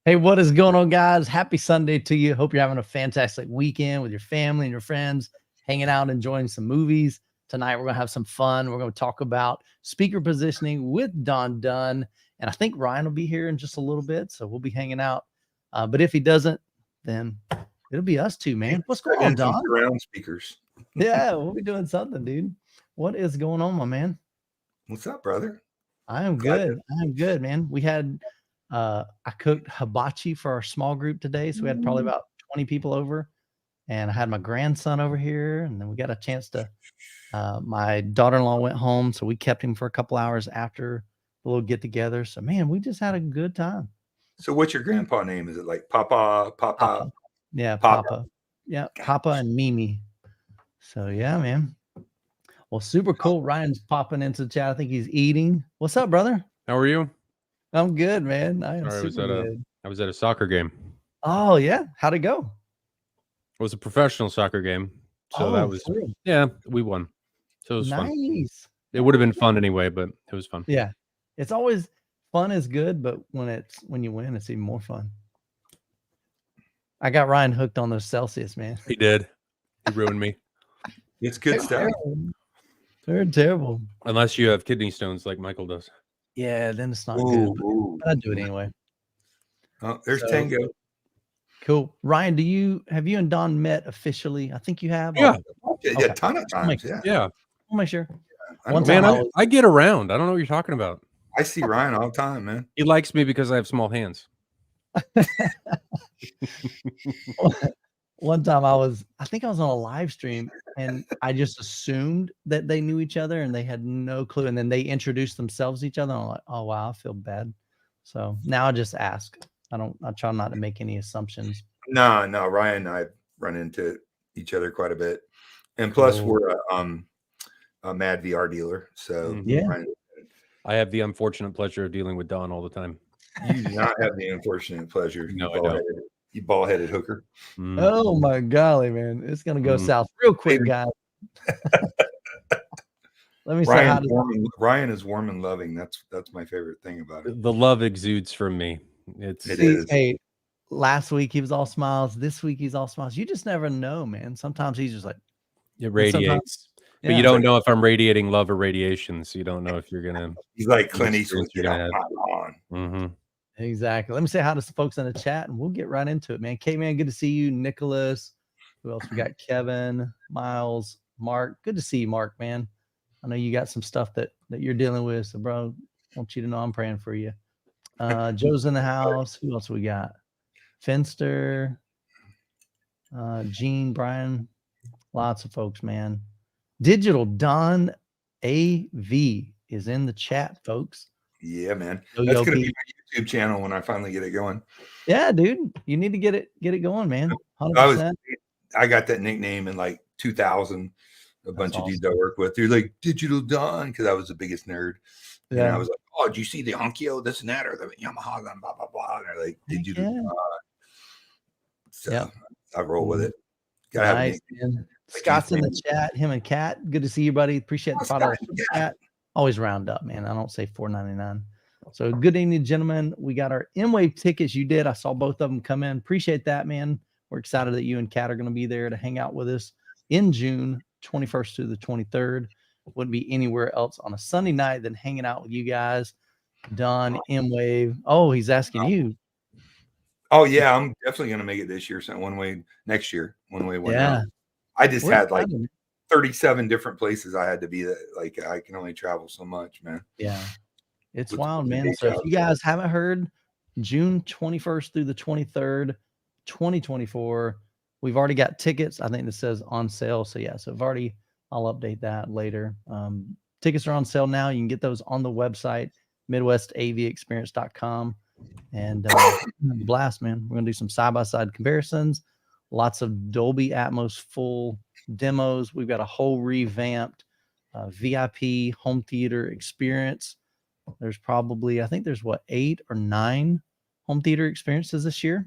Hey, what is going on, guys? Happy Sunday to you. Hope you're having a fantastic weekend with your family and your friends, hanging out, enjoying some movies. Tonight, we're going to have some fun. We're going to talk about speaker positioning with Dunn. And I think Ryan will be here in just a little bit, so we'll be hanging out. But if he doesn't, then it'll be us two, man. What's going on, Don? Surround speakers. Yeah, we'll be doing something, dude. What is going on, my man? What's up, brother? I am good. I'm good, man. We had I cooked hibachi for our small group today, so we had probably about 20 people over, and I had my grandson over here, and then we got a chance to my daughter-in-law went home, so we kept him for a couple hours after the little get together. So man, we just had a good time. So what's your grandpa name? Is it like Papa? Yeah, Papa. Yeah, Papa and Mimi. So yeah, man. Well, super cool. Ryan's popping into the chat. I think he's eating. What's up, brother? How are you? I'm good, man. I am Sorry, super good. I was at a soccer game. Oh yeah, how'd it go? It was a professional soccer game, so that was cool. Yeah, we won. So it was fun. Nice. It would have been fun anyway, but it was fun. Yeah, it's always fun is good, but when you win, it's even more fun. I got Ryan hooked on those Celsius, man. He did. He ruined me. It's good stuff. They're terrible. Unless you have kidney stones like Michael does. Yeah, then it's not good. But I do it anyway. Oh, there's Tango. Cool. Ryan, have you and Don met officially? I think you have. Yeah. A ton of times. Yeah. I'll make sure. I get around. I don't know what you're talking about. I see Ryan all the time, man. He likes me because I have small hands. One time I think I was on a live stream and I just assumed that they knew each other and they had no clue. And then they introduced themselves to each other. And I'm like, oh wow, I feel bad. So now I just ask. I try not to make any assumptions. No, Ryan and I run into each other quite a bit. And plus we're a mad VR dealer. So yeah. Ryan, I have the unfortunate pleasure of dealing with Don all the time. You do not have the unfortunate pleasure. No, I don't. You ball-headed hooker. Oh my golly, man. It's gonna go south real quick, guys. Let me say hi to Ryan is warm and loving. That's my favorite thing about it. The love exudes from me. It is. Hey, last week he was all smiles. This week he's all smiles. You just never know, man. Sometimes he's just like it radiates. But you don't know if I'm radiating love or radiation, so you don't know if you're gonna. He's like Clint Eastwood. Exactly. Let me say hi to some folks in the chat, and we'll get right into it, man. K-Man, good to see you. Nicholas. Who else we got? Kevin, Miles, Mark. Good to see you, Mark, man. I know you got some stuff that you're dealing with, so bro, I want you to know I'm praying for you. Joe's in the house. Who else we got? Finster, Gene, Brian. Lots of folks, man. Digital Don AV is in the chat, folks. Yeah, man. That's gonna be my YouTube channel when I finally get it going. Yeah, dude. You need to get it going, man. 100%. I got that nickname in like 2000. A bunch of dudes I work with. They're like Digital Don, because I was the biggest nerd. Yeah. And I was like, oh, do you see the Onkyo, this and that, or the Yamaha gun, blah, blah, blah. And they're like, Digital Don. So I roll with it. Gotta nice, man. Scott's in the chat. Him and Kat. Good to see you, buddy. Appreciate the $5 chat. Always round up, man. I don't say $4.99. So good evening, gentlemen. We got our M-Wave tickets. You did. I saw both of them come in. Appreciate that, man. We're excited that you and Kat are going to be there to hang out with us in June 21st to the 23rd. Wouldn't be anywhere else on a Sunday night than hanging out with you guys. Don, M-Wave. Oh, he's asking you. Oh, yeah. I'm definitely going to make it this year. So one way next year. One way. Yeah. I just had like 37 different places I had to be. That like I can only travel so much, man. Yeah, it's wild, man. So if you guys haven't heard, June 21st through the 23rd, 2024, we've already got tickets. I think this says on sale. So yeah, so I'll update that later. Tickets are on sale now. You can get those on the website, MidwestAVExperience.com. And blast, man. We're gonna do some side-by-side comparisons. Lots of Dolby Atmos full demos. We've got a whole revamped VIP home theater experience. There's probably, I think there's 8 or 9 home theater experiences this year.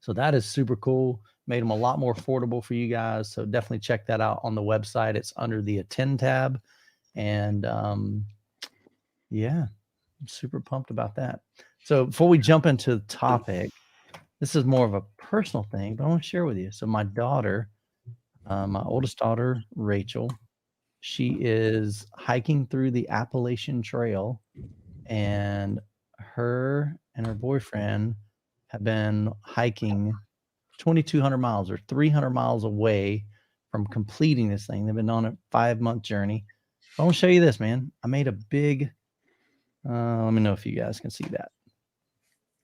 So that is super cool. Made them a lot more affordable for you guys. So definitely check that out on the website. It's under the Attend tab. And yeah, I'm super pumped about that. So before we jump into the topic, this is more of a personal thing, but I want to share with you. So my daughter, my oldest daughter, Rachel, she is hiking through the Appalachian Trail, and her boyfriend have been hiking 2,200 miles or 300 miles away from completing this thing. They've been on a 5-month journey. I want to show you this, man. I made a big, let me know if you guys can see that.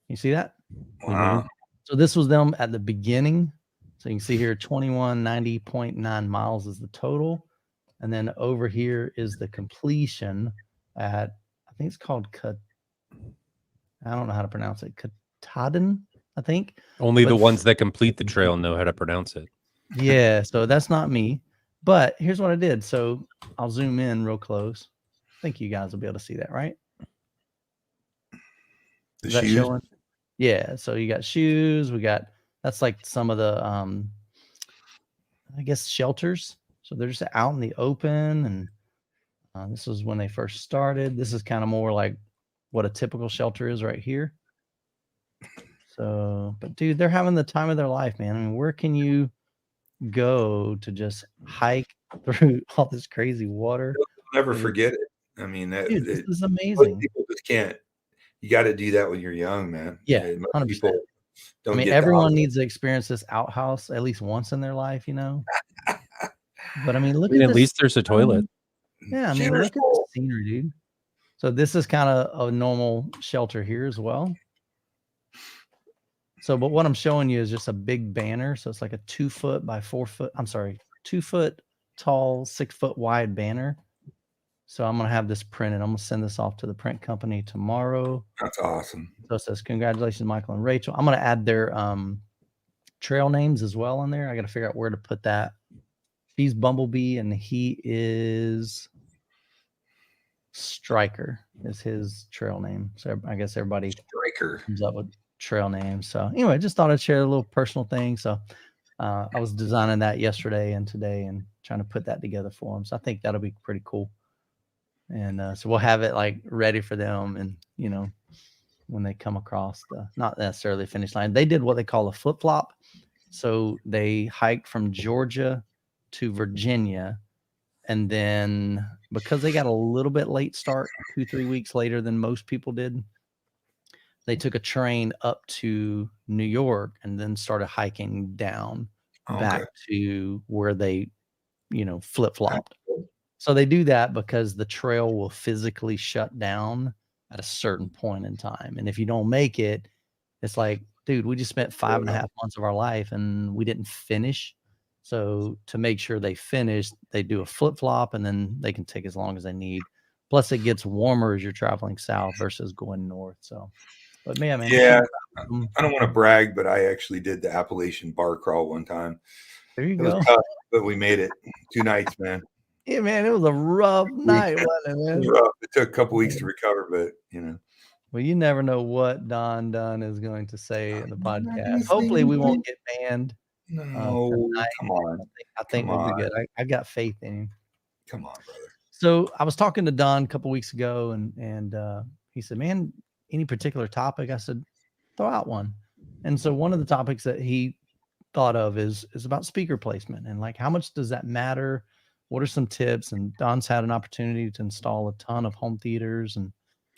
You see that? Wow. So this was them at the beginning. So you can see here 2190.9 miles is the total. And then over here is the completion at, I think it's called I don't know how to pronounce it. Katahdin, I think. Only the ones that complete the trail know how to pronounce it. Yeah, so that's not me. But here's what I did. So I'll zoom in real close. I think you guys will be able to see that, right? The Is that shoes? showing? Yeah, so you got shoes. We got, that's like some of the, I guess, shelters. So they're just out in the open. And this was when they first started. This is kind of more like what a typical shelter is right here. So, but dude, they're having the time of their life, man. I mean, where can you go to just hike through all this crazy water? You'll never forget it. I mean, Dude, this is most amazing. people just can't. You got to do that when you're young, man. Yeah, Most 100%. people don't I mean, get everyone needs to experience this outhouse at least once in their life, you know? But I mean, look at at this. least there's a toilet. Yeah, I mean, look at the scenery, dude. So this is kind of a normal shelter here as well. So, but what I'm showing you is just a big banner. So it's like a 2 foot by 4 foot. I'm sorry, 2 foot tall, 6 foot wide banner. So I'm going to have this printed. I'm going to send this off to the print company tomorrow. That's awesome. So it says, congratulations, Michael and Rachel. I'm going to add their trail names as well in there. I got to figure out where to put that. She's Bumblebee and he is Striker is his trail name. So I guess everybody comes up with trail names. So anyway, just thought I'd share a little personal thing. So I was designing that yesterday and today and trying to put that together for them. So I think that'll be pretty cool. And so we'll have it like ready for them. And, you know, when they come across the, not necessarily finish line, they did what they call a flip flop. So they hiked from Georgia to Virginia. And then because they got a little bit late start, 2-3 weeks later than most people did, they took a train up to New York and then started hiking down back to where they, you know, flip-flopped. So they do that because the trail will physically shut down at a certain point in time. And if you don't make it, it's like, dude, we just spent 5.5 months of our life and we didn't finish. So to make sure they finish, they do a flip-flop and then they can take as long as they need. Plus it gets warmer as you're traveling south versus going north. So, but man, yeah, I don't want to brag, but I actually did the Appalachian bar crawl one time. There you go. Was tough, but we made it 2 nights, man. Yeah, man, it was a rough night, wasn't it, man? It was rough. It took a couple weeks to recover, but you know. Well, you never know what Dunn is going to say in the podcast. Hopefully we won't get banned. No, come on. I think we'll be good. I got faith in him. Come on, brother. So I was talking to Don a couple weeks ago, and he said, "Man, any particular topic?" I said, "Throw out one." And so one of the topics that he thought of is about speaker placement and like how much does that matter? What are some tips? And Don's had an opportunity to install a ton of home theaters and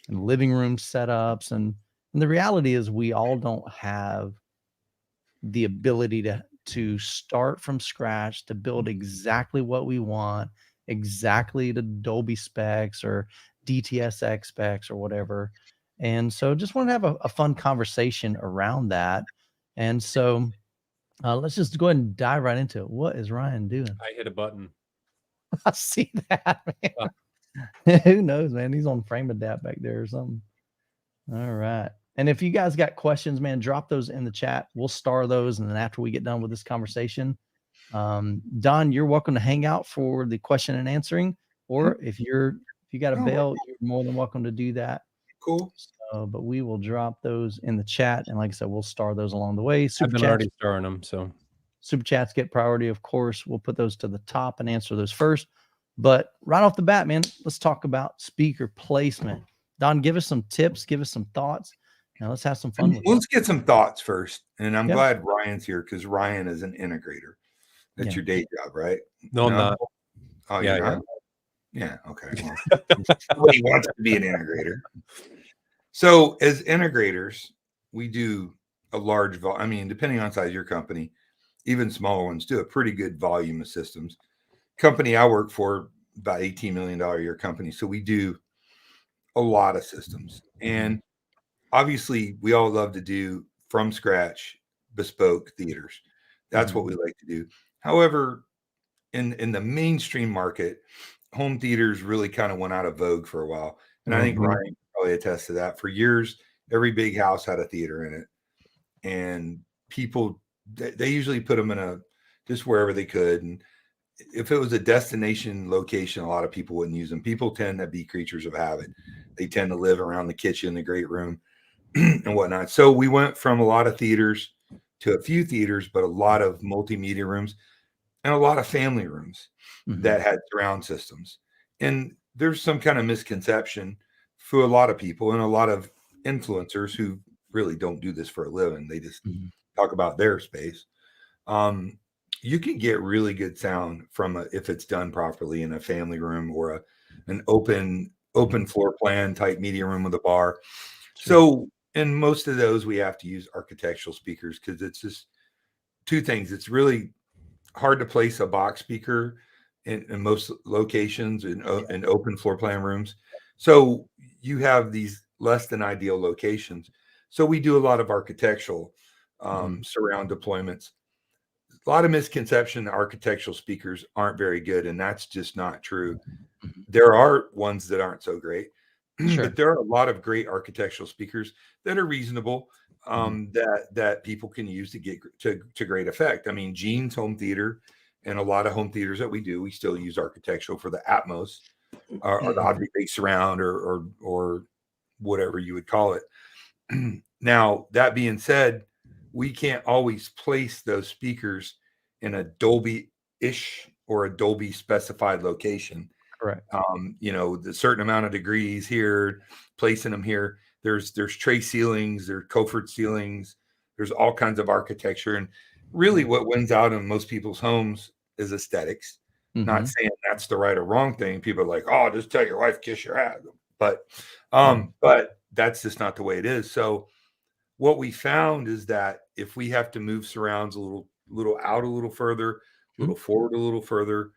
living room setups, and the reality is we all don't have the ability to start from scratch to build exactly what we want, exactly the Dolby specs or DTSX specs or whatever. And so just want to have a fun conversation around that. And so let's just go ahead and dive right into it. What is Ryan doing? I hit a button. I see that, man. Who knows, man? He's on frame adapt back there or something. All right. And if you guys got questions, man, drop those in the chat. We'll star those. And then after we get done with this conversation, Don, you're welcome to hang out for the question and answering. Or if you got a bail, you're more than welcome to do that. Cool. So, but we will drop those in the chat. And like I said, we'll star those along the way. I've been already starring them. So super chats get priority, of course. We'll put those to the top and answer those first. But right off the bat, man, let's talk about speaker placement. Don, give us some tips, give us some thoughts. Now let's have some fun with Let's get some thoughts first. And I'm Yep. glad Ryan's here because Ryan is an integrator. That's Yeah. your day job, right? No, I'm not. Oh, Yeah, you're yeah. not? Yeah. Okay. Well, somebody wants to be an integrator. So as integrators, we do a large volume. I mean, depending on size of your company, even smaller ones do a pretty good volume of systems. Company I work for, about $18 million a year company. So we do a lot of systems. And obviously we all love to do from scratch bespoke theaters. That's what we like to do. However, in the mainstream market, home theaters really kind of went out of vogue for a while. And I think Ryan can probably attests to that. For years, every big house had a theater in it. And people, they usually put them in a just wherever they could. And if it was a destination location, a lot of people wouldn't use them. People tend to be creatures of habit. They tend to live around the kitchen, the great room, and whatnot. So we went from a lot of theaters to a few theaters, but a lot of multimedia rooms and a lot of family rooms that had surround systems. And there's some kind of misconception for a lot of people and a lot of influencers who really don't do this for a living. They just talk about their space. You can get really good sound from if it's done properly in a family room or an open floor plan type media room with a bar. So in most of those, we have to use architectural speakers because it's just two things. It's really hard to place a box speaker in most locations in open floor plan rooms. So you have these less than ideal locations. So we do a lot of architectural surround deployments. A lot of misconception architectural speakers aren't very good, and that's just not true. There are ones that aren't so great, but there are a lot of great architectural speakers that are reasonable that people can use to get to great effect. I mean, Gene's home theater and a lot of home theaters that we do, we still use architectural for the Atmos or the object-based surround or whatever you would call it. Now, that being said, we can't always place those speakers in a Dolby-ish or a Dolby specified location. Correct. The certain amount of degrees here, placing them here. There's tray ceilings, there's Coford ceilings, there's all kinds of architecture. And really what wins out in most people's homes is aesthetics. Not saying that's the right or wrong thing. People are like, oh, just tell your wife, kiss your ass. But that's just not the way it is. So what we found is that if we have to move surrounds a little out a little further, a little forward a little further,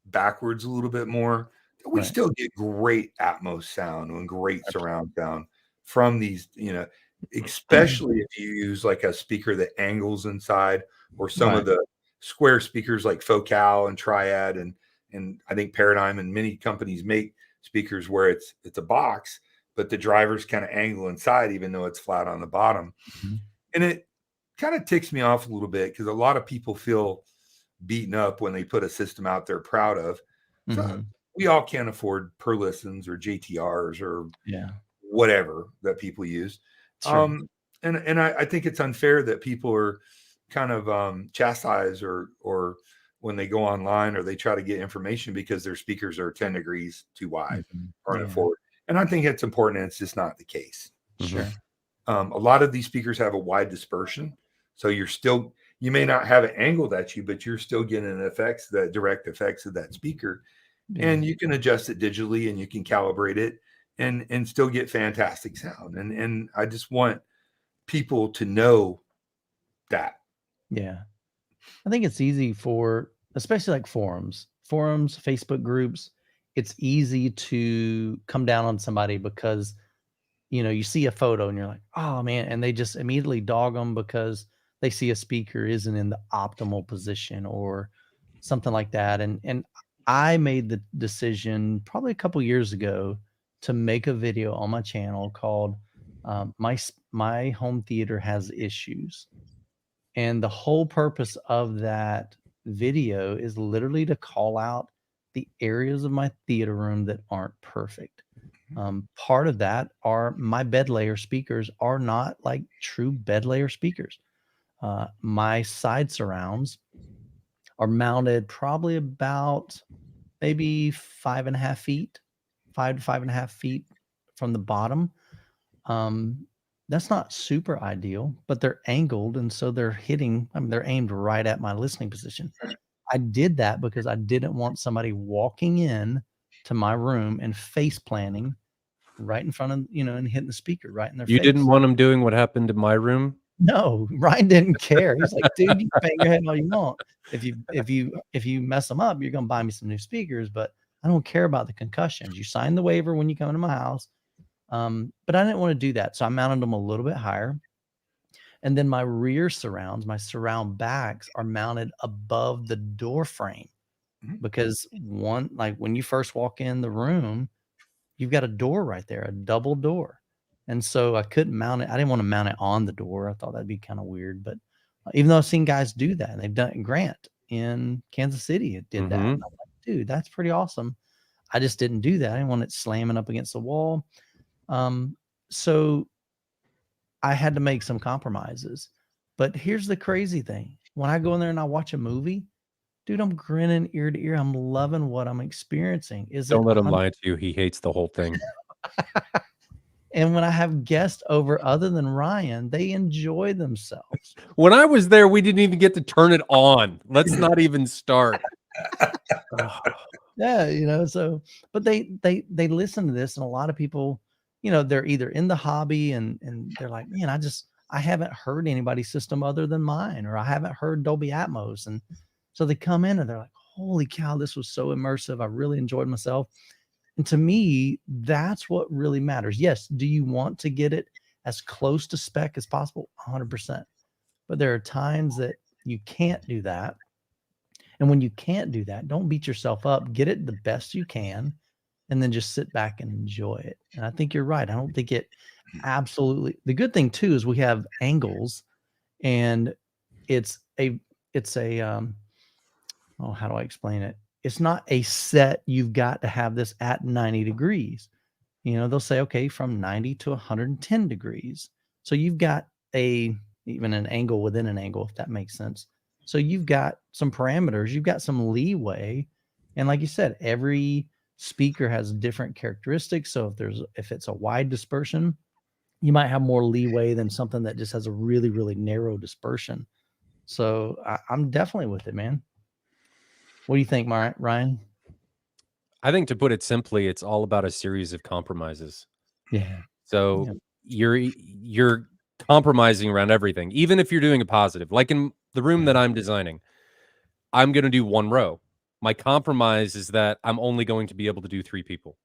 backwards a little bit more, we still get great Atmos sound and great surround sound from these, especially if you use like a speaker that angles inside or some of the square speakers like Focal and Triad and I think Paradigm and many companies make speakers where it's a box, but the drivers kind of angle inside, even though it's flat on the bottom. And it kind of ticks me off a little bit because a lot of people feel beaten up when they put a system out they're proud of. So we all can't afford per listens or JTRs or whatever that people use. And I think it's unfair that people are kind of chastised or when they go online or they try to get information because their speakers are 10 degrees too wide or forward. And I think it's important. And it's just not the case. A lot of these speakers have a wide dispersion. So you may not have it angled at you, but you're still getting the direct effects of that speaker. And you can adjust it digitally and you can calibrate it and still get fantastic sound. And I just want people to know that. Yeah. I think it's easy for, especially like forums, Facebook groups. It's easy to come down on somebody because, you see a photo and you're like, oh man. And they just immediately dog them because they see a speaker isn't in the optimal position or something like that. And I made the decision probably a couple years ago to make a video on my channel called My Home Theater Has Issues. And the whole purpose of that video is literally to call out the areas of my theater room that aren't perfect. Part of that are my bed layer speakers are not like true bed layer speakers. My side surrounds are mounted probably about maybe 5.5 feet, 5 to 5.5 feet from the bottom. That's not super ideal, but they're angled, and so they're hitting. I mean, they're aimed right at my listening position. I did that because I didn't want somebody walking in to my room and face planting right in front of, and hitting the speaker right in their face. You didn't want them doing what happened in my room? No, Ryan didn't care. He's like, dude, you bang your head all you want. If you mess them up, you're gonna buy me some new speakers, but I don't care about the concussions. You sign the waiver when you come into my house. But I didn't want to do that. So I mounted them a little bit higher. And then my rear surrounds, my surround backs are mounted above the door frame because like when you first walk in the room, you've got a door right there, a double door. And so I couldn't mount it. I didn't want to mount it on the door. I thought that'd be kind of weird, but even though I've seen guys do that, and they've done it, Grant in Kansas City, it did that. And I'm like, dude, that's pretty awesome. I just didn't do that. I didn't want it slamming up against the wall. So I had to make some compromises, but here's the crazy thing. When I go in there and I watch a movie, dude, I'm grinning ear to ear. I'm loving what I'm experiencing. Don't let him lie to you. He hates the whole thing. And when I have guests over other than Ryan, they enjoy themselves. When I was there, we didn't even get to turn it on. Let's not even start. Yeah, so, but they listen to this, and a lot of people, they're either in the hobby and they're like, man, I haven't heard anybody's system other than mine, or I haven't heard Dolby Atmos. And so they come in and they're like, holy cow, this was so immersive. I really enjoyed myself. And to me, that's what really matters. Yes. Do you want to get it as close to spec as possible? 100%. But there are times that you can't do that. And when you can't do that, don't beat yourself up. Get it the best you can, and then just sit back and enjoy it. And I think you're right. I don't think it absolutely. The good thing too is we have angles, and it's a how do I explain it? It's not a set. You've got to have this at 90 degrees. They'll say, okay, from 90 to 110 degrees. So you've got even an angle within an angle, if that makes sense. So you've got some parameters, you've got some leeway. And like you said, every speaker has different characteristics. So if it's a wide dispersion, you might have more leeway than something that just has a really, really narrow dispersion. So I'm definitely with it, man. What do you think, Ryan? I think, to put it simply, it's all about a series of compromises. Yeah. So you're compromising around everything, even if you're doing a positive. Like in the room that I'm designing, I'm going to do one row. My compromise is that I'm only going to be able to do 3 people.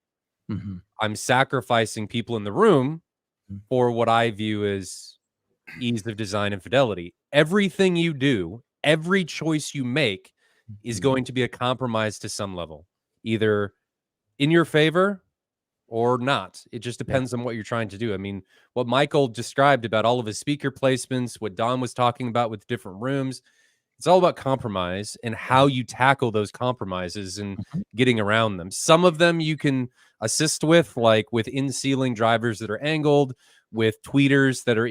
I'm sacrificing people in the room for what I view as ease of design and fidelity. Everything you do, every choice you make is going to be a compromise to some level, either in your favor or not. It just depends on what you're trying to do. I mean, what Michael described about all of his speaker placements, what Don was talking about with different rooms, it's all about compromise and how you tackle those compromises and getting around them. Some of them you can assist with, like with in-ceiling drivers that are angled, with tweeters that are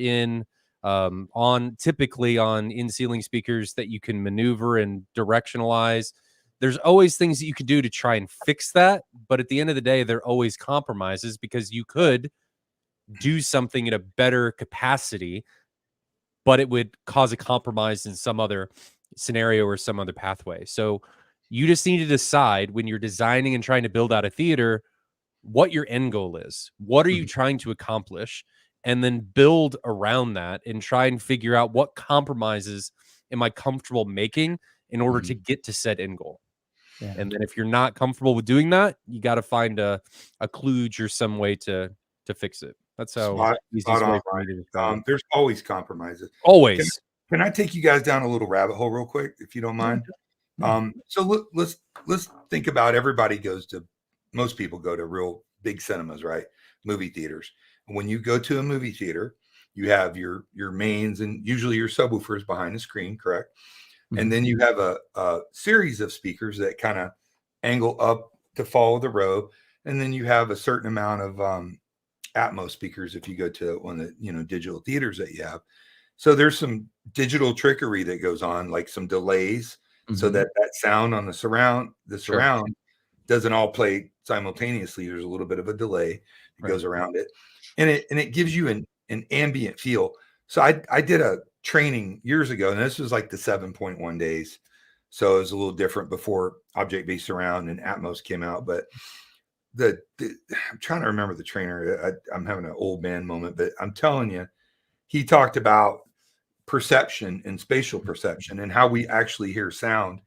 typically on in-ceiling speakers that you can maneuver and directionalize. There's always things that you could do to try and fix that. But at the end of the day, they're always compromises, because you could do something in a better capacity, but it would cause a compromise in some other scenario or some other pathway. So you just need to decide, when you're designing and trying to build out a theater, what your end goal is. What are you trying to accomplish? And then build around that and try and figure out what compromises am I comfortable making in order to get to said end goal. Yeah. And then if you're not comfortable with doing that, you got to find a kludge or some way to fix it. That's how there's always compromises. Always. Can I take you guys down a little rabbit hole real quick, if you don't mind? So let's think about, most people go to real big cinemas, right? Movie theaters. When you go to a movie theater, you have your mains and usually your subwoofers behind the screen, correct? And then you have a series of speakers that kind of angle up to follow the row. And then you have a certain amount of Atmos speakers if you go to one of the digital theaters that you have. So there's some digital trickery that goes on, like some delays, so that sound on the surround doesn't all play simultaneously. There's a little bit of a delay that goes around it. And it gives you an ambient feel. So I did a training years ago, and this was like the 7.1 days. So it was a little different before object-based surround and Atmos came out. But I'm trying to remember the trainer. I'm having an old man moment, but I'm telling you, he talked about perception and spatial perception and how we actually hear sound,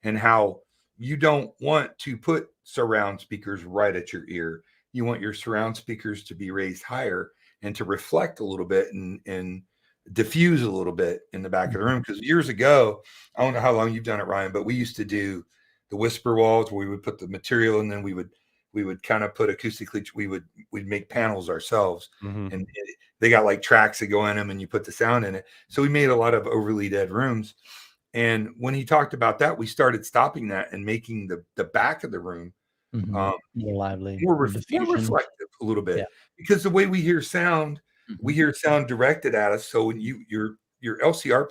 and how you don't want to put surround speakers right at your ear. You want your surround speakers to be raised higher and to reflect a little bit and diffuse a little bit in the back of the room. Because years ago, I don't know how long you've done it, Ryan, but we used to do the whisper walls where we would put the material and then we would kind of put acoustically, we'd make panels ourselves, and they got like tracks that go in them and you put the sound in it. So we made a lot of overly dead rooms. And when he talked about that, we started stopping that and making the back of the room more lively, more reflective a little bit, because the way we hear sound, we hear sound directed at us. So when your LCR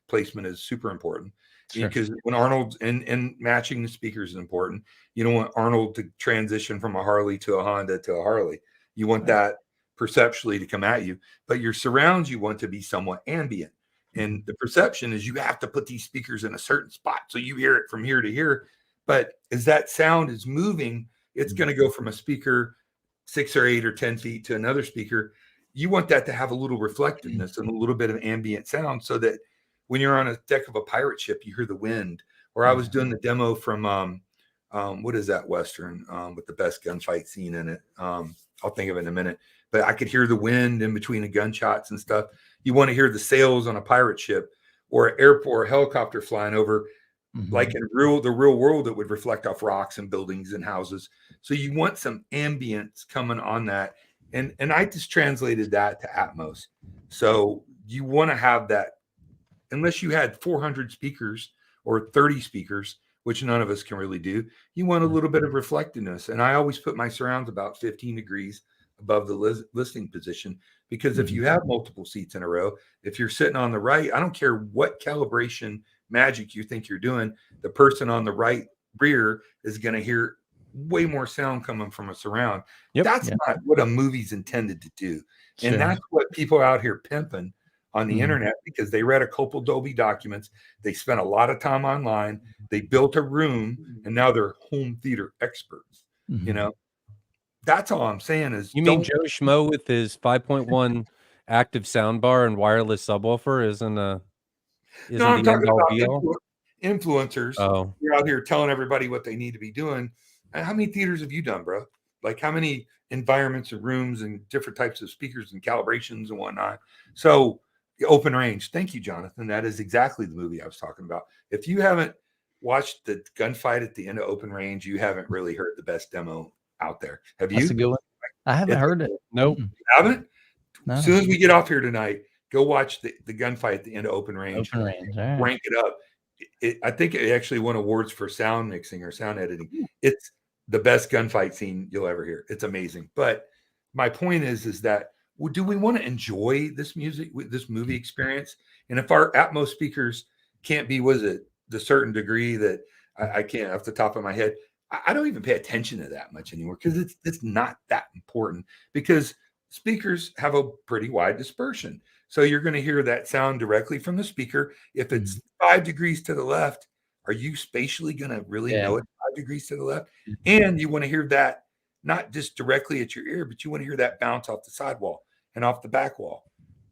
placement is super important, because when Arnold's and matching the speakers is important. You don't want Arnold to transition from a Harley to a Honda to a Harley. You want that perceptually to come at you, but your surrounds you want to be somewhat ambient. And the perception is you have to put these speakers in a certain spot so you hear it from here to here. But as that sound is moving, it's going to go from a speaker 6 or 8 or 10 feet to another speaker. You want that to have a little reflectiveness and a little bit of ambient sound, so that when you're on a deck of a pirate ship, you hear the wind. Or I was doing the demo from what is that Western with the best gunfight scene in it? I'll think of it in a minute. But I could hear the wind in between the gunshots and stuff. You want to hear the sails on a pirate ship or an airport, or a helicopter flying over, like in the real world, that would reflect off rocks and buildings and houses. So you want some ambience coming on that. And I just translated that to Atmos. So you want to have that, unless you had 400 speakers or 30 speakers, which none of us can really do. You want a little bit of reflectiveness. And I always put my surrounds about 15 degrees above the listening position, because if you have multiple seats in a row, if you're sitting on the right, I don't care what calibration magic you think you're doing, the person on the right rear is going to hear way more sound coming from a surround. That's not what a movie's intended to do. And that's what people out here pimping on the internet, because they read a couple Dolby documents, they spent a lot of time online, they built a room, and now they're home theater experts. You know, that's all I'm saying is, you mean Joe Schmo with his 5.1 active soundbar and wireless subwoofer isn't no, I'm talking about influencers. You're out here telling everybody what they need to be doing. And how many theaters have you done, bro? Like, how many environments and rooms and different types of speakers and calibrations and whatnot? So Open Range. Thank you, Jonathan. That is exactly the movie I was talking about. If you haven't watched the gunfight at the end of Open Range, you haven't really heard the best demo out there. Have you? That's a good one. I haven't heard it. Nope. You haven't? No. As soon as we get off here tonight, go watch the gunfight at the end of Open Range. Open Range. Right. Rank it up. I think it actually won awards for sound mixing or sound editing. It's the best gunfight scene you'll ever hear. It's amazing. But my point is that, do we want to enjoy this movie experience? And if our Atmos speakers can't be, the certain degree that I can't off the top of my head, I don't even pay attention to that much anymore, because it's not that important, because speakers have a pretty wide dispersion. So you're going to hear that sound directly from the speaker. If it's 5 degrees to the left, are you spatially going to really know it's 5 degrees to the left? And you want to hear that not just directly at your ear, but you want to hear that bounce off the sidewall and off the back wall.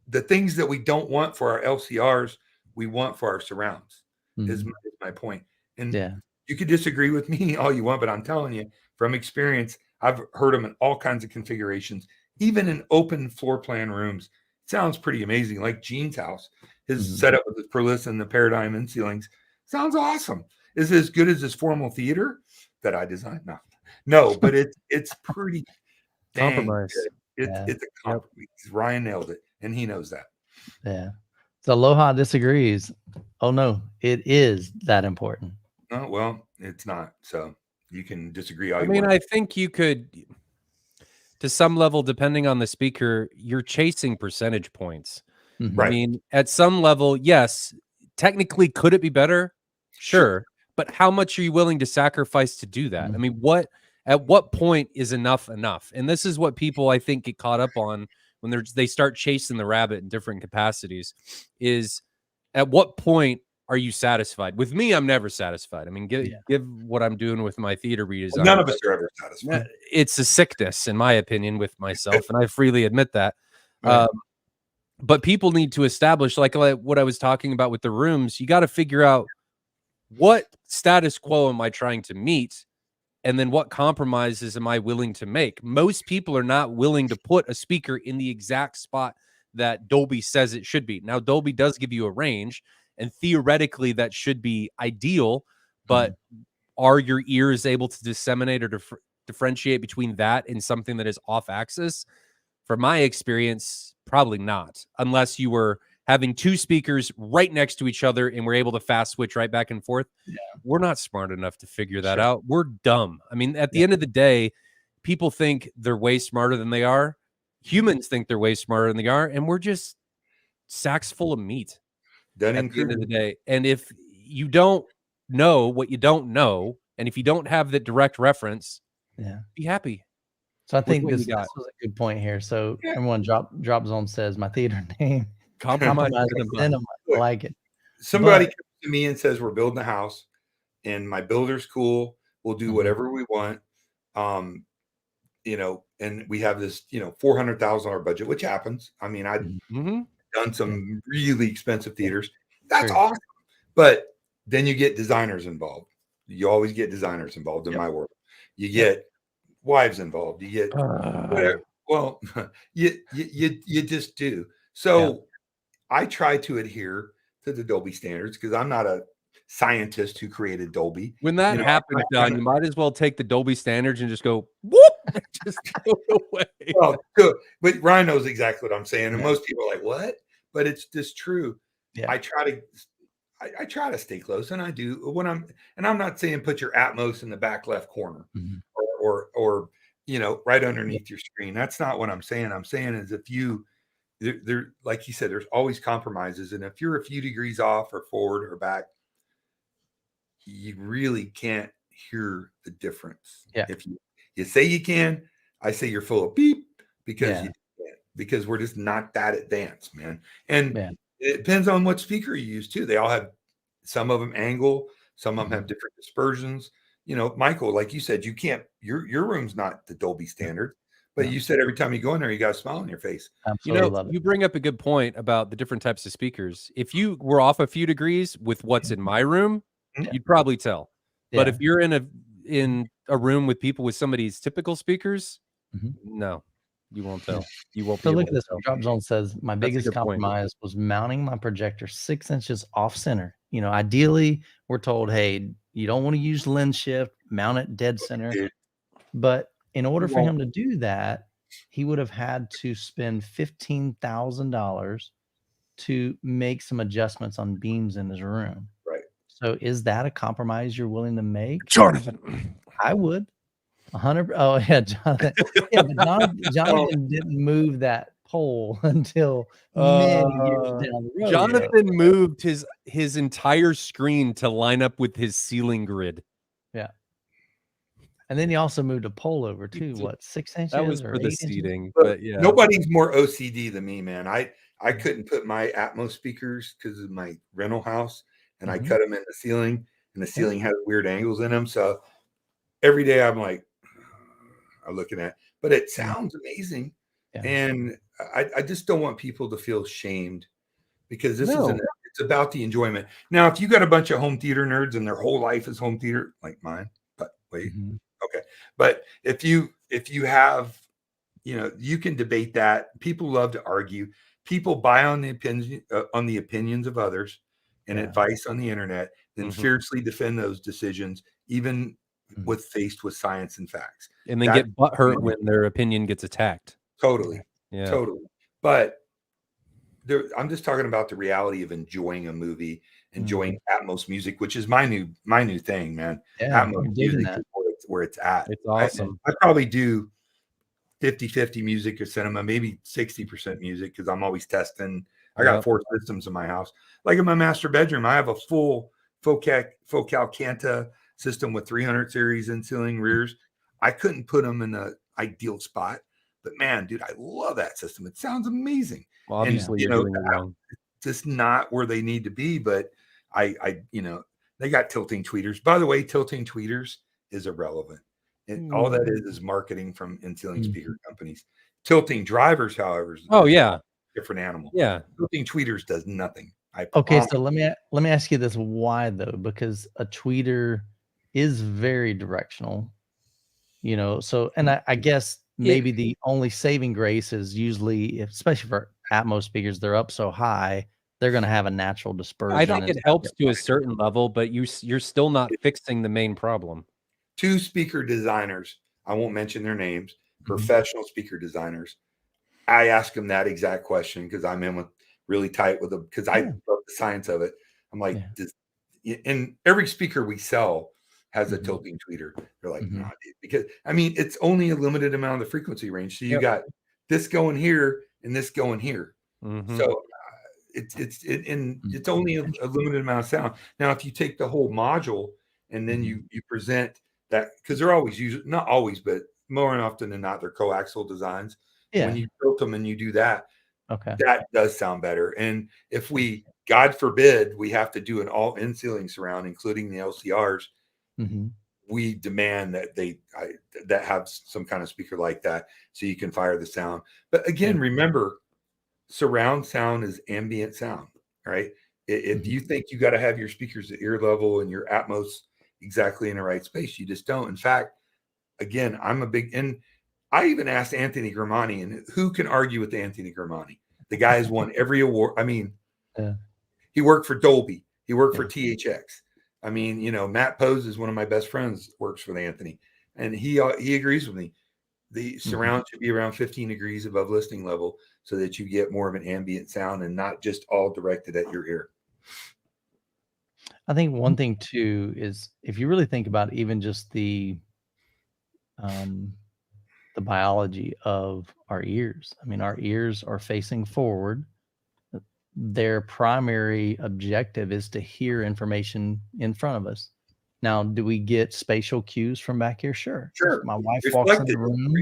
The things that we don't want for our LCRs, we want for our surrounds, is my point. And you could disagree with me all you want, but I'm telling you from experience, I've heard them in all kinds of configurations, even in open floor plan rooms. It sounds pretty amazing. Like Gene's house, his setup with the Perlis and the Paradigm and ceilings sounds awesome. Is it as good as his formal theater that I designed? No, but it's pretty compromise. It's a compromise. Ryan nailed it, and he knows that. Yeah. So Aloha disagrees. Oh no, it is that important. Oh, well, it's not. So you can disagree all you want. I think you could, to some level, depending on the speaker, you're chasing percentage points. Right. I mean, at some level, yes, technically, could it be better? Sure. But how much are you willing to sacrifice to do that? I mean, at what point is enough? And this is what people, I think, get caught up on when they start chasing the rabbit in different capacities, is at what point are you satisfied? With me, I'm never satisfied. I mean, give what I'm doing with my theater redesign. None of us are ever satisfied. It's a sickness, in my opinion, with myself, and I freely admit that. Right. But people need to establish, like what I was talking about with the rooms, you got to figure out what status quo am I trying to meet, and then what compromises am I willing to make? Most people are not willing to put a speaker in the exact spot that Dolby says it should be. Now, Dolby does give you a range, and theoretically that should be ideal, but are your ears able to disseminate or differentiate between that and something that is off axis? From my experience, probably not, unless you were having two speakers right next to each other and we're able to fast switch right back and forth. Yeah. We're not smart enough to figure that out. We're dumb. I mean, at the end of the day, people think they're way smarter than they are. Humans think they're way smarter than they are, and we're just sacks full of meat at the end of the day. And if you don't know what you don't know, and if you don't have the direct reference, be happy. So I think this was a good point here. So everyone, Drop Zone says my theater name. Compromise cinema. I like it. Somebody comes to me and says we're building a house, and my builder's cool. We'll do whatever we want. You know, and we have this, you know, $400,000 budget, which happens. I mean, I've done some really expensive theaters. That's awesome. But then you get designers involved. You always get designers involved in my world. You get wives involved. You get whatever. Well, you just do. So I try to adhere to the Dolby standards because I'm not a scientist who created Dolby. When that happens, Don, you might as well take the Dolby standards and just go whoop, just go away. Well, good. But Ryan knows exactly what I'm saying, and most people are like, "What?" But it's just true. Yeah. I try to stay close, and I do when I'm not saying put your Atmos in the back left corner or you know, right underneath your screen. That's not what I'm saying. I'm saying is if you there like you said, there's always compromises, and if you're a few degrees off or forward or back, you really can't hear the difference. Yeah. If you say you can, I say you're full of beep because you can't, because we're just not that advanced, man. And it depends on what speaker you use too. They all have, some of them angle, some of them have different dispersions. You know, Michael, like you said, you can't, your room's not the Dolby standard, but you said every time you go in there, you got a smile on your face. Absolutely, you know, you bring up a good point about the different types of speakers. If you were off a few degrees with what's in my room, you'd probably tell. But if you're in a room with people with somebody's typical speakers, no, you won't tell. You won't. So look at this. Drop Zone says my biggest compromise was mounting my projector 6 inches off center. You know, ideally, we're told, hey, you don't want to use lens shift, mount it dead center. But in order for him to do that, he would have had to spend $15,000 to make some adjustments on beams in his room. Right. So is that a compromise you're willing to make? Jonathan, I would. 100. Oh yeah, Jonathan. Yeah, but Jonathan didn't move that pole until many years down the road. Jonathan moved his entire screen to line up with his ceiling grid. Yeah. And then he also moved a pole over too. What, 6 inches? That was for the seating. But yeah, nobody's more OCD than me, man. I couldn't put my Atmos speakers because of my rental house, and I cut them in the ceiling, and the ceiling has weird angles in them. So every day I'm like, I'm looking at, but it sounds amazing, and I just don't want people to feel shamed because this it's about the enjoyment. Now, if you got a bunch of home theater nerds and their whole life is home theater, like mine, but wait. Okay. But if you have, you know, you can debate that. People love to argue. People buy on the opinions of others and advice on the internet, then fiercely defend those decisions, even with faced with science and facts. And then get butthurt when their opinion gets attacked. Totally. Yeah. Totally. But I'm just talking about the reality of enjoying a movie, enjoying Atmos music, which is my new thing, man. Yeah, Atmos music is where it's at. It's awesome. I probably do 50-50 music or cinema, maybe 60% music because I'm always testing. I got 4 systems in my house. Like in my master bedroom, I have a full Focal Canta system with 300 series in ceiling rears. I couldn't put them in the ideal spot, But man, dude, I love that system. It sounds amazing. Well, obviously, you're doing it wrong. Just not where they need to be. But I they got tilting tweeters. By the way, tilting tweeters is irrelevant. All that is marketing from in-ceiling speaker companies. Tilting drivers, however, is yeah, different animal. Yeah, tilting tweeters does nothing. Okay, so let me ask you this: why though? Because a tweeter is very directional, So, and I guess maybe the only saving grace is usually, especially for Atmos speakers, they're up so high, they're going to have a natural dispersion. I think it helps to a certain level, but you're still not fixing the main problem. 2 speaker designers, I won't mention their names, professional speaker designers. I ask them that exact question because I'm really tight with them because I love the science of it. I'm like, and every speaker we sell has a tilting tweeter. They're like, nah, dude, because I mean, it's only a limited amount of the frequency range. So you got this going here and this going here. So it's only a limited amount of sound. Now, if you take the whole module and then you present that, because they're always not always, but more often than not, they're coaxial designs. Yeah. When you tilt them and you do that, okay, that does sound better. And if we, God forbid, we have to do an all in-ceiling surround, including the LCRs, we demand that that have some kind of speaker like that so you can fire the sound. But again, remember, surround sound is ambient sound, right? If you think you got to have your speakers at ear level and your Atmos exactly in the right space, you just don't. In fact, again, and I even asked Anthony Grimani, and who can argue with Anthony Grimani? The guy has won every award. I mean, he worked for Dolby. He worked for THX. I mean, Matt Pose is one of my best friends, works with Anthony, and he agrees with me. The surround should be around 15 degrees above listening level so that you get more of an ambient sound and not just all directed at your ear. I think one thing too is if you really think about even just the biology of our ears. I mean, our ears are facing forward. Their primary objective is to hear information in front of us. Now, do we get spatial cues from back here? Sure. Sure. If my wife walks in the room.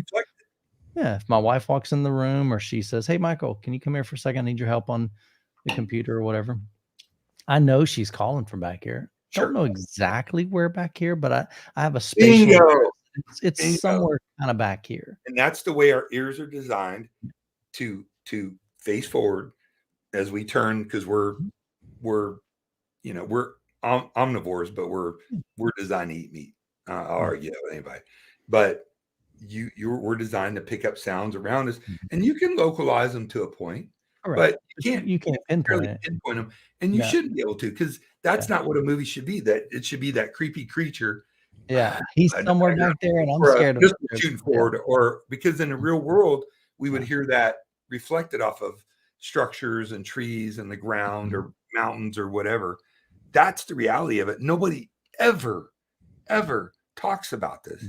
Yeah. If my wife walks in the room or she says, "Hey, Michael, can you come here for a second? I need your help on the computer," or whatever. I know she's calling from back here. Sure. Don't know exactly where back here, but I have a spatial. It's somewhere kind of back here. And that's the way our ears are designed to face forward as we turn, because we're omnivores, but we're designed to eat meat. I'll argue that with anybody. But we're designed to pick up sounds around us, and you can localize them to a point. But you can't pinpoint them, and you shouldn't be able to, because that's not what a movie should be. That it should be that creepy creature. Yeah, he's somewhere back there, and I'm scared of shooting forward. Or because in the real world, we would hear that reflected off of structures and trees and the ground or mountains or whatever. That's the reality of it. Nobody ever talks about this.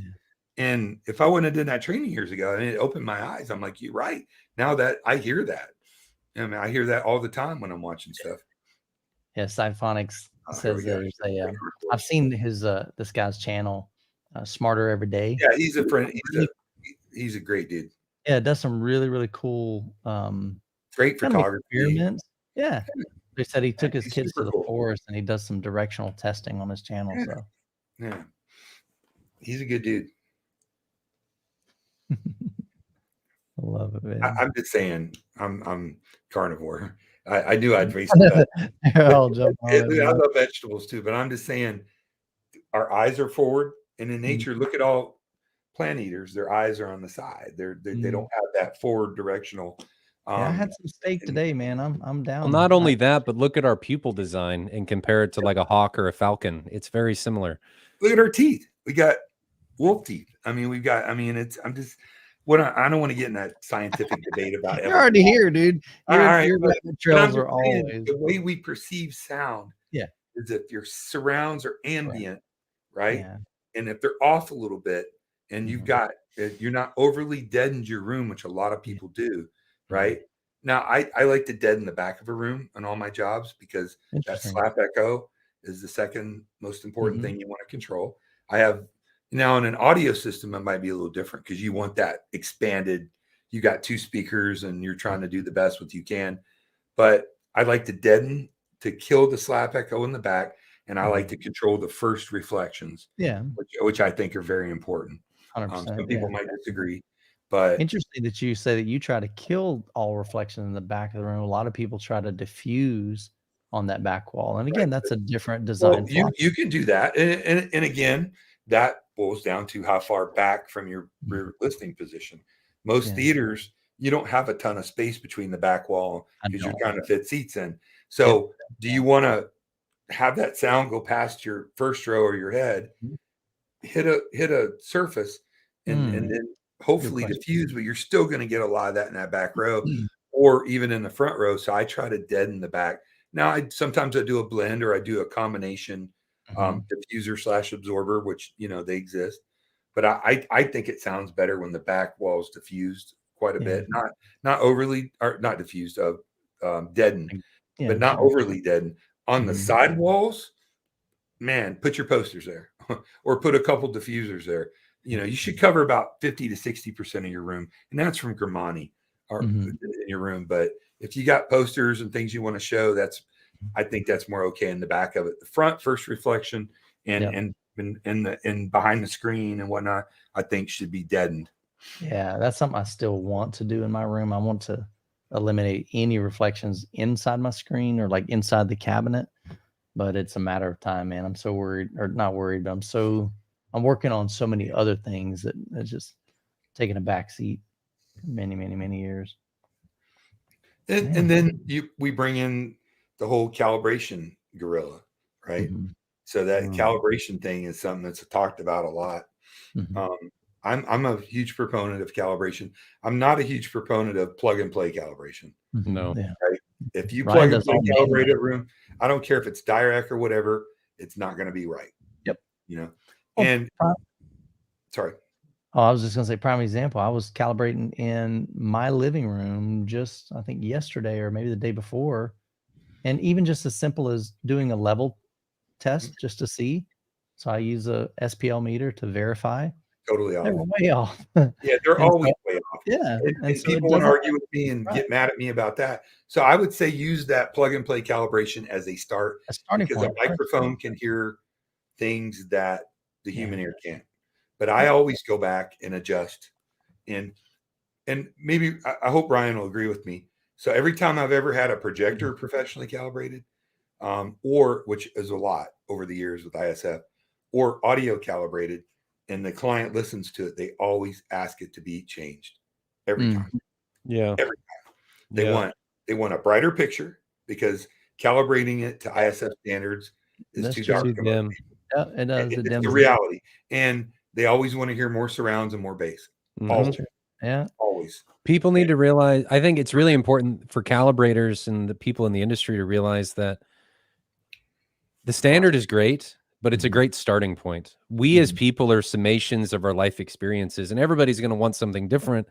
And if I wouldn't have done that training years ago, and it opened my eyes, I'm like, you're right. Now that I hear that, I mean, I hear that all the time when I'm watching stuff. Yeah, Symphonics says there's I've seen this guy's channel, Smarter Every Day. Yeah, he's a friend. He's a great dude. Yeah, does some really, really cool great photography experiments. Yeah. They said he took his kids to the forest and he does some directional testing on his channel. Yeah. He's a good dude. I love it, man. I'm just saying, I'm carnivore. I knew I'd face that. I love vegetables too, but I'm just saying our eyes are forward, and in nature, look at all plant eaters, their eyes are on the side. They don't have that forward directional. I had some steak today, man. I'm down. Well, not only that, but look at our pupil design and compare it to like a hawk or a falcon. It's very similar. Look at our teeth. We got wolf teeth. I mean, I don't want to get in that scientific debate about it. You're already here, dude. Your trails are always the way we perceive sound. Yeah, is if your surrounds are ambient, right? Yeah. And if they're off a little bit, and you're not overly deadened your room, which a lot of people do, right? Now, I like to deaden the back of a room on all my jobs because that slap echo is the second most important thing you want to control. I have now in an audio system, it might be a little different because you want that expanded, you got 2 speakers and you're trying to do the best with you can. But I like to deaden to kill the slap echo in the back, and I like to control the first reflections. Yeah, which I think are very important. 100%. Some people might disagree, but interesting that you say that you try to kill all reflection in the back of the room. A lot of people try to diffuse on that back wall, and again, that's a different design. Well, you can do that, and again, that boils down to how far back from your rear listening position. Most theaters, you don't have a ton of space between the back wall because you're trying to fit seats in. So, do you want to have that sound go past your first row or your head, hit a surface, and then hopefully diffuse, but you're still going to get a lot of that in that back row or even in the front row. So I try to deaden the back. Now sometimes I do a blend, or I do a combination diffuser / absorber, which they exist. But I think it sounds better when the back wall is diffused quite a bit, not overly, or not diffused, deadened, but not overly deadened. On the side walls, man, put your posters there or put a couple diffusers there. You should cover about 50 to 60% of your room, and that's from Grimani or in your room. But if you got posters and things you want to show, I think that's more okay in the back of it. The front, first reflection, and behind the screen and whatnot, I think should be deadened. Yeah, that's something I still want to do in my room. I want to eliminate any reflections inside my screen or like inside the cabinet, but it's a matter of time, man. I'm so worried, or not worried, but I'm working on so many other things that it's just taking a back seat for many, many, many years. And then we bring in the whole calibration gorilla, right? So that calibration thing is something that's talked about a lot. I'm a huge proponent of calibration. I'm not a huge proponent of plug and play calibration. No. Right? If you plug and play calibrate a room, I don't care if it's Dirac or whatever, it's not going to be right. Yep. And sorry. Oh, I was just going to say, prime example. I was calibrating in my living room just, I think, yesterday or maybe the day before. And even just as simple as doing a level test just to see. So I use a SPL meter to verify. Totally off. They're way off. Yeah, they're always way off. Yeah. And so people want to argue with me and get mad at me about that. So I would say use that plug and play calibration as a starting point. Because a microphone can hear things that the human ear can't. But I always go back and adjust. And maybe I hope Ryan will agree with me. So every time I've ever had a projector professionally calibrated, or which is a lot over the years with ISF, or audio calibrated, and the client listens to it, they always ask it to be changed every time. Yeah. Every time. They want a brighter picture because calibrating it to ISF standards is too dark. Yeah, it does. It's the reality. And they always want to hear more surrounds and more bass. Always. Yeah. Always. People need to realize, I think it's really important for calibrators and the people in the industry to realize that the standard is great, but it's a great starting point. We as people are summations of our life experiences, and everybody's going to want something different.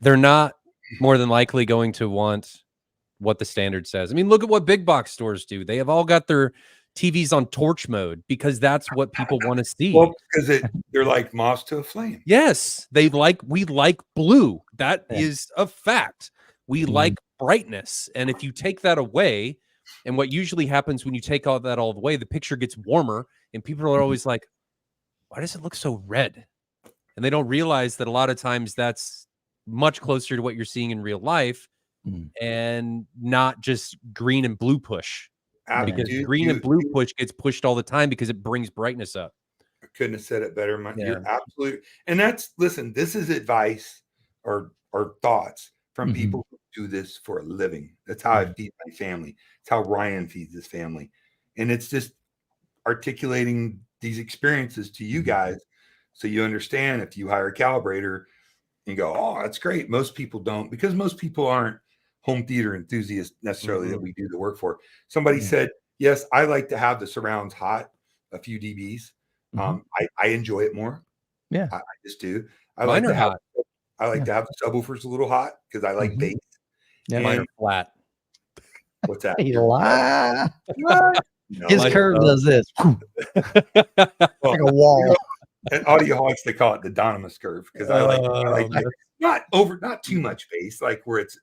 They're not more than likely going to want what the standard says. I mean, look at what big box stores do. They have all got their TVs on torch mode because that's what people want to see. Well, because they're like moths to a flame. Yes, we like blue. That is a fact. We like brightness. And if you take that away, and what usually happens when you take all that all away, the picture gets warmer, and people are always like, why does it look so red? And they don't realize that a lot of times that's much closer to what you're seeing in real life and not just green and blue push. Because green and blue push gets pushed all the time because it brings brightness up. I couldn't have said it better. You're absolutely, and listen, this is advice or thoughts from people who do this for a living. That's how I feed my family. It's how Ryan feeds his family. And it's just articulating these experiences to you guys so you understand. If you hire a calibrator and go, oh, that's great. Most people don't, because most people aren't home theater enthusiasts necessarily that we do the work for. Somebody said, yes, I like to have the surrounds hot, a few dBs. I enjoy it more. Yeah, I just do. I like to have the subwoofers a little hot because I like bass. Yeah, mine are flat. What's that? His curve does this. Like a wall. And Audioholics, they call it the Dynamis curve because I like not too much bass, like where it's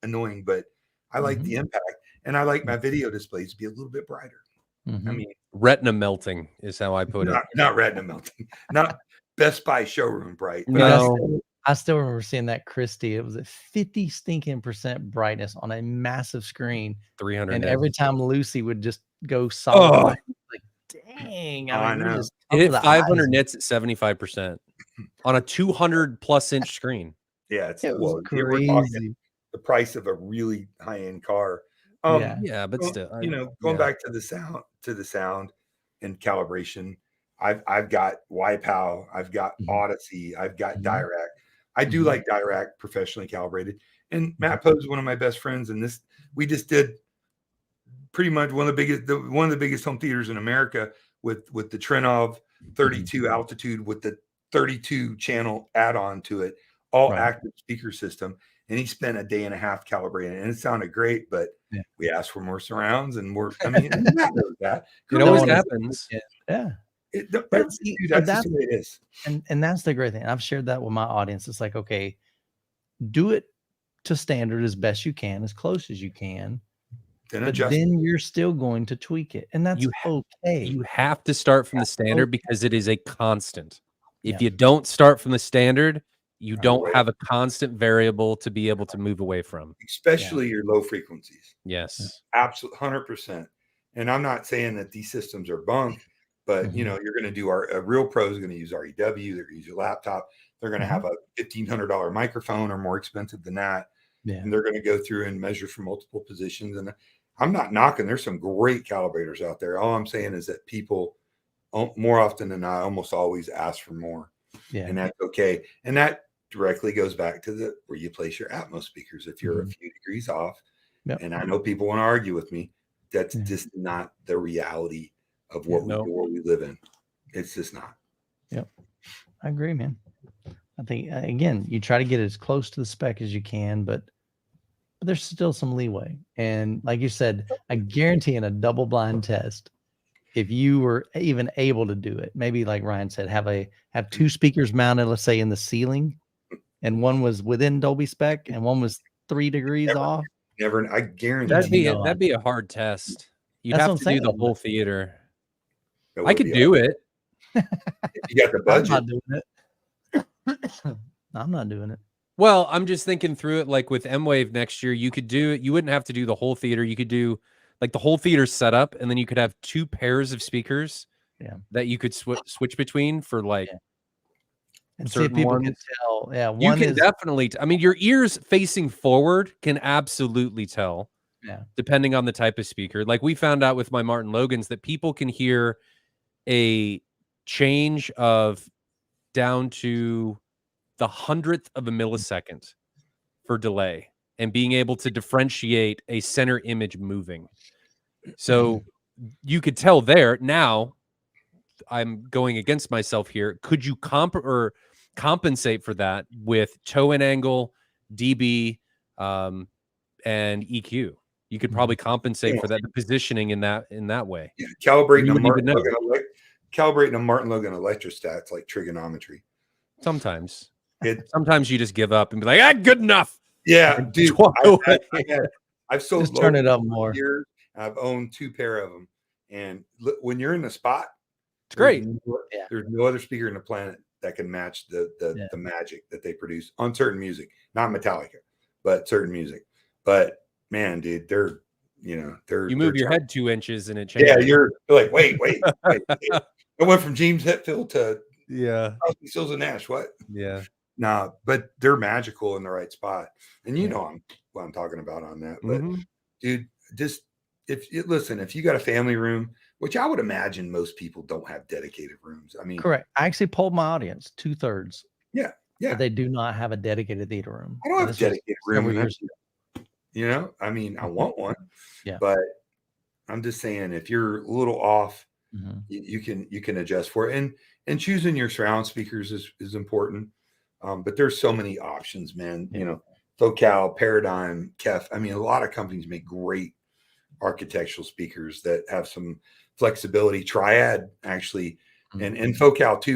annoying, but I like the impact, and I like my video displays to be a little bit brighter. I mean, retina melting is how I put it. Not retina melting, not Best Buy showroom bright. No. I still remember seeing that Christie. It was at 50% brightness on a massive screen. 300 and nits. Every time Lucy would just go solid white, like, dang. I mean, know. just It hit the 500 eyes. nits at 75% on a 200+ inch screen. Yeah, It was we're crazy. talking the price of a really high-end car. Yeah, but still, going back to the sound and calibration, I've got YPOW, I've got Odyssey, I've got Dirac. I do like Dirac professionally calibrated. And Matt Poe's one of my best friends, and we just did pretty much one of the biggest home theaters in America with the Trenov 32 altitude with the 32 channel add-on to it, all active speaker system. And he spent a day and a half calibrating, and it sounded great, but we asked for more surrounds, and Matt knows that. It always happens. Yeah. That's just the way it is. And that's the great thing. I've shared that with my audience. It's like, okay, do it to standard as best you can, as close as you can. But then you're still going to tweak it. And that's okay. You have to start from the standard because it is a constant. If you don't start from the standard, you don't have a constant variable to be able to move away from. Especially your low frequencies. Yes. Absolutely, 100%. And I'm not saying that these systems are bunk, but you're going to do a real pro is going to use REW, they're going to use your laptop, they're going to have a $1,500 microphone or more expensive than that. And they're going to go through and measure from multiple positions. And I'm not knocking, there's some great calibrators out there. All I'm saying is that people more often than not almost always ask for more. And that's okay. And that directly goes back to where you place your Atmos speakers. If you're a few degrees off, and I know people want to argue with me, that's just not the reality of what we live in. It's just not. Yep. I agree, man. I think, again, you try to get as close to the spec as you can, but there's still some leeway. And like you said, I guarantee in a double blind test, if you were even able to do it, maybe like Ryan said, have two speakers mounted, let's say in the ceiling, and one was within Dolby spec and one was 3 degrees off. I guarantee that'd be a hard test. You'd That's have to do the whole theater. I could do it. If you got the budget. I'm not doing it. I'm not doing it. Well, I'm just thinking through it. Like with M-Wave next year, you could do it. You wouldn't have to do the whole theater. You could do like the whole theater setup, and then you could have 2 pairs of speakers that you could switch between for like and see if people can tell. Yeah, you can definitely. I mean, your ears facing forward can absolutely tell. Yeah, depending on the type of speaker. Like we found out with my Martin Logans that people can hear a change of down to the 100th of a millisecond for delay and being able to differentiate a center image moving. So you could tell there. Now I'm going against myself here. Could you compensate for that with toe and angle, DB, and EQ? You could probably compensate for that, the positioning in that way. Yeah, calibrating a Martin Logan electrostats like trigonometry. Sometimes you just give up and be like, good enough. Yeah, dude. I've sold. Just turn it up more. Years. I've owned 2 pair of them, and when you're in the spot, it's great. There's no other speaker in the planet that can match the magic that they produce on certain music, not Metallica, but certain music. But man, dude, you move your head 2 inches and it changes. Yeah, you're like, wait. It went from James Hetfield to Stills and Nash. What? Yeah. Nah, but they're magical in the right spot, and what I'm talking about on that. But dude, just if you got a family room, which I would imagine most people don't have dedicated rooms. I mean, correct. I actually polled my audience, 2/3. Yeah. They do not have a dedicated theater room. I don't have a dedicated room. I mean, I want one. Yeah. But I'm just saying, if you're a little off, you can adjust for it. And choosing your surround speakers is important. But there's so many options, man. Focal, Paradigm, Kef. I mean, a lot of companies make great architectural speakers that have some flexibility. Triad actually, and Focal too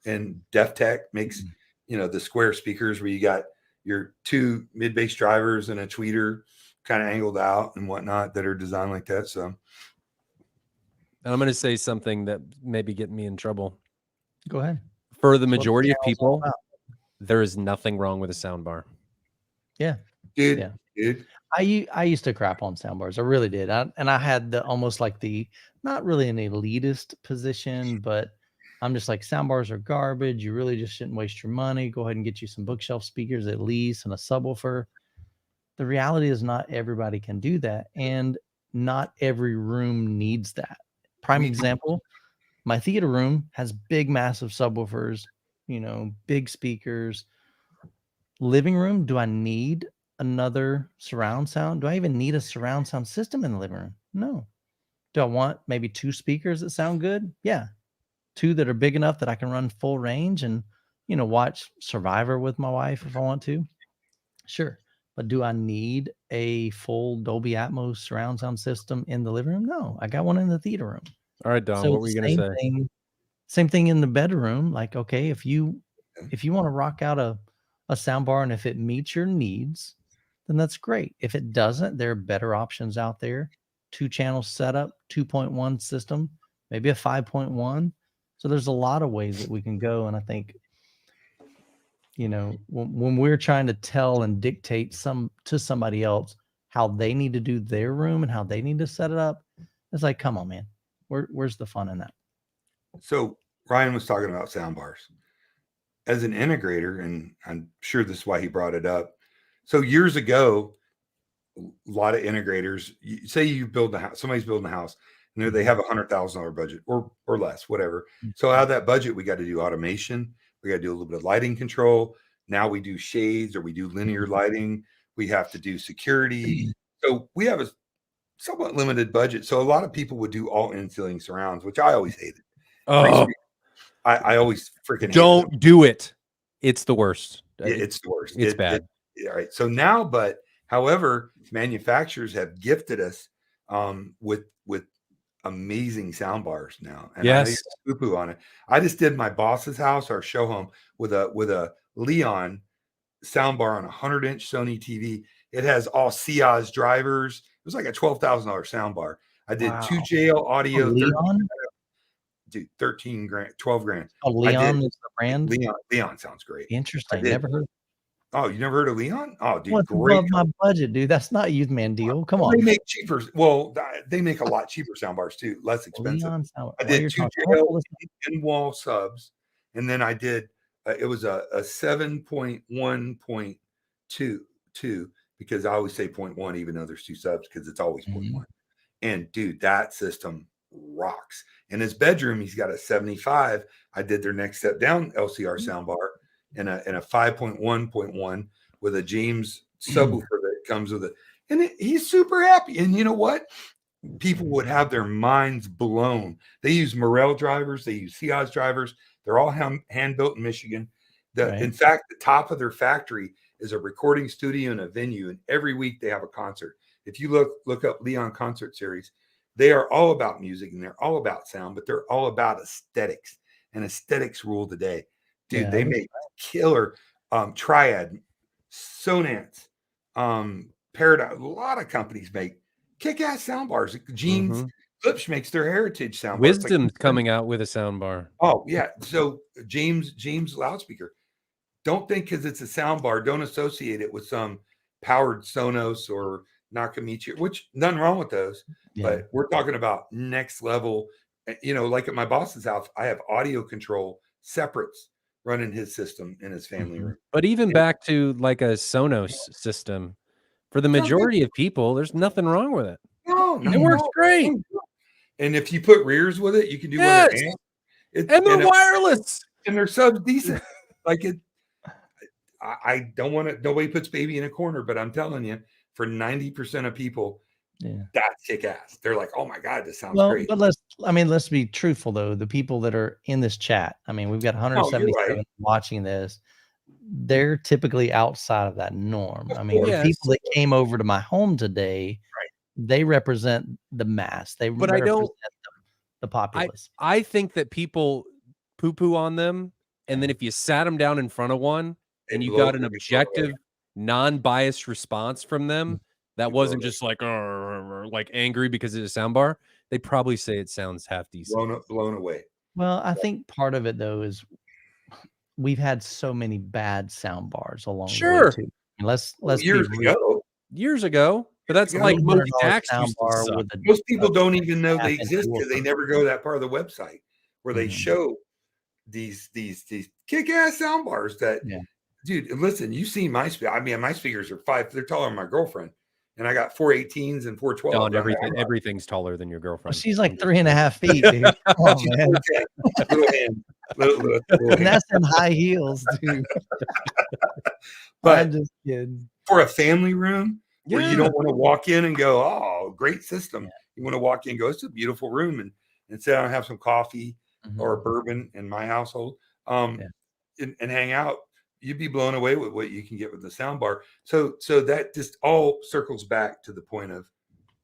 and DefTech makes the square speakers where you got your 2 mid bass drivers and a tweeter kind of angled out and whatnot that are designed like that. So, and I'm going to say something that maybe get me in trouble. Go ahead. For the majority of people, there is nothing wrong with a soundbar. Yeah, dude. I used to crap on soundbars. I really did. And I had almost like not really an elitist position, but I'm just like, soundbars are garbage. You really just shouldn't waste your money. Go ahead and get you some bookshelf speakers at least and a subwoofer. The reality is not everybody can do that. And not every room needs that. Prime example, my theater room has big, massive subwoofers, big speakers. Living room, do I need another surround sound? Do I even need a surround sound system in the living room? No. Do I want maybe 2 speakers that sound good? Yeah. 2 that are big enough that I can run full range and, watch Survivor with my wife if I want to. Sure. But do I need a full Dolby Atmos surround sound system in the living room? No, I got one in the theater room. All right, Don, what were you going to say? Same thing in the bedroom. Like, okay, if you want to rock out a soundbar and if it meets your needs, then that's great. If it doesn't, there are better options out there. 2-channel setup, 2.1 system, maybe a 5.1. So there's a lot of ways that we can go. And I think, when we're trying to tell and dictate to somebody else how they need to do their room and how they need to set it up, it's like, come on, man, where's the fun in that? So Ryan was talking about soundbars as an integrator, and I'm sure this is why he brought it up. So years ago, a lot of integrators, say you build a house, somebody's building a house, and they have $100,000 budget or less, whatever. So out of that budget, we got to do automation. We got to do a little bit of lighting control. Now we do shades or we do linear lighting. We have to do security. So we have a somewhat limited budget. So a lot of people would do all in-ceiling surrounds, which I always hated. Oh, I always freaking don't do it. It's the worst. It's the worst. It's bad. All right. So now, however, manufacturers have gifted us with amazing sound bars now. And yes, I know you're poo-poo on it. I just did my boss's house, our show home, with a Leon sound bar on a 100-inch Sony TV. It has all CIOS drivers. It was like a $12,000 sound bar. I did 2 JL audio. Leon? Dude, 13 grand, 12 grand. Oh, Leon is the brand? Leon sounds great. Interesting. Never heard. Oh, you never heard of Leon? Oh, dude, what's great. Above my budget, dude. That's not Youth Man deal. Come on. They make cheaper. Well, they make a lot cheaper sound bars too, less expensive. Leon sound, I did 2 JL in-wall subs, and then I did it was a 7.1.2 because I always say 0.1 even though there's 2 subs because it's always 0.1. And dude, that system rocks. In his bedroom, he's got a 75. I did their next step down LCR soundbar and a 5.1.1 with a James subwoofer that comes with it. And he's super happy. And you know what? People would have their minds blown. They use Morel drivers. They use CIOS drivers. They're all hand built in Michigan. In fact, the top of their factory is a recording studio and a venue. And every week they have a concert. If you look up Leon Concert Series, they are all about music and they're all about sound, but they're all about aesthetics, and aesthetics rule the day. Dude, they make killer Triad, Sonance, Paradise. A lot of companies make kick-ass sound bars. Jeans, Klipsch makes their heritage sound bars. Wisdom's coming out with a sound bar. Oh, yeah. So James loudspeaker. Don't think because it's a sound bar, don't associate it with some powered Sonos or Nakamichi, which nothing wrong with those. But we're talking about next level. Like at my boss's house, I have audio control separates running his system in his family room. But even back to like a Sonos system, for the majority of people, there's nothing wrong with it. No, it works great. And if you put rears with it, you can do whatever. And they're wireless. And they're subs decent. Like it. I don't want to. Nobody puts baby in a corner, but I'm telling you, for 90% of people, that's kick ass. They're like, oh my God, this sounds great. But let's be truthful though. The people that are in this chat, I mean, we've got 177 watching this. They're typically outside of that norm. I mean, the people that came over to my home today, they represent the mass. But represent the populace. I think that people poo-poo on them And then if you sat them down in front of one and you got an objective, non-biased response from them that wasn't just like angry because it's a soundbar, they'd probably say it sounds half decent. Blown away. Well, I think part of it though is we've had so many bad sound bars along the way too. And let's years ago, but that's like most DACs sound bar with most people don't even know they exist because they never go to that part of the website where they show these kick-ass sound bars that dude, listen, you see my speakers. I mean, my speakers are 5, they're taller than my girlfriend. And I got 418s and 412s. Everything's taller than your girlfriend. Well, she's like 3.5 feet, dude. Oh, man. Little hand. Little and that's in high heels, dude. But I'm just kidding. For a family room where you don't want to walk in and go, oh, great system. You want to walk in and go, it's a beautiful room, and sit down and have some coffee or bourbon in my household, and hang out. You'd be blown away with what you can get with the soundbar. So that just all circles back to the point of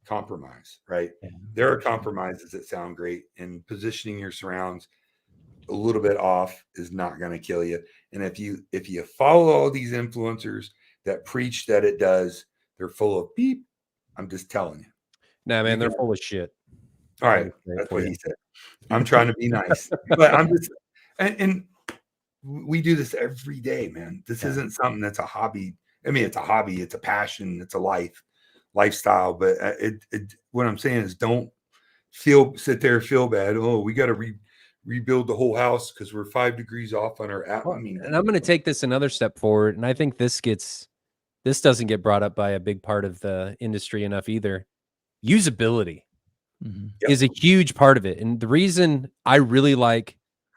compromise, right? Yeah. There are compromises that sound great, and positioning your surrounds a little bit off is not going to kill you. And if you follow all these influencers that preach that it does, they're full of beep. I'm just telling you. Nah, man, they're full of shit. All right, that's what he said. I'm trying to be nice, but I'm just and we do this every day, man. This isn't something that's a hobby. I mean, it's a hobby, it's a passion, it's a lifestyle. But what I'm saying is, don't sit there, feel bad. Oh, we got to rebuild the whole house because we're 5 degrees off on our Atmos. I mean, and I'm going to take this another step forward, and I think this doesn't get brought up by a big part of the industry enough either. Usability is a huge part of it, and the reason I really like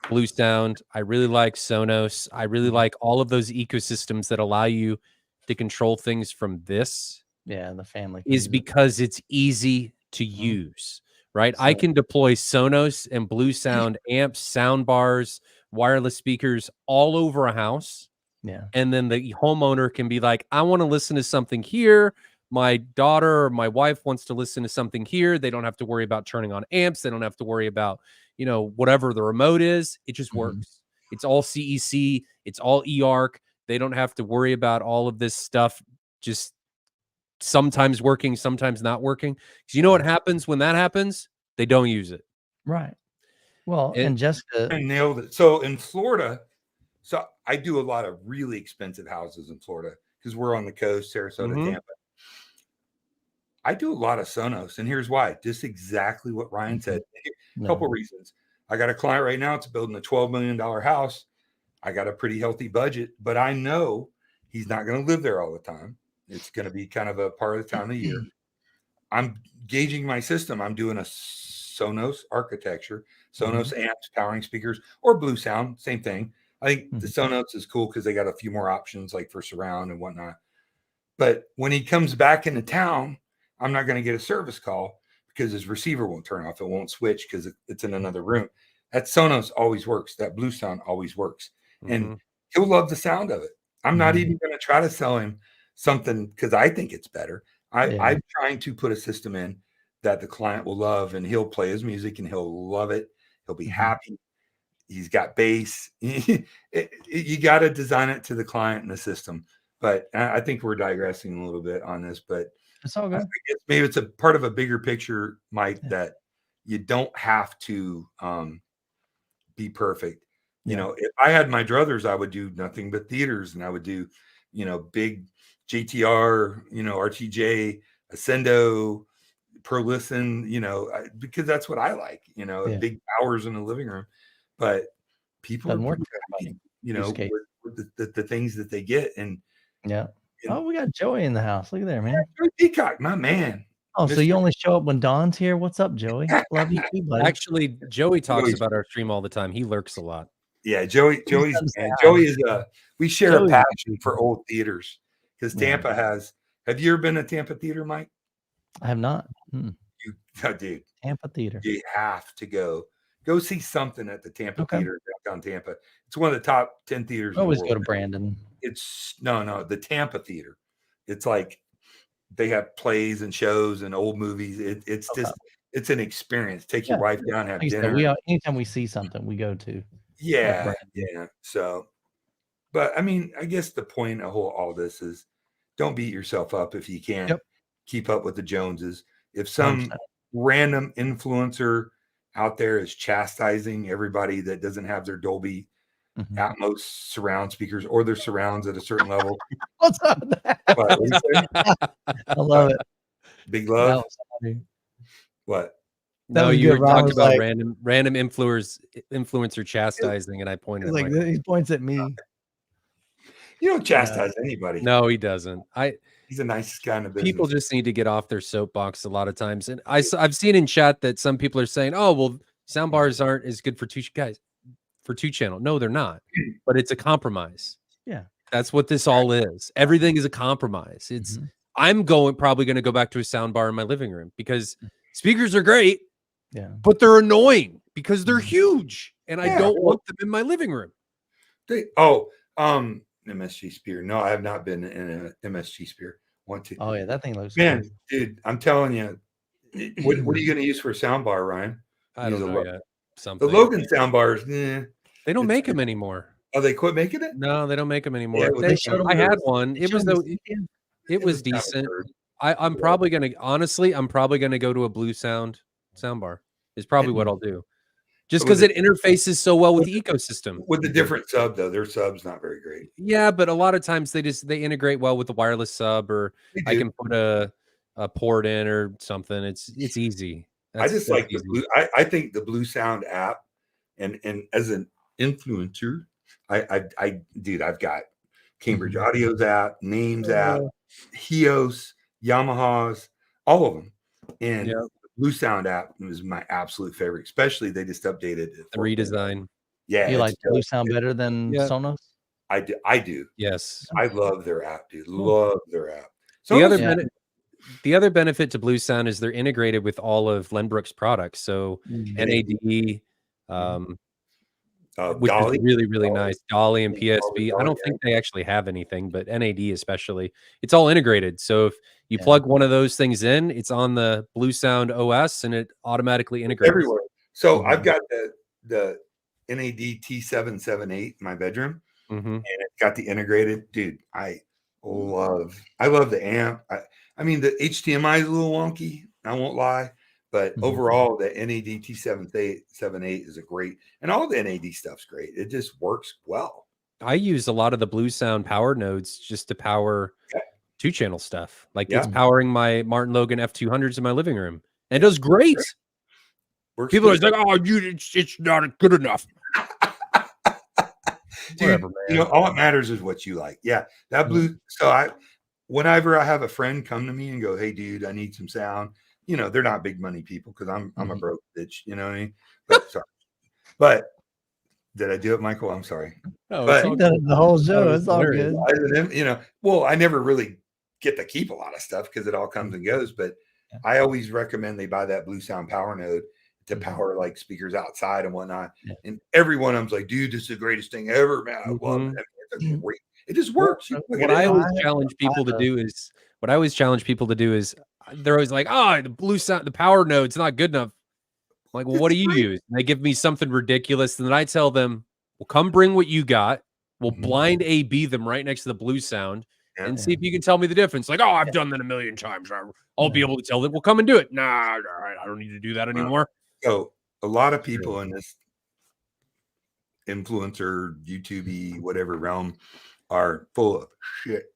Blue Sound, I really like Sonos, I really like all of those ecosystems that allow you to control things from this. Yeah, the family is because it's easy to use, right? I can deploy Sonos and Blue Sound amps, sound bars, wireless speakers all over a house. Yeah. And then the homeowner can be like, I want to listen to something here. My daughter or my wife wants to listen to something here. They don't have to worry about turning on amps. They don't have to worry about, whatever the remote is. It just works. It's all CEC. It's all eARC. They don't have to worry about all of this stuff just sometimes working, sometimes not working. Because you know what happens when that happens? They don't use it. Right. Well, and Jessica nailed it. So in Florida, so I do a lot of really expensive houses in Florida because we're on the coast, Sarasota, Tampa. I do a lot of Sonos, and here's why. Just exactly what Ryan said. A couple of reasons. I got a client right now. It's building a $12 million house. I got a pretty healthy budget, but I know he's not going to live there all the time. It's going to be kind of a part of the time of the year. I'm gauging my system. I'm doing a Sonos architecture, Sonos amps, powering speakers, or Blue Sound, same thing. I think the Sonos is cool because they got a few more options like for surround and whatnot. But when he comes back into town, I'm not going to get a service call because his receiver won't turn off. It won't switch because it's in another room. That Sonos always works. That Blue Sound always works. And he'll love the sound of it. I'm not even going to try to sell him something because I think it's better. I'm trying to put a system in that the client will love, and he'll play his music and he'll love it. He'll be happy. He's got bass. You got to design it to the client and the system. But I think we're digressing a little bit on this, but it's all good. Maybe it's a part of a bigger picture, Mike, that you don't have to be perfect. You know, if I had my druthers, I would do nothing but theaters, and I would do, big GTR, RTJ, Ascendo, per listen, because that's what I like, big hours in the living room. But people are happy, with the things that they get. And oh, we got Joey in the house. Look at there, man. Joey Peacock, my man. Oh, so you only show up when Don's here? What's up, Joey? Love you too, buddy. Actually, Joey talks about our stream all the time. He lurks a lot. Yeah, Joey is we share a passion for old theaters because Tampa has. Have you ever been to Tampa Theater, Mike? I have not. Dude, Tampa Theater. You have to go see something at the Tampa Theater downtown Tampa. It's one of the top 10 theaters. I always go to Brandon. It's the Tampa Theater. It's like they have plays and shows and old movies. It's just it's an experience. Take your wife down, have dinner. Anytime we see something, we go to. Yeah. So, but I mean, I guess the point of all this is don't beat yourself up if you can't keep up with the Joneses. If some 100%. random influencer out there is chastising everybody that doesn't have their Dolby Atmos surround speakers or their surrounds at a certain level. What's up with that? What do you say? I love it. Big That love. was funny. What? That No, was you good. were Ron talking was about like, random influencer chastising, and I pointed he's at like, Michael. he points at me. You don't chastise anybody. No, he doesn't. He's the nicest guy in the business. People just need to get off their soapbox a lot of times. And I've seen in chat that some people are saying, "Oh, well, soundbars aren't as good for two channel." No, they're not. But it's a compromise. Yeah, that's what this all is. Everything is a compromise. It's I'm probably going to go back to a soundbar in my living room because speakers are great. Yeah, but they're annoying because they're huge, and I don't want them in my living room. MSG Spear. No, I have not been in an MSG Spear. Want to? Oh yeah, that thing looks man, cool. dude. I'm telling you, what are you going to use for a soundbar, Ryan? I don't know yet. Something. The Logan soundbars. They don't make them anymore. Oh, they quit making it? No, they don't make them anymore. Yeah, I had one. It was decent. I'm probably gonna go to a Blue Sound soundbar. Is probably what I'll do. Just because it interfaces so well with the ecosystem. With the different sub, though, their sub's not very great. Yeah, but a lot of times they integrate well with the wireless sub, or I can put a port in or something. It's easy. I just like the Blue. I think the Blue Sound app, and as an influencer, I've got Cambridge Audio's app, Names app, Hios, Yamaha's, all of them, and Blue Sound app is my absolute favorite. Especially they just updated the redesign. Yeah, you like Blue Sound better than Sonos? I do. Yes, I love their app, dude. Love their app. So the other benefit to Blue Sound is they're integrated with all of Lenbrook's products. So NAD, which Dolly, is really nice. Dolly and PSB. I don't think they actually have anything, but NAD especially. It's all integrated. So if you plug one of those things in, it's on the Blue Sound OS, and it automatically integrates everywhere. So I've got the NAD T778 in my bedroom, and it's got the integrated. Dude, I love the amp. I mean, the HDMI is a little wonky. I won't lie. But overall, the NAD T778 is a great, and all the NAD stuff's great. It just works well. I use a lot of the Blue Sound power nodes just to power two-channel stuff. Like it's powering my Martin Logan F200s in my living room. And it does great. People are like, "Oh, it's not good enough." Dude, whatever, man. You know, all that matters is what you like. Yeah, that Blue. So whenever I have a friend come to me and go, "Hey, dude, I need some sound." You know, they're not big money people because I'm a broke bitch. You know what I mean? But sorry. But did I do it, Michael? I'm sorry. Oh, but you done it the whole show. It's all good. You know, well, I never really get to keep a lot of stuff because it all comes and goes. But I always recommend they buy that Blue Sound power node to power like speakers outside and whatnot. And every one of them's like, dude, this is the greatest thing ever, man. I love it. It's great. It just works. What I always challenge people to do is they're always like, "Oh, the Blue Sound, the power node's not good enough." I'm like, well, what do you use? And they give me something ridiculous, and then I tell them, "Well, come bring what you got. We'll blind A/B them right next to the Blue Sound and see if you can tell me the difference." Like, "Oh, I've done that a million times. I'll be able to tell them. Well, come and do it." Nah, all right, I don't need to do that anymore. So a lot of people in this influencer, YouTube-y, whatever realm are full of shit.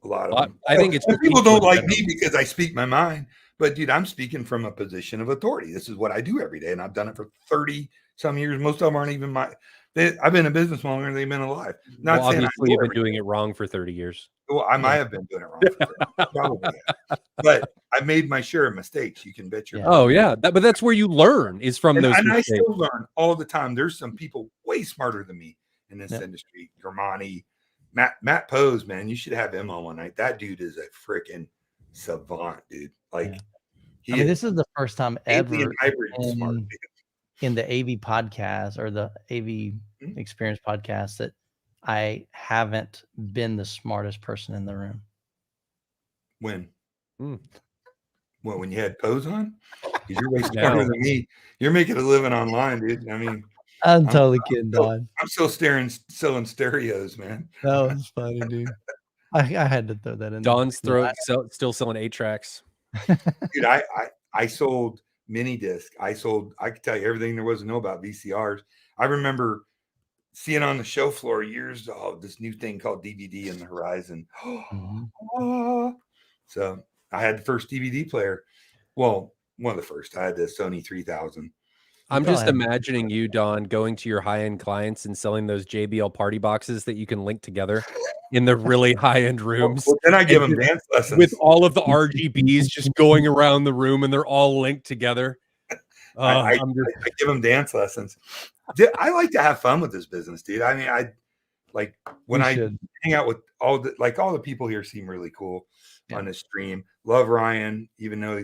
A lot of them. I think it's people don't like me because I speak my mind, but dude, I'm speaking from a position of authority. This is what I do every day, and I've done it for 30 some years. Most of them aren't even I've been in business longer than they've been alive. Not saying obviously you've been doing it wrong for 30 years. Well, I might have been doing it wrong for 30, probably, but I made my share of mistakes. You can bet your. Oh yeah, but that's where you learn is from those. And I still learn all the time. There's some people way smarter than me in this industry. Germani. Matt Pose, man, you should have him on one night. That dude is a freaking savant, dude. Like, I mean, this is the first time ever in the AV podcast or the AV Experience podcast that I haven't been the smartest person in the room. When? Well, when you had Pose on? You're way smarter than me. You're making a living online, dude. I mean, I'm totally kidding, Don. I'm still selling stereos, man. That was funny, dude. I had to throw that in. Don's still selling 8-tracks. Dude, I sold mini disc. I could tell you everything there was to know about VCRs. I remember seeing on the show floor years this new thing called DVD in the horizon. So I had the first DVD player. Well, one of the first. I had the Sony 3000. I'm just imagining you, Don, going to your high-end clients and selling those JBL party boxes that you can link together in the really high-end rooms. Well, then I give them dance lessons with all of the RGBs just going around the room, and they're all linked together. I give them dance lessons. I like to have fun with this business, dude. I mean, I like when I hang out with all the people here seem really cool on the stream. Love Ryan, even though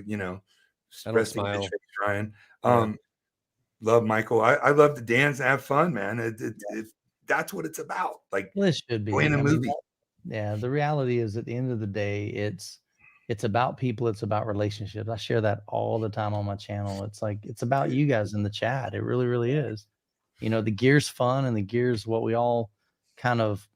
resting bitch face Ryan. Love Michael. I love to dance and have fun, man. That's what it's about. Like, well, it should be in a movie. Yeah, the reality is at the end of the day, it's about people, it's about relationships. I share that all the time on my channel. It's like it's about you guys in the chat. It really, really is. The gear's fun and the gear's what we all kind of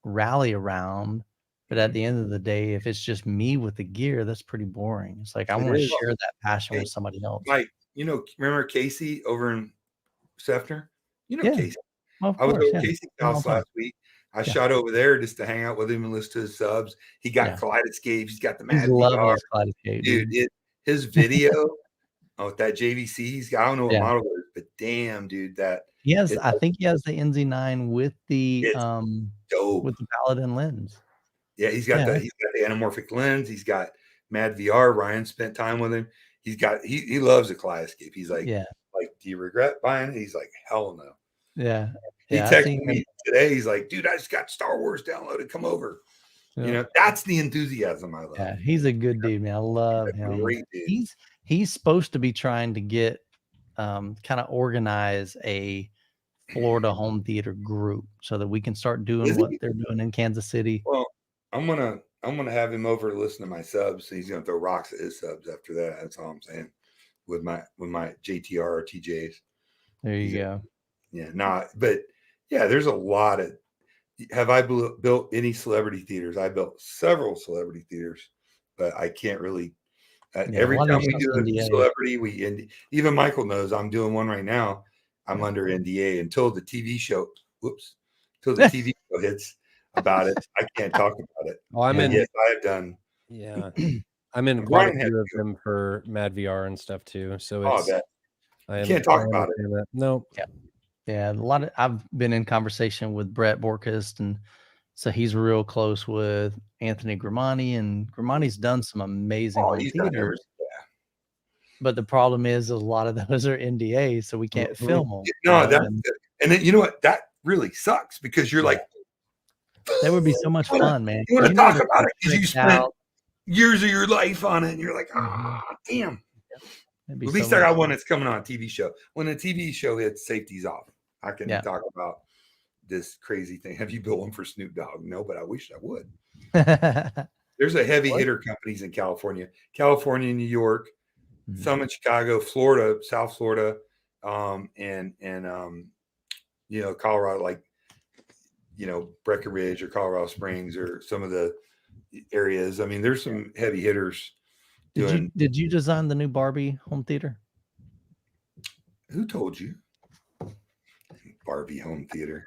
rally around. But at the end of the day, if it's just me with the gear, that's pretty boring. It's like I want to share that passion with somebody else. Like, remember Casey over in Sefner? Casey. Well, I was over Casey's house last week. I shot over there just to hang out with him and listen to his subs. He got Kaleidoscapes. He's got the Mad VR. Dude, his video with that JVC he's got, I don't know what model it is, but damn, dude, that he has. I think he has the NZ9 with the dope with the Paladin lens. Yeah, he's got the anamorphic lens. He's got Mad VR. Ryan spent time with him. He loves a Kaleidoscape. He's like, do you regret buying it? He's like, hell no. Yeah. He texted me today. He's like, dude, I just got Star Wars downloaded. Come over. That's the enthusiasm I love. Yeah, he's a good dude, man. I love him. Great dude. He's supposed to be trying to get kind of organize a Florida home theater group so that we can start doing what they're doing in Kansas City. Well, I'm gonna have him over to listen to my subs. So he's gonna throw rocks at his subs after that. That's all I'm saying. With my JTR or TJs. There you go. Yeah, but yeah, there's a lot of. Have I built any celebrity theaters? I built several celebrity theaters, but I can't really. Every time we do a celebrity, even Michael knows I'm doing one right now. I'm under NDA until the TV show. Until the TV show hits about it, I can't talk about it. Oh, yes, I have done. Yeah, I'm in quite a few of them for Mad VR and stuff too. So it's. I can't talk about it. No. Yeah, I've been in conversation with Brett Borkest, and so he's real close with Anthony Grimani, and Grimani's done some amazing theaters. But the problem is a lot of those are NDA, so we can't film them. No, and then you know what? That really sucks because you're like, that would be so much fun, man. You want to talk about it because you spent years of your life on it, and you're like, damn. At least I got one that's coming on a TV show. When the TV show hits, safety's off. I can talk about this crazy thing. Have you built one for Snoop Dogg? No, but I wish I would. There's a heavy hitter companies in California, New York, some in Chicago, Florida, South Florida, and Colorado, like Breckenridge or Colorado Springs or some of the areas. I mean, there's some heavy hitters. Did you design the new Barbie home theater? Who told you? Barbie home theater.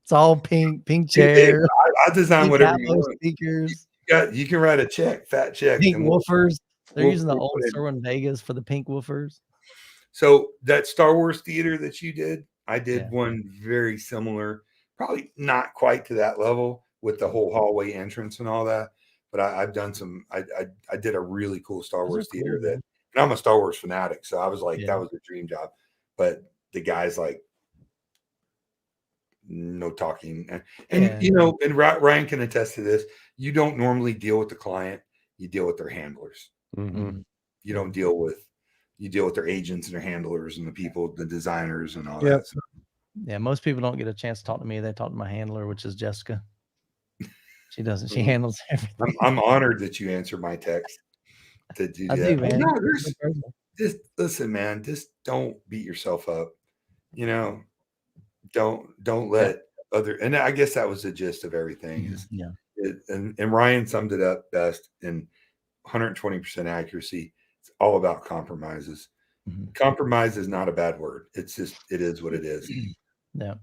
It's all pink chair. I design whatever you want. Speakers. You can write a check, fat check. Pink woofers. They're using the old Sherwin Vegas for the pink woofers. So that Star Wars theater that you did, I did one very similar, probably not quite to that level with the whole hallway entrance and all that. But I've done some. I did a really cool Star Wars theater and I'm a Star Wars fanatic, so I was like, that was a dream job. But the guy's like, no talking, and Ryan can attest to this. You don't normally deal with the client; you deal with their handlers. Mm-hmm. You don't deal with their agents and their handlers and the people, the designers, and all that. So. Yeah, most people don't get a chance to talk to me. They talk to my handler, which is Jessica. She doesn't. She handles everything. I'm honored that you answer my text to do that. Do, man. Just listen, man. Just don't beat yourself up. don't let other, and I guess that was the gist of everything. Is and Ryan summed it up best in 120% accuracy. It's all about compromises. Compromise is not a bad word. It's just, it is what it is. Yeah.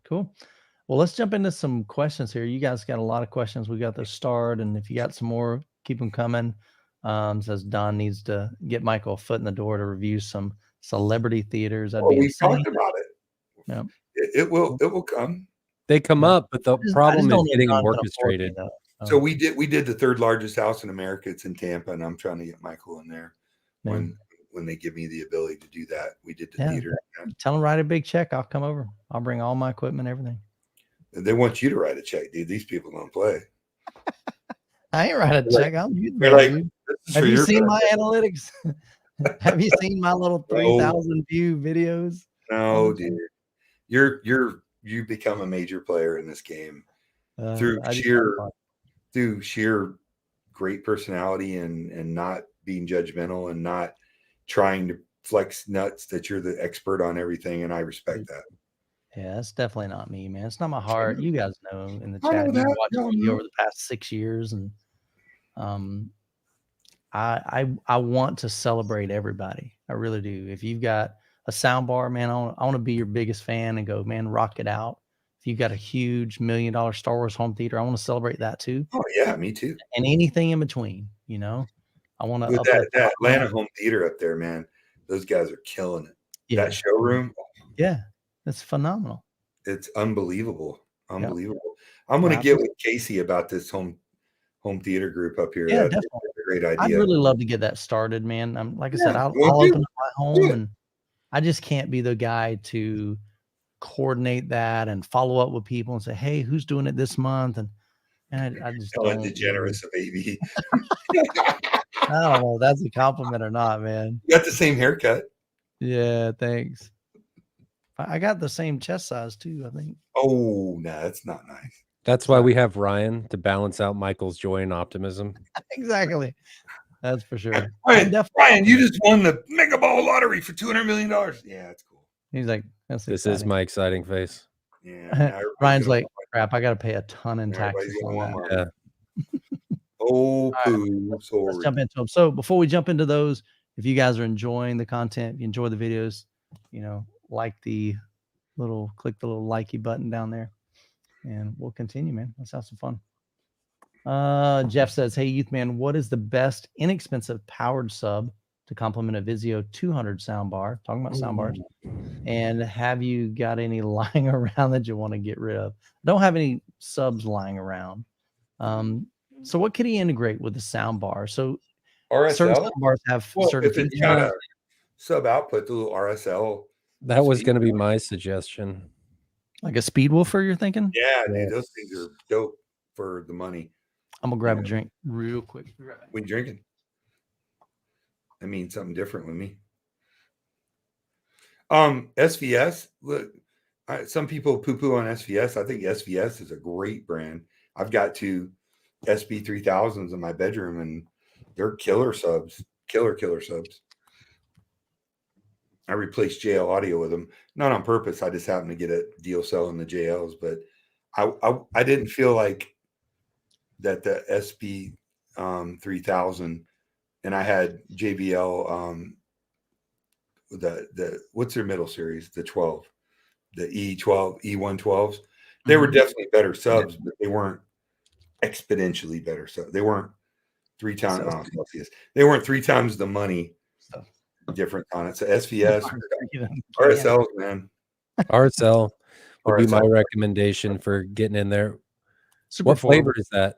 Cool. Well, let's jump into some questions here. You guys got a lot of questions. We got those starred, and if you got some more, keep them coming. Says Don needs to get Michael a foot in the door to review some celebrity theaters. That'd be we insane. talked about it. Yeah. It will come. They come up, but the problem is getting them Don can afford orchestrated. me, though. So we did the third largest house in America. It's in Tampa, and I'm trying to get Michael in there when they give me the ability to do that. We did the theater. Tell them write a big check. I'll come over. I'll bring all my equipment, everything. They want you to write a check, dude. These people don't play. I ain't write a check. I'll use You're like, have you seen my analytics? Have you seen my little 3,000 view videos? No, dude. You become a major player in this game through sheer great personality and not being judgmental and not trying to flex nuts that you're the expert on everything, and I respect that. Yeah, that's definitely not me, man. It's not my heart. You guys know in the chat. You've watched me over the past 6 years, and I want to celebrate everybody. I really do. If you've got a sound bar, man, I want to be your biggest fan and go, man, rock it out. If you've got a huge $1 million Star Wars home theater, I want to celebrate that too. Oh yeah, me too. And anything in between, you know, I want to. That Atlanta home theater up there, man. Those guys are killing it. Yeah. That showroom. Yeah, that's phenomenal. It's unbelievable. Unbelievable. Yep. I'm going to get with Casey about this home theater group up here. Yeah, that's a great idea. I'd really love to get that started, man. Like I said, I'll open up my home, and I just can't be the guy to coordinate that and follow up with people and say, hey, who's doing it this month? And I just don't. Degenerate baby. I don't know if that's a compliment or not, man. You got the same haircut. Yeah, thanks. I got the same chest size too, I think. Oh, no, that's not nice. That's why we have Ryan to balance out Michael's joy and optimism. Exactly. That's for sure. Ryan, you just won the Mega Ball lottery for $200 million. Yeah, that's cool. He's like, this is my exciting face. Yeah. Ryan's like, crap, I got to pay a ton in taxes on that. Oh, let's jump into them. So before we jump into those, if you guys are enjoying the content, if you enjoy the videos, click the little likey button down there, and we'll continue, man. Let's have some fun. Jeff says, hey, Youth Man, what is the best inexpensive powered sub to complement a Vizio 200 soundbar? Talking about soundbars. And have you got any lying around that you want to get rid of? I don't have any subs lying around. So what could he integrate with the soundbar? So RSL? certain soundbars have certain features. If a sub output, the little RSL. That was going to be my suggestion. Like a speed woofer, you're thinking? Yeah, dude, those things are dope for the money. I'm gonna grab a drink real quick. We drinking? I mean something different with me. SVS. Look, some people poo-poo on SVS. I think SVS is a great brand. I've got two SB3000s in my bedroom, and they're killer subs. Killer subs. I replaced JL audio with them, not on purpose. I just happened to get a deal selling the JLs, but I didn't feel like that the SB 3000, and I had JBL the what's their middle series, the 12, the E112s. They were definitely better subs, but they weren't exponentially better. So they weren't three times they weren't three times the money different on it. So SVS, RSL, man. RSL would be my recommendation for getting in there. What flavor is that?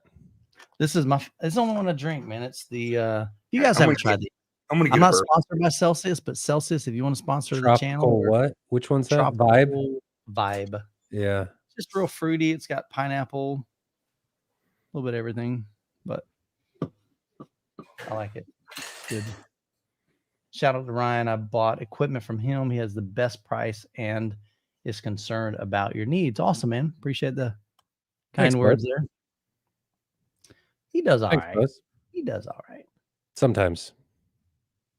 This is it's the only one to drink, man. It's the you guys haven't tried it. I'm not sponsored by Celsius, but Celsius, if you want to sponsor the channel. What? Which one's that? Vibe. Yeah. It's just real fruity. It's got pineapple, a little bit of everything, but I like it. Good. Shout out to Ryan. I bought equipment from him. He has the best price and is concerned about your needs. Awesome, man. Appreciate the kind words there. He does all right. He does all right. Sometimes.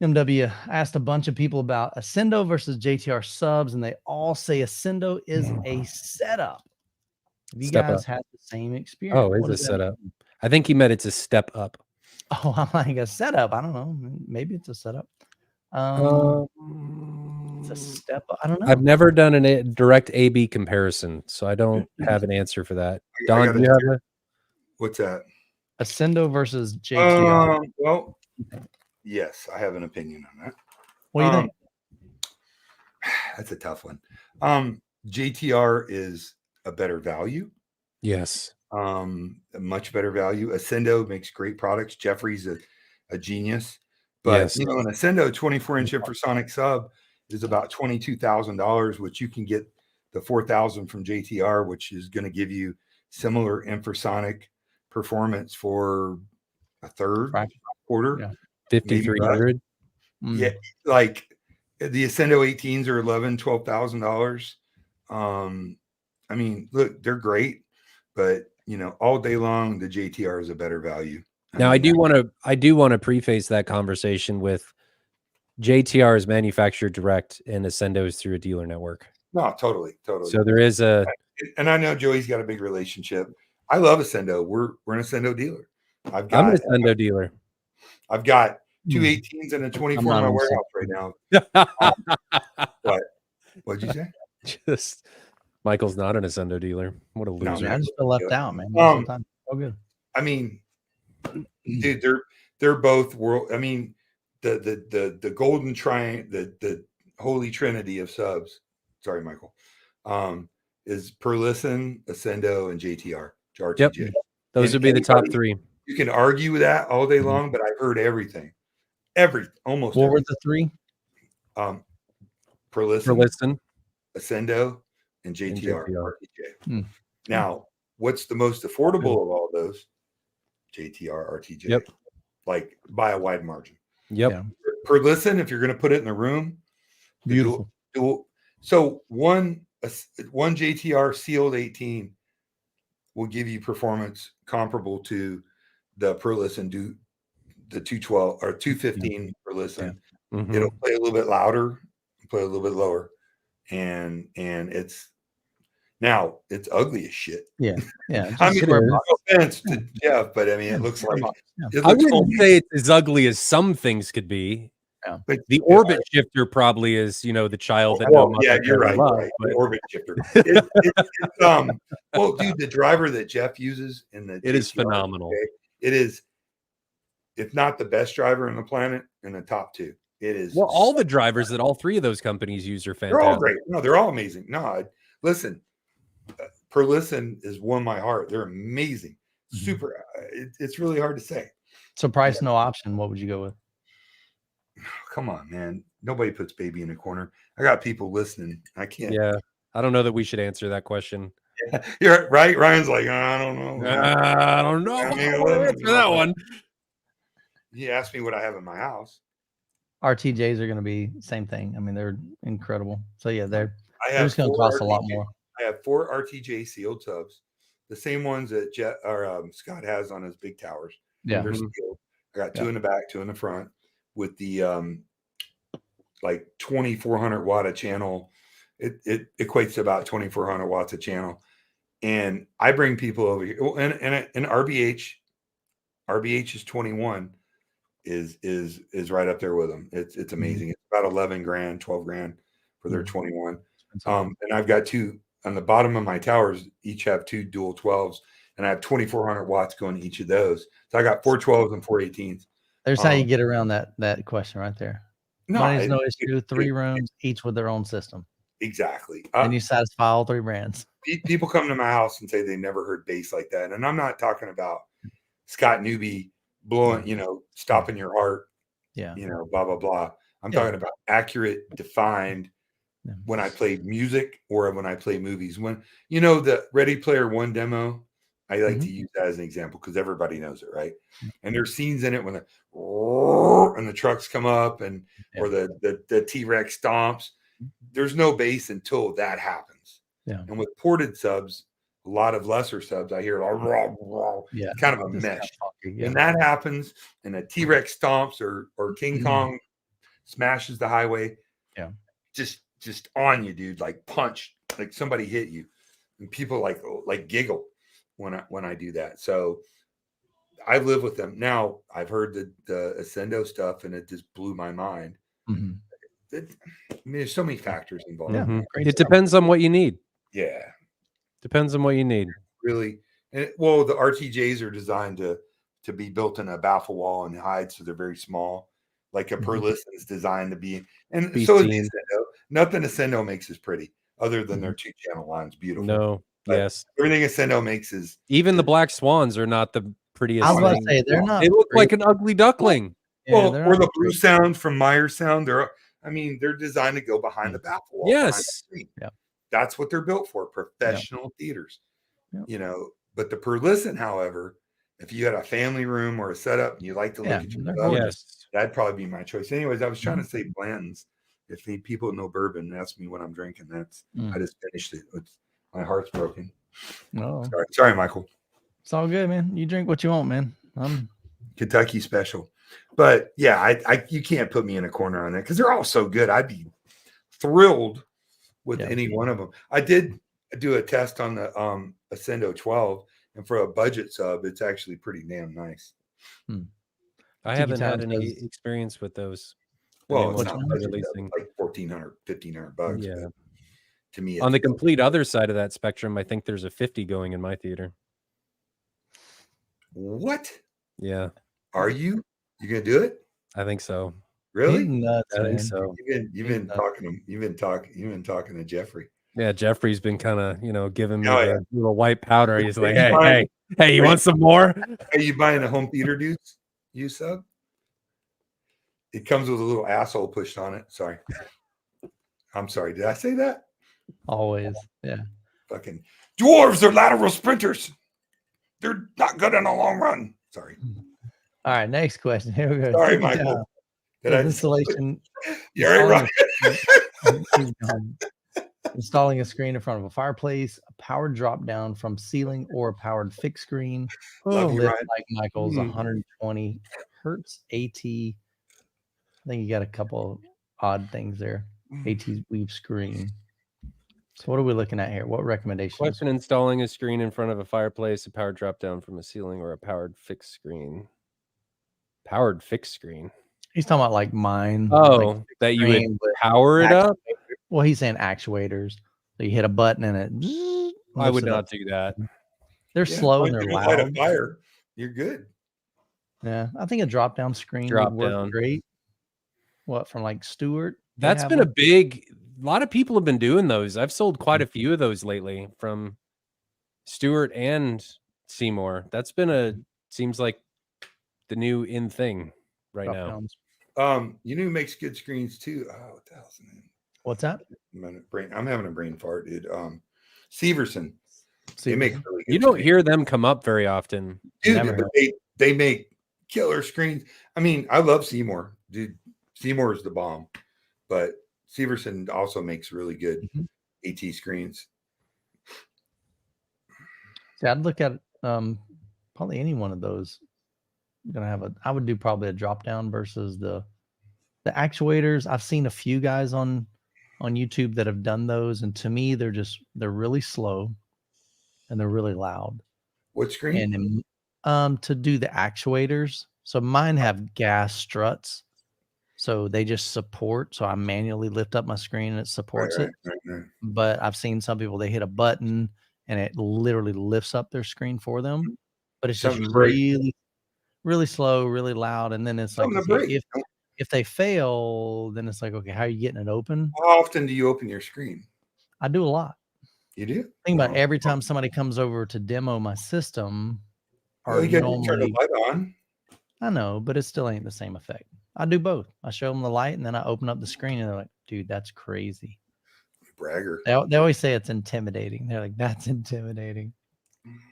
MW asked a bunch of people about Ascendo versus JTR subs, and they all say Ascendo is a setup. Have you Step guys up. had the same experience? Oh, it's What a does that setup. mean? I think he meant it's a step up. Oh, I'm like a setup. I don't know. Maybe it's a setup. It's a step up. I don't know. I've never done a direct A/B comparison, so I don't have an answer for that. Don, do you have a? What's that? Ascendo versus JTR. Well, yes, I have an opinion on that. What do you think? That's a tough one. JTR is a better value. Yes. A much better value. Ascendo makes great products. Jeffrey's a genius. But Yes. you know, an Ascendo 24-inch infrasonic sub is about $22,000, which you can get the 4,000 from JTR, which is going to give you similar infrasonic performance for a third, quarter, Yeah. 5,300. Yeah, like the Ascendo 18s are $11,000, $12,000. I mean, look, they're great, but you know, all day long the JTR is a better value. Now, I do want to preface that conversation with JTR is manufactured direct and Ascendo is through a dealer network. No, totally. So there is a, and I know Joey's got a big relationship. I love Ascendo. We're an Ascendo dealer. I'm an Ascendo dealer. I've got two 18s and a 24 in my warehouse right now. What'd you say? Just Michael's not an Ascendo dealer. What a loser! I just feel left out, man. Sometimes so good. I mean, dude, they're both world. I mean, the golden triangle, the holy trinity of subs. Sorry, Michael. Is Per Listen, Ascendo, and JTR. RTJ. Yep. Those would be the top three. You can argue with that all day long, but I've heard everything. Almost. What were the three? Per Listen, Ascendo, and JTR. RTJ. Now, what's the most affordable of all those? JTR, RTJ. Yep. Like by a wide margin. Yep. Yeah. Per Listen, if you're going to put it in the room, Beautiful. So one JTR sealed 18 will give you performance comparable to the Per Listen, do the 212 or 215 Per Listen. Yeah. Mm-hmm. It'll play a little bit louder, play a little bit lower, and it's ugly as shit. Yeah. I mean, no offense to Jeff, but I mean, it looks like I wouldn't say it's as ugly as some things could be. Yeah. But the orbit shifter probably is, the child that. Yeah, you're right. Right. The orbit shifter. Well, dude, the driver that Jeff uses it is phenomenal. It is, if not the best driver on the planet, in the top two. It is. Well, all the drivers that all three of those companies use are fantastic. They're all great. No, they're all amazing. No, listen, Per Listen is won my heart. They're amazing. Super. It's really hard to say. So price, no option. What would you go with? Come on, man. Nobody puts baby in a corner. I got people listening. I can't. Yeah. I don't know that we should answer that question. Yeah, you're right. Ryan's like, I don't know. I don't know. Answer that one. He asked me what I have in my house. RTJs are going to be same thing. I mean, they're incredible. So yeah, they're just going to cost a lot more. I have 4 RTJ sealed tubs, the same ones that Scott has on his big towers. Yeah, they're sealed. I got 2 in the back, 2 in the front, with the like 2,400 watt a channel. It equates to about 2,400 watts a channel. And I bring people over here, and RBH is 21 is right up there with them. It's amazing. It's about 11 grand, 12 grand for their 21. And I've got 2 on the bottom of my towers, each have 2 dual 12s, and I have 2,400 watts going to each of those. So I got 4 12s and 4 18s. There's how you get around that question right there. Money's no issue. 3 rooms, each with their own system. Exactly. And you satisfy all 3 brands. People come to my house and say they never heard bass like that. And I'm not talking about Scott Newby blowing, stopping your heart, blah, blah, blah. I'm talking about accurate, defined when I play music or when I play movies. When, the Ready Player One demo, I like to use that as an example because everybody knows it, right? And there's scenes in it when the trucks come up or the T-Rex stomps. There's no bass until that happens. Yeah. And with ported subs, a lot of lesser subs, I hear kind of a mesh. And that happens, and a T-Rex stomps or King Kong smashes the highway. Yeah. Just on you, dude, like punch, like somebody hit you. And people like giggle when I do that. So I live with them. Now I've heard the Ascendo stuff and it just blew my mind. Mm-hmm. I mean, there's so many factors involved. Mm-hmm. Great It stuff. depends on what you need. Yeah. Depends on what you need. Really. And well, the RTJs are designed to be built in a baffle wall and hide, so they're very small. Like a per listen is designed to be, and Be so seen. is the Ascendo. Nothing Ascendo makes is pretty, other than their 2-channel lines. Beautiful. No, But yes. everything Ascendo makes is Even the black swans are not the prettiest I was about to thing. say they're not. They look great. like an ugly duckling. Yeah, well, they're or not the blue great. sound from Meyer Sound. They're designed to go behind the baffle wall. behind the Yes. screen. Yeah. That's what they're built for. Professional theaters. Yeah. But the per listen, however, if you had a family room or a setup and you like to look at your they're stuff, Yes. that'd probably be my choice. Anyways, I was trying to say Blanton's. If the people know bourbon and ask me what I'm drinking, I just finished it. My heart's broken. No, Sorry, Michael. it's all good, man. You drink what you want, man. Kentucky special. But yeah, you can't put me in a corner on that because they're all so good. I'd be thrilled with any one of them. I did do a test on the Ascendo 12, and for a budget sub, it's actually pretty damn nice. I haven't had any experience with those. Well, it's not releasing like $1,400, $1,500. Yeah. To me, on the complete other side of that spectrum, I think there's a 50 going in my theater. What? Yeah. Are you? You gonna do it? I think so. Really? Nuts, I think man. so. You've been talking to Jeffrey. Yeah, Jeffrey's been kind of, giving me Oh, the yeah. little white powder. He's like, you buying- hey, you want some more? Are you buying a home theater, dudes? You sub? It comes with a little asshole pushed on it. Sorry. I'm sorry. Did I say that? Always. Yeah. Fucking dwarves are lateral sprinters. They're not good in the long run. Sorry. All right. Next question. Here we go. Sorry, Michael. Installation. You're right. Installing a screen in front of a fireplace, a powered drop down from ceiling, or a powered fixed screen. Love you, Lift Ryan. like Michael's 120 hertz AT. I think you got a couple odd things there. AT weave screen. So what are we looking at here? What recommendations? Question: installing a screen in front of a fireplace, a powered drop down from a ceiling, or a powered fixed screen. Powered fixed screen. He's talking about like mine. Oh, like that you would power it up? Well, he's saying actuators. So you hit a button and it. I would not do that. They're slow and they're you light a loud. fire. You're good. Yeah, I think a drop down screen would work great. What, from like Stewart? That's been a lot of people have been doing those. I've sold quite a few of those lately from Stewart and Seymour. That's been seems like the new in thing right now. You know who makes good screens too? Oh, what the hell's the name? What's that? I'm having a brain fart, dude. Severson. They make really good You don't screens. hear them come up very often. Dude, but they make killer screens. I mean, I love Seymour. Dude, Seymour is the bomb. But Severson also makes really good AT screens. See, I'd look at probably any one of those. I would do probably a drop down versus the actuators. I've seen a few guys on YouTube that have done those, and to me they're really slow and they're really loud. What screen? And to do the actuators, so mine have gas struts, so they just support. So I manually lift up my screen and it supports it. Right. But I've seen some people, they hit a button and it literally lifts up their screen for them. But it's just really, really slow, really loud. And then it's like, if they fail, then it's like, okay, how are you getting it open? How often do you open your screen? I do a lot. You do? Think about every time somebody comes over to demo my system. You got to turn the light on. I know, but it still ain't the same effect. I do both. I show them the light and then I open up the screen and they're like, dude, that's crazy. Bragger. They always say it's intimidating. They're like, that's intimidating.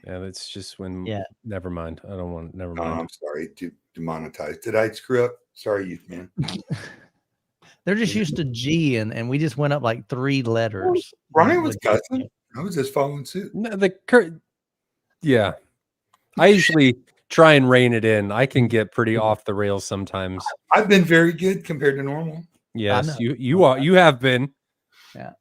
Yeah, that's just when. Yeah. Never mind. I don't want. Never Oh, mind. I'm sorry to demonetize. Did I screw up? Sorry, youth man. They're just used to G, and we just went up like 3 letters. Brian was cussing. I was just following suit. No, yeah. I usually try and rein it in. I can get pretty off the rails sometimes. I've been very good compared to normal. Yes, you have been. Yeah.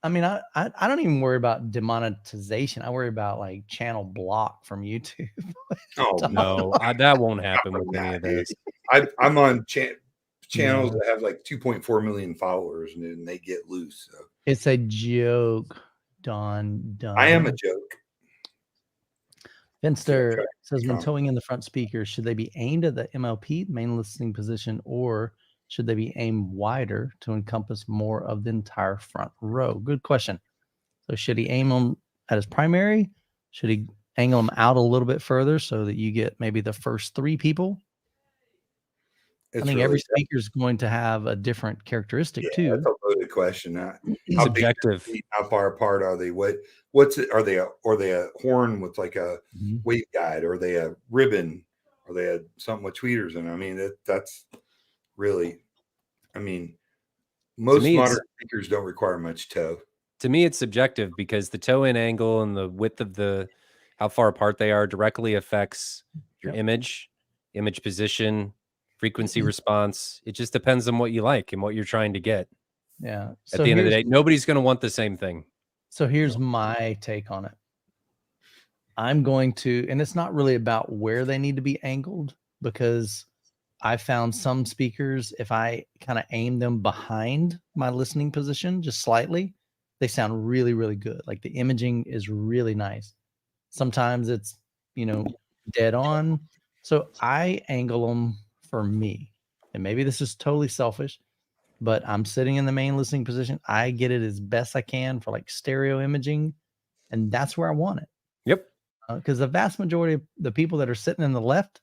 I mean, I don't even worry about demonetization. I worry about like channel block from YouTube. Oh No, that won't happen with any of this. I'm on channels that have like 2.4 million followers, and then they get loose. So. It's a joke, Dunn. I am a joke. Finster says, when towing in the front speakers, should they be aimed at the MLP, main listening position, or should they be aimed wider to encompass more of the entire front row? Good question. So should he aim them at his primary? Should he angle them out a little bit further so that you get maybe the first 3 people? I think really every speaker is going to have a different characteristic too. That's a loaded question. How subjective. How far apart are they? What's it? Are they a horn with like a weight guide? Or are they a ribbon? Are they something with tweeters? And I mean, that's really, I mean, most modern speakers don't require much toe. To me, it's subjective because the toe in angle and the width of how far apart they are directly affects your image position, frequency response. It just depends on what you like and what you're trying to get. Yeah. At the end of the day, nobody's going to want the same thing. So here's my take on it. I'm going to, and it's not really about where they need to be angled, because I found some speakers, if I kind of aim them behind my listening position just slightly, they sound really, really good. Like the imaging is really nice. Sometimes it's, dead on. So I angle them for me. And maybe this is totally selfish, but I'm sitting in the main listening position. I get it as best I can for like stereo imaging. And that's where I want it. Yep. Because the vast majority of the people that are sitting in the left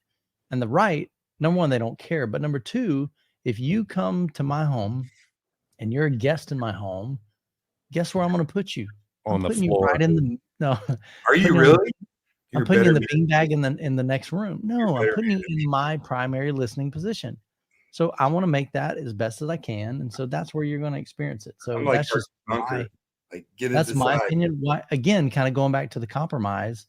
and the right, number one, they don't care. But number two, if you come to my home and you're a guest in my home, guess where I'm going to put you? On the floor. You right in the no. Are you really? I'm putting you in the beanbag in the next room. No, I'm putting you in my primary listening position. So I want to make that as best as I can, and so that's where you're going to experience it. So like that's just that's my opinion. Why, again, kind of going back to the compromise.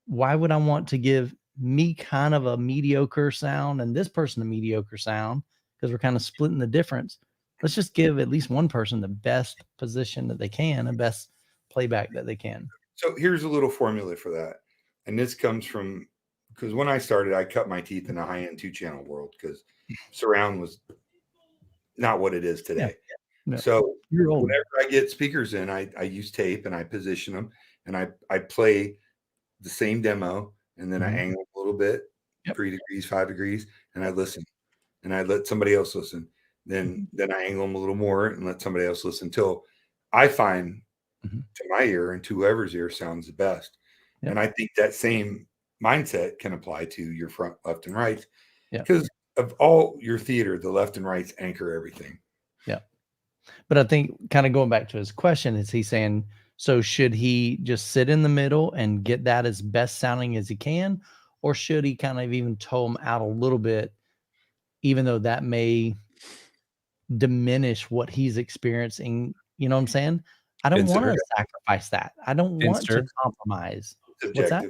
Why would I want to give me kind of a mediocre sound and this person a mediocre sound, because we're kind of splitting the difference? Let's just give at least one person the best position that they can and best playback that they can. So here's a little formula for that. And this comes from, because when I started, I cut my teeth in the high-end 2-channel world because surround was not what it is today. Yeah. So whenever I get speakers in, I use tape and I position them and I play the same demo, and then I angle a little bit, 3 degrees, 5 degrees, and I listen. And I let somebody else listen. Then I angle them a little more and let somebody else listen until I find to my ear and to whoever's ear sounds the best. Yep. And I think that same mindset can apply to your front, left, and right. Because of all your theater, the left and rights anchor everything. Yeah. But I think kind of going back to his question, is he saying, so should he just sit in the middle and get that as best sounding as he can? Or should he kind of even toe him out a little bit, even though that may diminish what he's experiencing? You know what I'm saying? I don't want to sacrifice that. I don't want to compromise. What's that?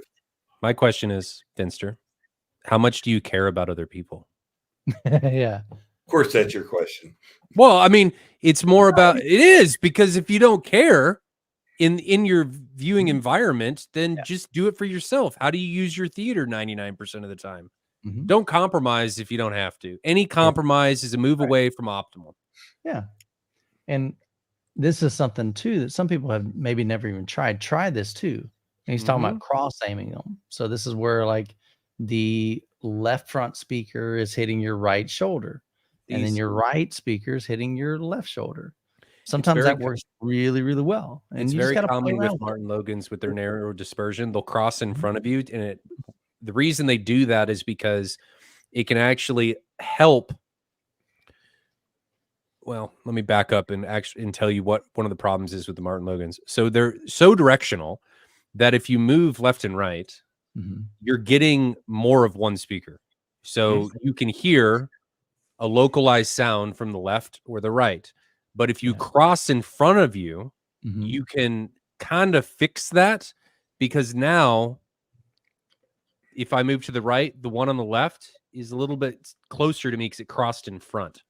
My question is, Finster, how much do you care about other people? Yeah. Of course, that's your question. Well, I mean, it's more about, it is, because if you don't care in your viewing environment, then just do it for yourself. How do you use your theater 99% of the time? Don't compromise if you don't have to. Any compromise is a move away from optimal. Yeah. And this is something too that some people have maybe never even tried. Try this too. And he's talking about cross aiming them. So this is where like the left front speaker is hitting your right shoulder, and then your right speaker is hitting your left shoulder. Sometimes that works really, really well. And it's you very just common with Martin Logans with their narrow dispersion. They'll cross in front of you, and the reason they do that is because it can actually help. Well, let me back up and tell you what one of the problems is with the Martin Logans. So they're so directional that if you move left and right, you're getting more of one speaker. So you can hear a localized sound from the left or the right. But if you cross in front of you, you can kind of fix that, because now if I move to the right, the one on the left is a little bit closer to me because it crossed in front,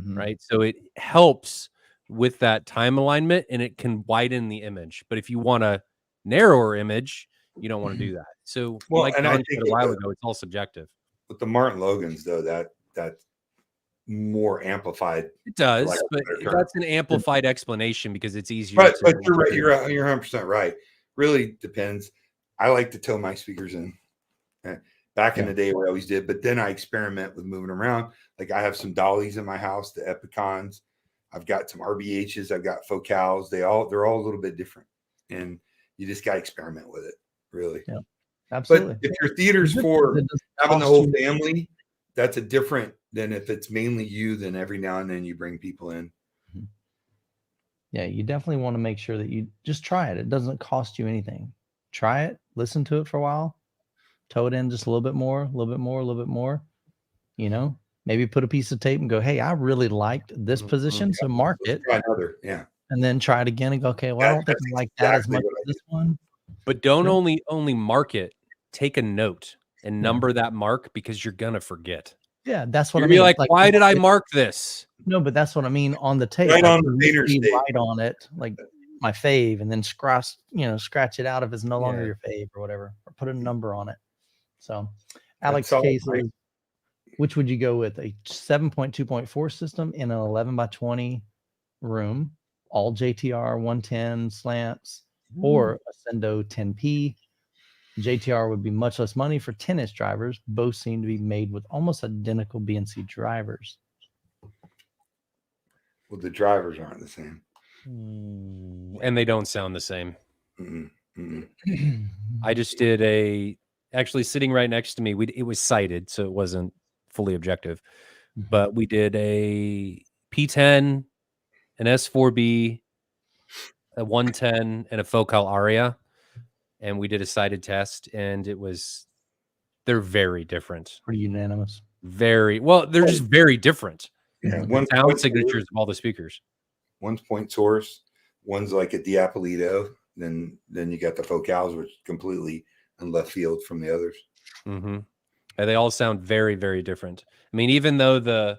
right? So it helps with that time alignment and it can widen the image. But if you want a narrower image, you don't want to do that. So like and I Don think said a while ago, it's all subjective. With the Martin Logans, though, that's more amplified. It does, but that's an amplified explanation because it's easier. But you're right. You're 100% right. Really depends. I like to tow my speakers in. Back in the day, we always did, but then I experiment with moving around. Like I have some dollies in my house, the Epicons. I've got some RBHs. I've got Focals. They're all a little bit different, and you just got to experiment with it. Really. Yeah. Absolutely. But if your theater's for having the whole family, that's a different than if it's mainly you, then every now and then you bring people in. Yeah, you definitely want to make sure that you just try it. It doesn't cost you anything. Try it, listen to it for a while, tow it in just a little bit more, a little bit more, a little bit more. You know, maybe put a piece of tape and go, hey, I really liked this position, so mark it. Try another, and then try it again and go, okay, well, I don't think I like that as much as this one. But don't only mark it. Take a note and number that mark because you're gonna forget. Yeah, that's what You're I mean. Like, why did I mark this? No, but that's what I mean on the tape. Right on the painter's tape. Right on it, like my fave, and then scratch it out if it's no longer your fave or whatever, or put a number on it. So, Alex Case, which would you go with? A 7.2.4 system in an 11x20 room, all JTR 110 slants, or a Sendo 10P? JTR would be much less money for 10-inch drivers. Both seem to be made with almost identical BNC drivers. Well, the drivers aren't the same. And they don't sound the same. I just did actually sitting right next to me. It was sighted, so it wasn't fully objective. But we did a P10, an S4B, a 110, and a Focal Aria. And we did a sighted test, and they're very different. Pretty unanimous. Very well, they're just very different. Yeah, one sound signatures of all the speakers. One's point source, one's like a Diapolito. Then you got the Focals, which is completely in left field from the others. And they all sound very, very different. I mean, even though the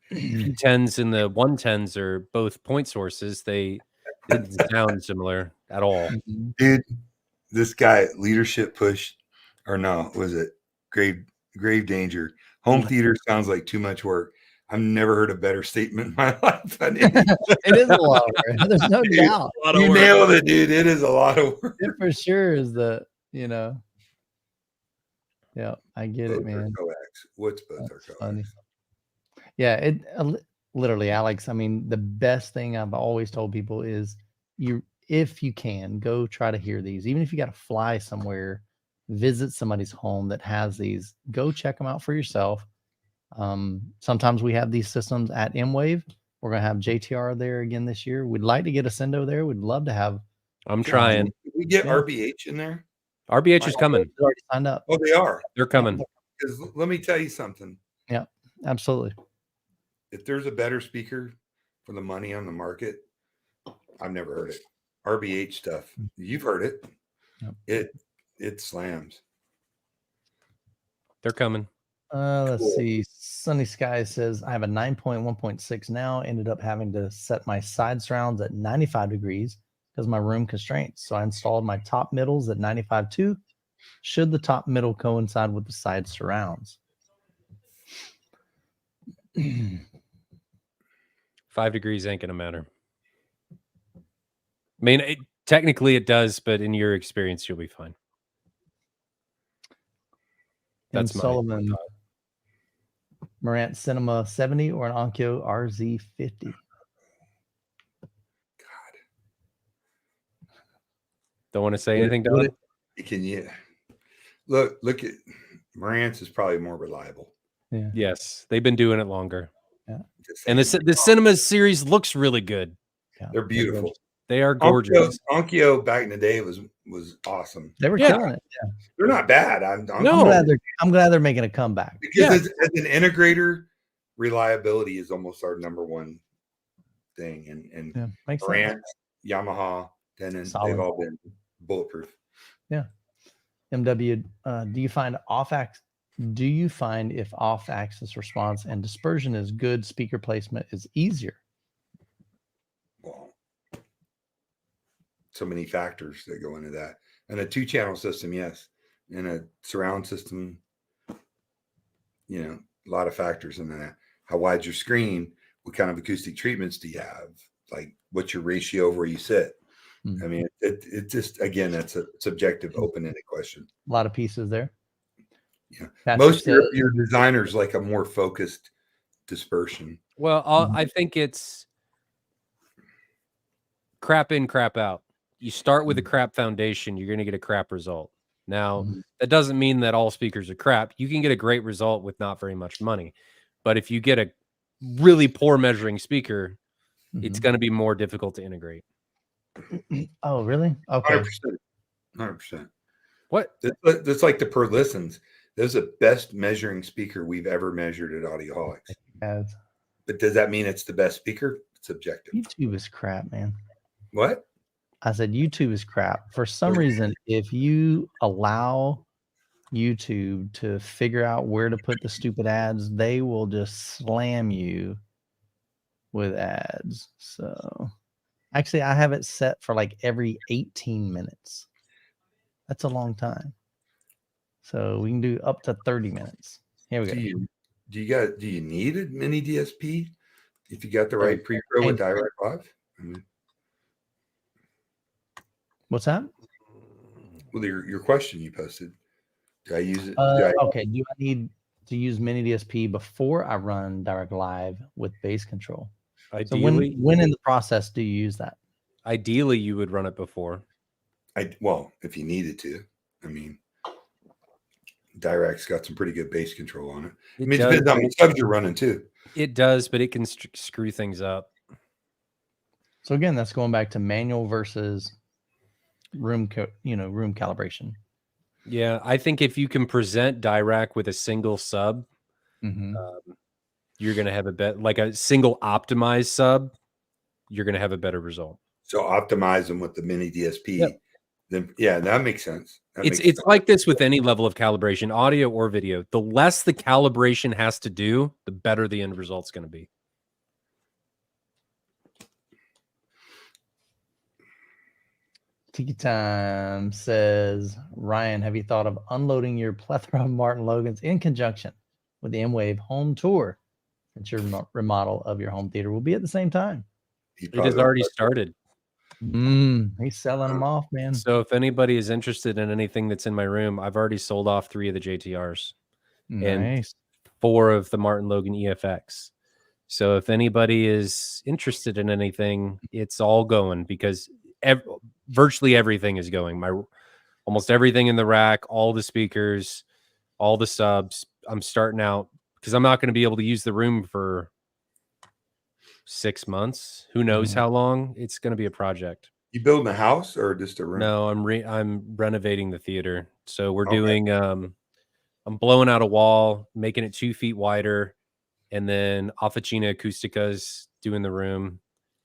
P10s and the 110s are both point sources, they didn't sound similar at all. Dude, this guy, Leadership Push, or no, was it Grave Danger? Home theater sounds like too much work. I've never heard a better statement in my life. It is a lot of work. There's no doubt. You nailed it, dude. It is a lot of work. It for sure is yeah, I get it, man. What's both are funny. Yeah, it literally, Alex. I mean, the best thing I've always told people is if you can, go try to hear these. Even if you got to fly somewhere, visit somebody's home that has these, go check them out for yourself. Sometimes we have these systems at M-Wave. We're going to have JTR there again this year. We'd like to get a Sendo there. We'd love to have. I'm trying. Can we get RBH in there? RBH is coming. They're already signed up. Oh, they are. They're coming. Because let me tell you something. Yeah, absolutely. If there's a better speaker for the money on the market, I've never heard it. RBH stuff. You've heard it. Yep. It slams. They're coming. Let's see. Sunny Sky says, I have a 9.1.6 now. Ended up having to set my side surrounds at 95 degrees because of my room constraints. So I installed my top middles at 95 too. Should the top middle coincide with the side surrounds? 5 degrees ain't gonna matter. I mean, technically it does, but in your experience, you'll be fine. That's Sullivan. Marantz Cinema 70 or an Onkyo RZ50. God. Don't want to say anything, Don? Can you look at Marantz is probably more reliable. Yeah. Yes, they've been doing it longer. Yeah. And the Cinema series looks really good. Yeah. They're beautiful. They are gorgeous. Onkyo back in the day was awesome. They were killing it. Yeah. They're not bad. I'm glad they're making a comeback. Because as an integrator, reliability is almost our number one thing. And makes Marantz, sense. Yamaha, Denon, they've all been bulletproof. Yeah. MW, do you find if off-axis response and dispersion is good, speaker placement is easier? Well, so many factors that go into that. And a 2-channel system, yes. In a surround system, you know, a lot of factors in that. How wide's your screen? What kind of acoustic treatments do you have? Like, what's your ratio of where you sit? I mean, it just, again, that's a subjective, open-ended question. A lot of pieces there. Yeah. Patrick Most said, of your designers like a more focused dispersion. Well, I think it's crap in, crap out. You start with a crap foundation, you're going to get a crap result. Now, that doesn't mean that all speakers are crap. You can get a great result with not very much money. But if you get a really poor measuring speaker, it's going to be more difficult to integrate. Oh, really? Okay. 100%. What? That's like the per listens. That's the best measuring speaker we've ever measured at Audioholics. Yes. But does that mean it's the best speaker? It's subjective. YouTube is crap, man. What? I said YouTube is crap. For some reason, if you allow YouTube to figure out where to put the stupid ads, they will just slam you with ads. So actually, I have it set for like every 18 minutes. That's a long time. So we can do up to 30 minutes. Here we go. Do you need a mini DSP if you got the right pre-pro with Direct Live? I mean, what's that? well, your question you posted. Do I use it? Okay. Do I need to use mini DSP before I run Direct Live with bass control? Ideally, so when in the process do you use that? Ideally, you would run it before. Well, if you needed to. I mean, Direct's got some pretty good bass control on it. I mean, it depends on how many subs you're running too. It does, but it can screw things up. So again, that's going back to manual versus room calibration. Yeah, I think if you can present Dirac with a single sub, you're going to have a single optimized sub, you're going to have a better result. So optimize them with the mini DSP. Yep. Then, yeah, that makes sense. It's like this with any level of calibration, audio or video. The less the calibration has to do, the better the end result's going to be. Tiki Time says, Ryan, have you thought of unloading your plethora of Martin Logans in conjunction with the M-Wave home tour? Since your remodel of your home theater will be at the same time. It has already started. He's selling them off, man. So if anybody is interested in anything that's in my room, I've already sold off 3 of the JTRs and 4 of the Martin Logan EFX. So if anybody is interested in anything, it's all going because virtually everything is going. Almost everything in the rack, all the speakers, all the subs. I'm starting out because I'm not going to be able to use the room for 6 months. Who knows how long? It's going to be a project. You building a house or just a room? No, I'm renovating the theater. So we're doing I'm blowing out a wall, making it 2 feet wider, and then Officina Acoustica's doing the room.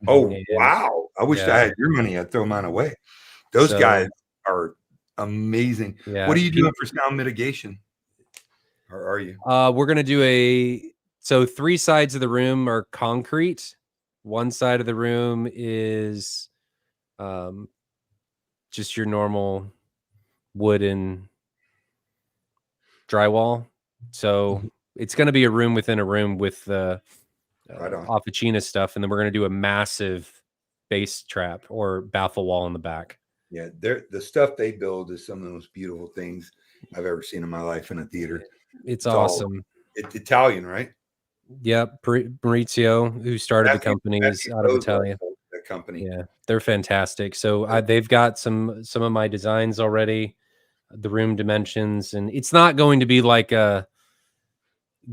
Oh, wow. I wish I had your money. I'd throw mine away. Those guys are amazing. Yeah. What are you doing for sound mitigation? Or are you? We're going to do so 3 sides of the room are concrete. One side of the room is just your normal wooden drywall. So it's going to be a room within a room with the Officina stuff. And then we're going to do a massive bass trap or baffle wall in the back. Yeah, the stuff they build is some of the most beautiful things I've ever seen in my life in a theater. It's awesome. It's Italian, right? Yep. Maurizio, who started the company, is out of Italia. That company. Yeah, they're fantastic. So they've got some of my designs already, the room dimensions, and it's not going to be like a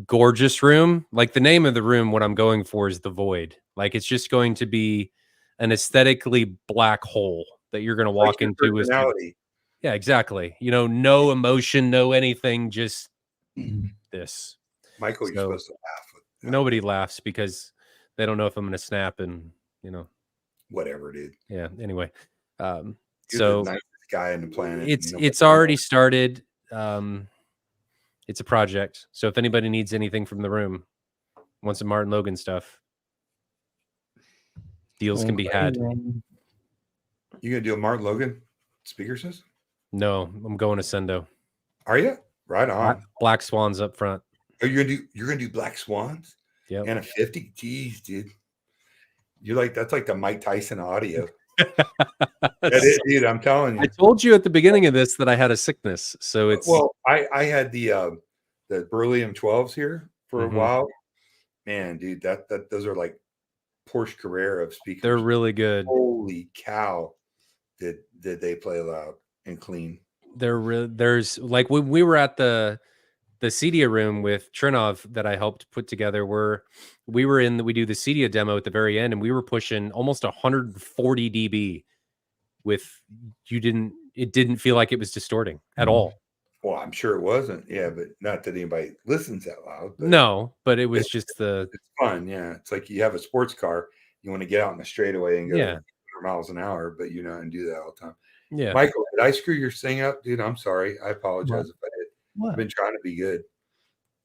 gorgeous room. Like the name of the room, what I'm going for is the void. Like it's just going to be an aesthetically black hole that you're going to walk into with. Yeah, exactly. No emotion, no anything, just this. Michael, you're supposed to laugh. Nobody laughs because they don't know if I'm going to snap and, whatever, dude. Yeah. Anyway. You're the nicest sky and the planet. It's already started. It's a project. So if anybody needs anything from the room, wants some Martin Logan stuff, deals can be had. You gonna do a Martin Logan speaker system? No, I'm going to Sendo. Are you? Right on. Black Swans up front. Oh, you're gonna do Black Swans? Yeah. And a 50. Geez, dude. That's like the Mike Tyson audio. That is, dude, I'm telling you. I told you at the beginning of this that I had a sickness. So it's I had the Beryllium 12s here for a while. Man, dude, those are like Porsche Carrera of speakers. They're really good. Holy cow. Did they play loud and clean? There's like when we were at the Cedia room with Trinov that I helped put together, we do the Cedia demo at the very end, and we were pushing almost 140 dB it didn't feel like it was distorting at all. Well, I'm sure it wasn't. Yeah, but not that anybody listens that loud. No, but it was just it's fun. Yeah. It's like you have a sports car, you want to get out in the straightaway and go 100 miles an hour, but you're not going to do that all the time. Yeah. Michael, did I screw your thing up? Dude, I'm sorry. I apologize if I did. What? I've been trying to be good.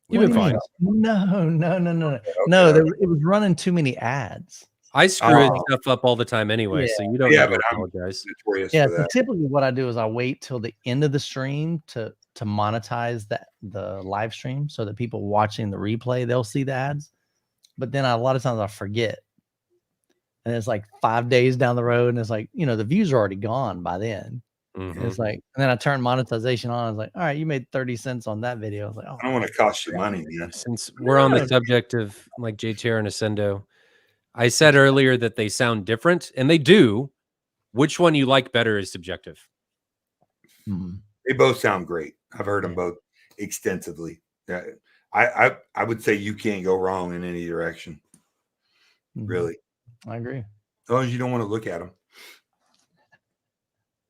You've been fine. No. It was running too many ads. I screw stuff up all the time anyway, so you don't have to apologize. So typically what I do is I wait till the end of the stream to monetize the live stream so that people watching the replay, they'll see the ads. But then a lot of times I forget. And it's like 5 days down the road, and it's like, the views are already gone by then. It's like, and then I turn monetization on. I was like, all right, you made 30 cents on that video. I was like, I don't want to cost you money, man. Since we're on the subject of like JTR and Ascendo, I said earlier that they sound different, and they do. Which one you like better is subjective. They both sound great. I've heard them both extensively. I would say you can't go wrong in any direction. Really. I agree. As long as you don't want to look at them.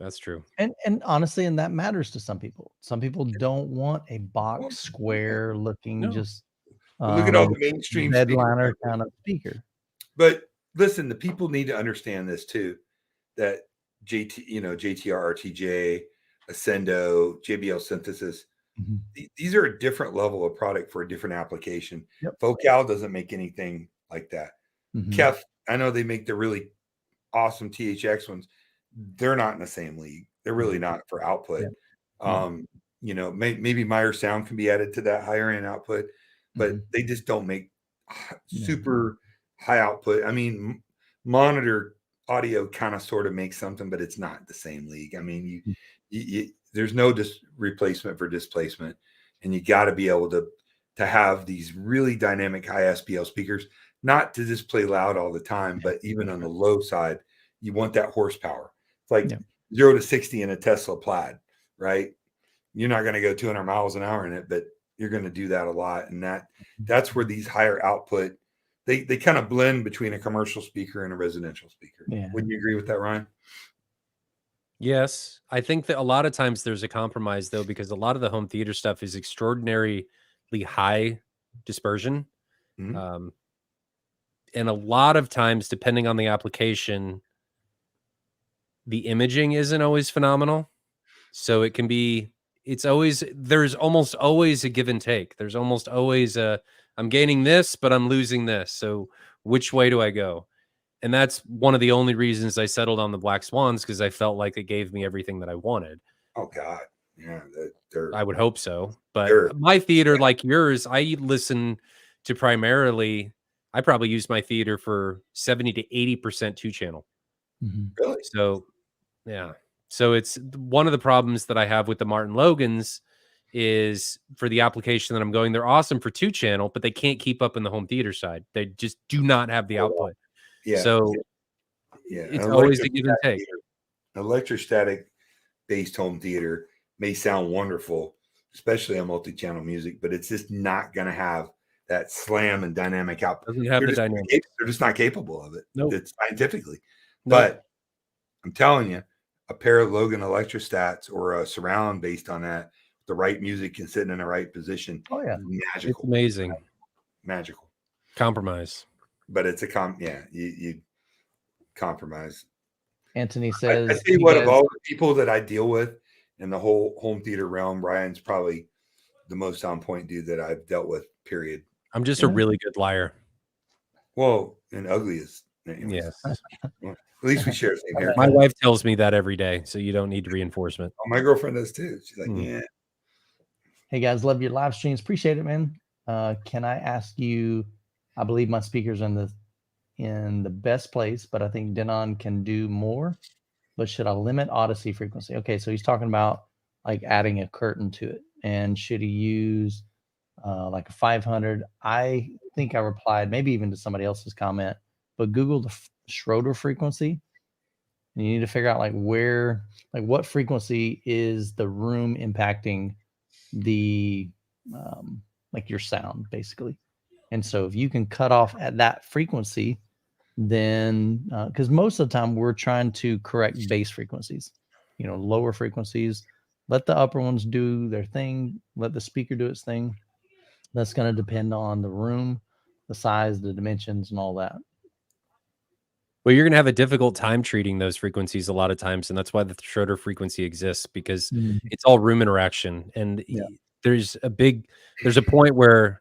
That's true. And honestly, and that matters to some people. Some people don't want a box square looking just look at all the mainstream headliner kind of speaker. But listen, the people need to understand this too, that JTR, RTJ, Ascendo, JBL Synthesis, these are a different level of product for a different application. Vocal doesn't make anything like that. Kef, I know they make the really awesome THX ones. They're not in the same league. They're really not for output. Maybe Meyer Sound can be added to that higher end output, but they just don't make super high output. I mean, monitor audio kind of sort of makes something, but it's not the same league. I mean, there's no replacement for displacement, and you got to be able to have these really dynamic high SPL speakers, not to just play loud all the time, but even on the low side, you want that horsepower. It's like 0 to 60 in a Tesla Plaid, right? You're not going to go 200 miles an hour in it, but you're going to do that a lot. And that's where these higher output, they kind of blend between a commercial speaker and a residential speaker. Wouldn't you agree with that, Ryan? Yes. I think that a lot of times there's a compromise though, because a lot of the home theater stuff is extraordinarily high dispersion. And a lot of times, depending on the application, the imaging isn't always phenomenal. So it can be, there's almost always a give and take. There's almost always I'm gaining this, but I'm losing this. So which way do I go? And that's one of the only reasons I settled on the Black Swans, because I felt like it gave me everything that I wanted. Oh God. Yeah. I would hope so. But my theater, like yours, I listen to primarily, I probably use my theater for 70 to 80% 2-channel. Really? So, yeah. So it's one of the problems that I have with the Martin Logans is for the application that I'm going, they're awesome for 2-channel, but they can't keep up in the home theater side. They just do not have the output. So it's always a give and take. Electrostatic based home theater may sound wonderful, especially on multi-channel music, but it's just not going to have that slam and dynamic output. They're just not capable of it. Nope. It's scientifically. But I'm telling you, a pair of Logan Electrostats or a surround based on that, the right music and sitting in the right position. Oh yeah, magical. It's amazing. Magical. Compromise. But it's you compromise. Anthony I says, tell you what, of all the people that I deal with in the whole home theater realm, Ryan's probably the most on point dude that I've dealt with, period. I'm just a really good liar. Well, and ugliest. Anyways. Yes. Well, at least we share the same hair. My wife tells me that every day, so you don't need reinforcement. Oh, my girlfriend does too. She's like, yeah. Hey guys, love your live streams. Appreciate it, man. Can I ask you? I believe my speaker's in the best place, but I think Denon can do more. But should I limit Odyssey frequency? Okay, so he's talking about like adding a curtain to it, and should he use like a 500? I think I replied maybe even to somebody else's comment, but Google the Schroeder frequency. And you need to figure out like where, like what frequency is the room impacting the like your sound basically. And so if you can cut off at that frequency, then because most of the time we're trying to correct bass frequencies, you know, lower frequencies, let the upper ones do their thing, let the speaker do its thing. That's going to depend on the room, the size, the dimensions, and all that. Well, you're going to have a difficult time treating those frequencies a lot of times, and that's why the Schroeder frequency exists, because it's all room interaction. And there's a point where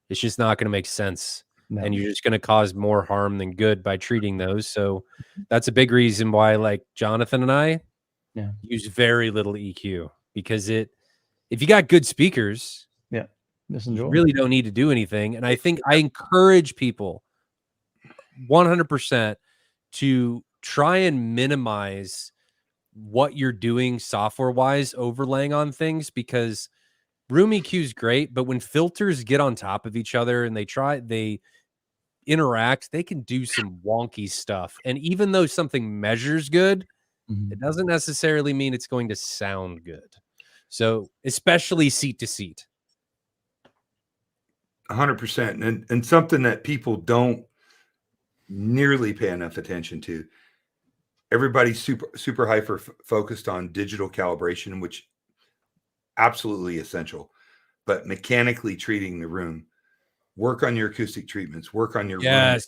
it's just not going to make sense, and you're just going to cause more harm than good by treating those. So that's a big reason why, like Jonathan and I, use very little EQ, because if you got good speakers, you really don't need to do anything. And I think I encourage people 100% to try and minimize what you're doing software wise overlaying on things, because room EQ is great, but when filters get on top of each other and they interact, they can do some wonky stuff. And even though something measures good, it doesn't necessarily mean it's going to sound good. So especially seat to seat. 100%. And something that people don't nearly pay enough attention to. Everybody's super hyper focused on digital calibration, which absolutely essential, but mechanically treating the room, work on your acoustic treatments, work on your room.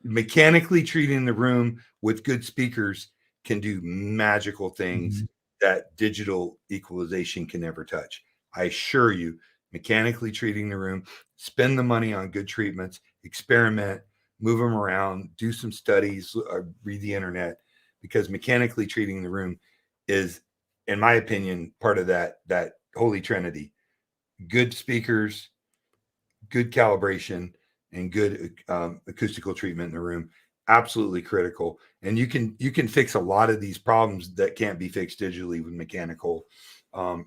Mechanically treating the room with good speakers can do magical things that digital equalization can never touch. I assure you, mechanically treating the room, spend the money on good treatments, experiment, move them around, do some studies, read the internet, because mechanically treating the room is, in my opinion, part of that holy trinity: good speakers, good calibration, and good acoustical treatment in the room. Absolutely critical. And you can fix a lot of these problems that can't be fixed digitally with mechanical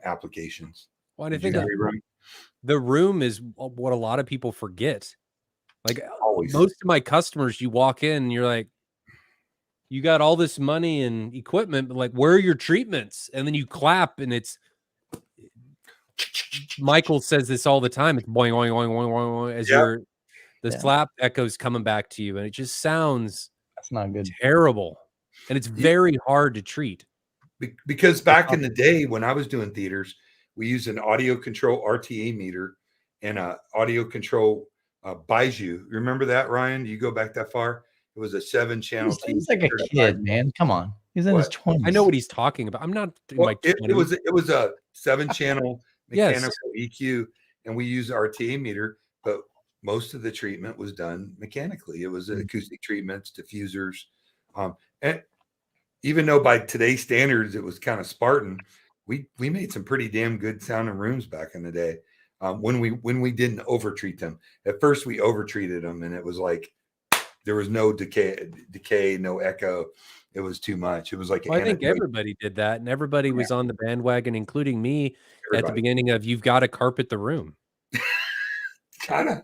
applications. Well, I think the room is what a lot of people forget. Like most of my customers, you walk in and you're like, you got all this money and equipment, but like, where are your treatments? And then you clap and it's, Michael says this all the time. It's boing, boing, boing, boing, boing, as the slap echoes coming back to you. And it just sounds that's not good, terrible. And it's very hard to treat. Because back in the day when I was doing theaters, we used an audio control RTA meter and a audio control Bijou. Remember that, Ryan? Do you go back that far? It was a 7-channel. He's like a kid, man. Come on, he's in his 20s. I know what he's talking about. I'm not in my 20s. It was a 7-channel mechanical EQ, and we used RTA meter, but most of the treatment was done mechanically. It was acoustic treatments, diffusers, and even though by today's standards it was kind of Spartan, we made some pretty damn good sounding rooms back in the day. When we didn't overtreat them. At first we overtreated them, and it was like there was no decay, no echo. It was too much. It was like I think everybody did that, and everybody was on the bandwagon, including me, at the beginning of you've got to carpet the room. Kind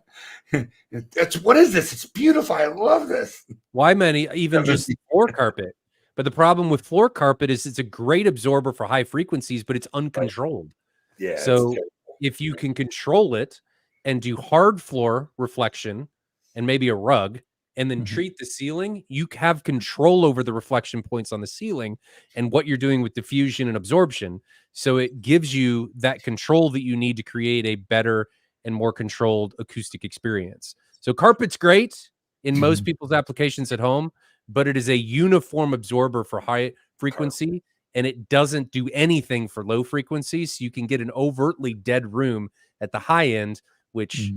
of. That's what is this? It's beautiful. I love this. Why many even just floor carpet? But the problem with floor carpet is it's a great absorber for high frequencies, but it's uncontrolled. Yeah. So if you can control it and do hard floor reflection and maybe a rug, and then treat the ceiling, you have control over the reflection points on the ceiling and what you're doing with diffusion and absorption. So it gives you that control that you need to create a better and more controlled acoustic experience. So carpet's great in most people's applications at home, but it is a uniform absorber for high frequency, and it doesn't do anything for low frequency. So you can get an overtly dead room at the high end, which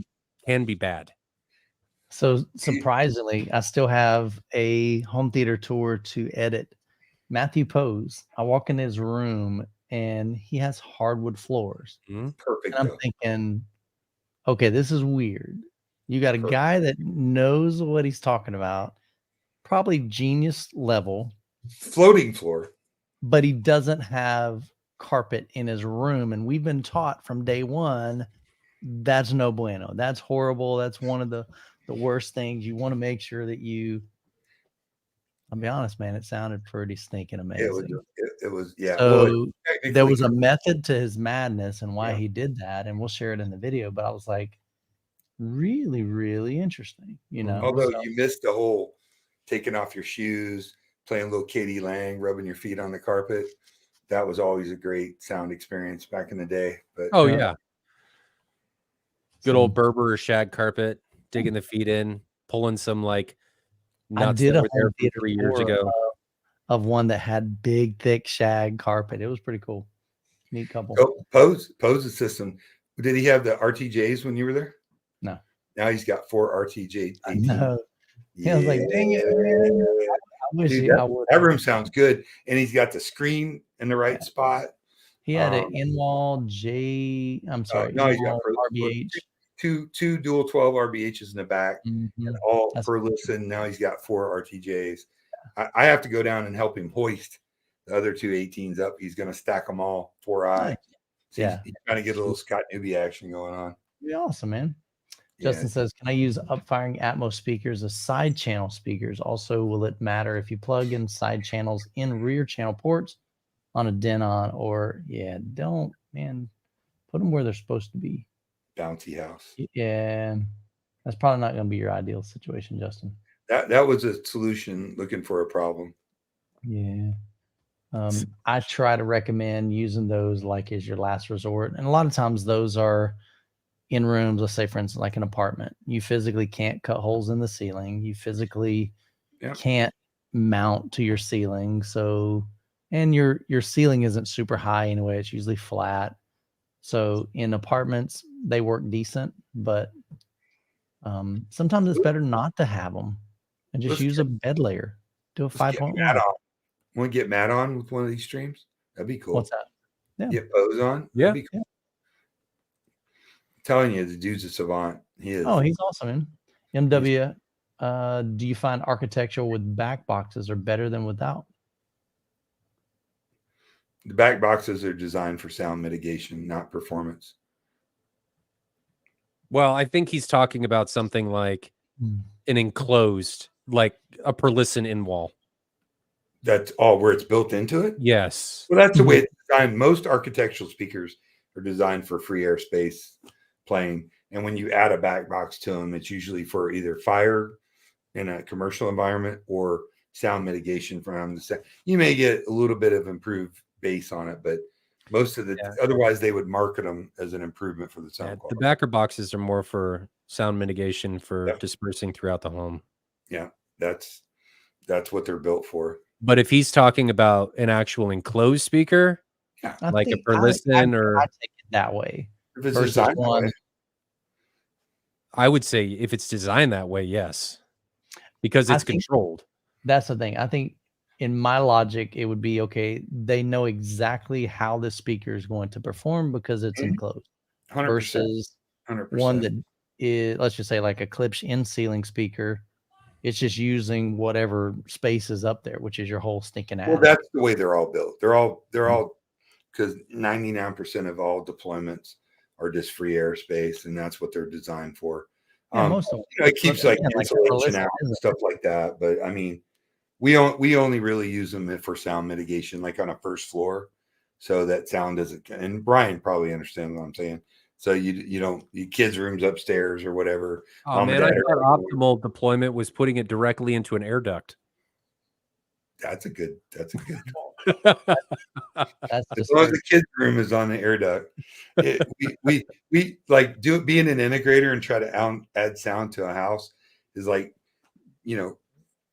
can be bad. So surprisingly, I still have a home theater tour to edit. Matthew Pose, I walk in his room and he has hardwood floors. Perfect. And I'm thinking, okay, this is weird. You got a guy that knows what he's talking about, probably genius level. Floating floor. But he doesn't have carpet in his room. And we've been taught from day one, that's no bueno. That's horrible. That's one of the worst things. You want to make sure that I'll be honest, man, it sounded pretty stinking amazing. It was yeah. So well, there was a method to his madness and why he did that, and we'll share it in the video. But I was like, really, really interesting, you know. Although you missed the whole taking off your shoes, playing a little Katie Lang, rubbing your feet on the carpet. That was always a great sound experience back in the day. But yeah. Good old Berber or shag carpet, digging the feet in, pulling some like nuts I did that a were there home from 3 years ago. Of one that had big, thick shag carpet. It was pretty cool. Neat couple. Pose's system. Did he have the RTJs when you were there? No. Now he's got 4 RTJ. No. Yeah, I was like, dang it, man. I wish I would. That room sounds good. And he's got the screen in the right spot. He had an in-wall I'm sorry. No, he's got RBH. Two dual 12 RBHs in the back, and all per listen. Now he's got 4 RTJs. I have to go down and help him hoist the other 2 18s up. He's going to stack them all 4i. So he's trying to get a little Scott Newby action going on. Be awesome, man. Justin says, can I use upfiring Atmos speakers as side channel speakers? Also, will it matter if you plug in side channels in rear channel ports on a Denon? Or don't, man, put them where they're supposed to be. Bouncy house. Yeah, that's probably not going to be your ideal situation, Justin. That was a solution looking for a problem. Yeah. I try to recommend using those like as your last resort. And a lot of times those are in rooms, let's say, for instance, like an apartment. You physically can't cut holes in the ceiling. You physically can't mount to your ceiling. So, and your ceiling isn't super high anyway. It's usually flat. So in apartments, they work decent, but sometimes it's better not to have them and just use a bed layer. Do a 5.1. Want to get Matt on with one of these streams? That'd be cool. What's that? Yeah. Get Pose on? Yeah. That'd be cool. I'm telling you, the dude's a savant. He is. Oh, he's awesome, man. MW, do you find architectural with back boxes are better than without? The back boxes are designed for sound mitigation, not performance. Well, I think he's talking about something like an enclosed, like a per listen in wall. That's all where it's built into it? Yes. Well, that's the way it's designed. Most architectural speakers are designed for free air space playing. And when you add a back box to them, it's usually for either fire in a commercial environment or sound mitigation from the sound. You may get a little bit of improved bass on it, but most of the otherwise they would market them as an improvement for the sound quality. The backer boxes are more for sound mitigation for dispersing throughout the home. Yeah, that's what they're built for. But if he's talking about an actual enclosed speaker, like a per listen, or I take it that way. If it's designed that way. I would say if it's designed that way, yes, because it's controlled. That's the thing. I think in my logic, it would be okay. They know exactly how the speaker is going to perform because it's enclosed 100%. versus 100%. one that is, let's just say, like a Klipsch in ceiling speaker. It's just using whatever space is up there, which is your whole stinking ass. Well, that's the way they're all built. They're all because 99% of all deployments are just free airspace, and that's what they're designed for. Most of it keeps like insulation out and stuff like that. But I mean, we only really use them for sound mitigation, like on a first floor, so that sound doesn't. And Brian probably understands what I'm saying. So you don't kids' rooms upstairs or whatever. Oh man, I thought optimal deployment was putting it directly into an air duct. That's a good. That's as long as the kids' room is on the air duct, we like being an integrator and try to add sound to a house is like,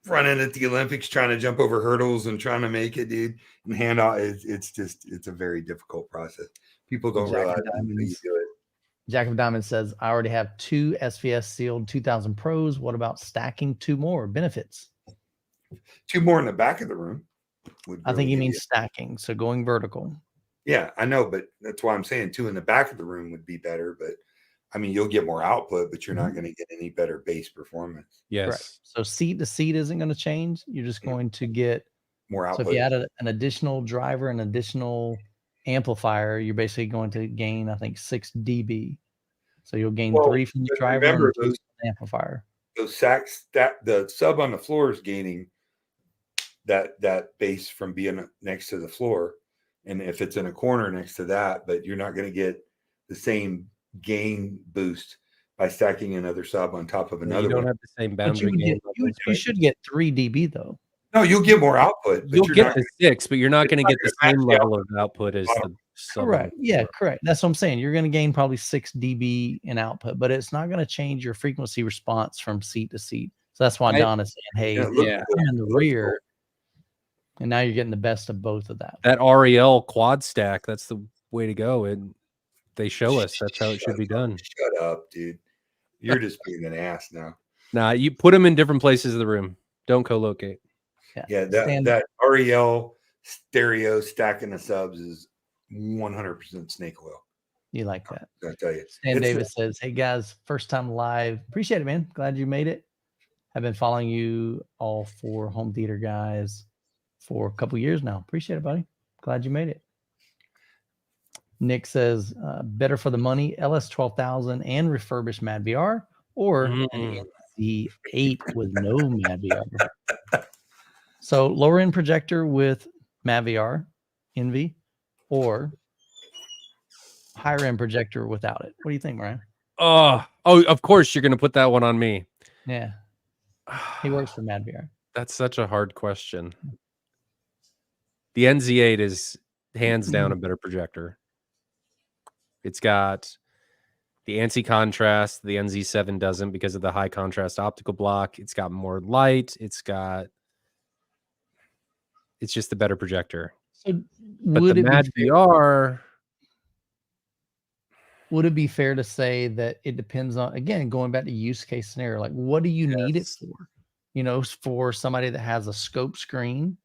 running at the Olympics, trying to jump over hurdles and trying to make it, dude, and hand out. It's a very difficult process. People don't realize until you do it. Jack of Diamonds says, I already have 2 SVS sealed 2000 Pros. What about stacking 2 more? Benefits? 2 more in the back of the room. I think you mean stacking, so going vertical. Yeah, I know, but that's why I'm saying 2 in the back of the room would be better. But I mean, you'll get more output, but you're not going to get any better bass performance. Yes. Correct. So seat to seat isn't going to change. You're just going to get more output. So if you add an additional driver, an additional amplifier, you're basically going to gain, I think, 6 dB. So you'll gain 3 from the driver and 2 from the amplifier. Those sacks, that the sub on the floor is gaining that bass from being next to the floor. And if it's in a corner next to that, but you're not going to get the same gain boost by stacking another sub on top of another one. You don't have the same boundary gain. You should get 3 dB though. No, you'll get more output. You'll get the 6, but you're not going to get the same level of output as the sub. Correct. Yeah, correct. That's what I'm saying. You're going to gain probably 6 dB in output, but it's not going to change your frequency response from seat to seat. So that's why Don is saying, hey, you're in the rear. And now you're getting the best of both of that. That REL quad stack, that's the way to go. And they show us that's how it should be done. Shut up, dude. You're just being an ass now. Nah, you put them in different places of the room. Don't co-locate. Yeah, that REL stereo stacking the subs is 100% snake oil. You like that? I tell you. Stan Davis says, hey guys, first time live. Appreciate it, man. Glad you made it. I've been following you all 4 home theater guys for a couple years now. Appreciate it, buddy. Glad you made it. Nick says, better for the money, LS 12,000 and refurbished Mad VR, or an NC8 with no Mad VR. So lower end projector with Mad VR, Envy, or higher end projector without it. What do you think, Brian? Oh, of course you're going to put that one on me. Yeah. He works for Mad VR. That's such a hard question. The NZ8 is hands down a better projector. It's got the anti-contrast. The NZ7 doesn't because of the high contrast optical block. It's got more light. It's just a better projector. So but the Mad VR... Would it be fair to say that it depends on, again, going back to use case scenario, like what do you need it for? You know, for somebody that has a scope screen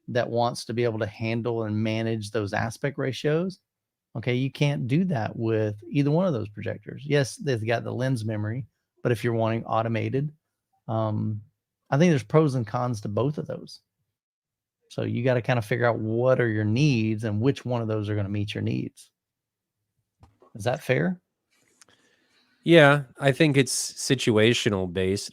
that wants to be able to handle and manage those aspect ratios. Okay, you can't do that with either one of those projectors. Yes, they've got the lens memory, but if you're wanting automated, I think there's pros and cons to both of those. So you got to kind of figure out what are your needs and which one of those are going to meet your needs. Is that fair? Yeah, I think it's situational based.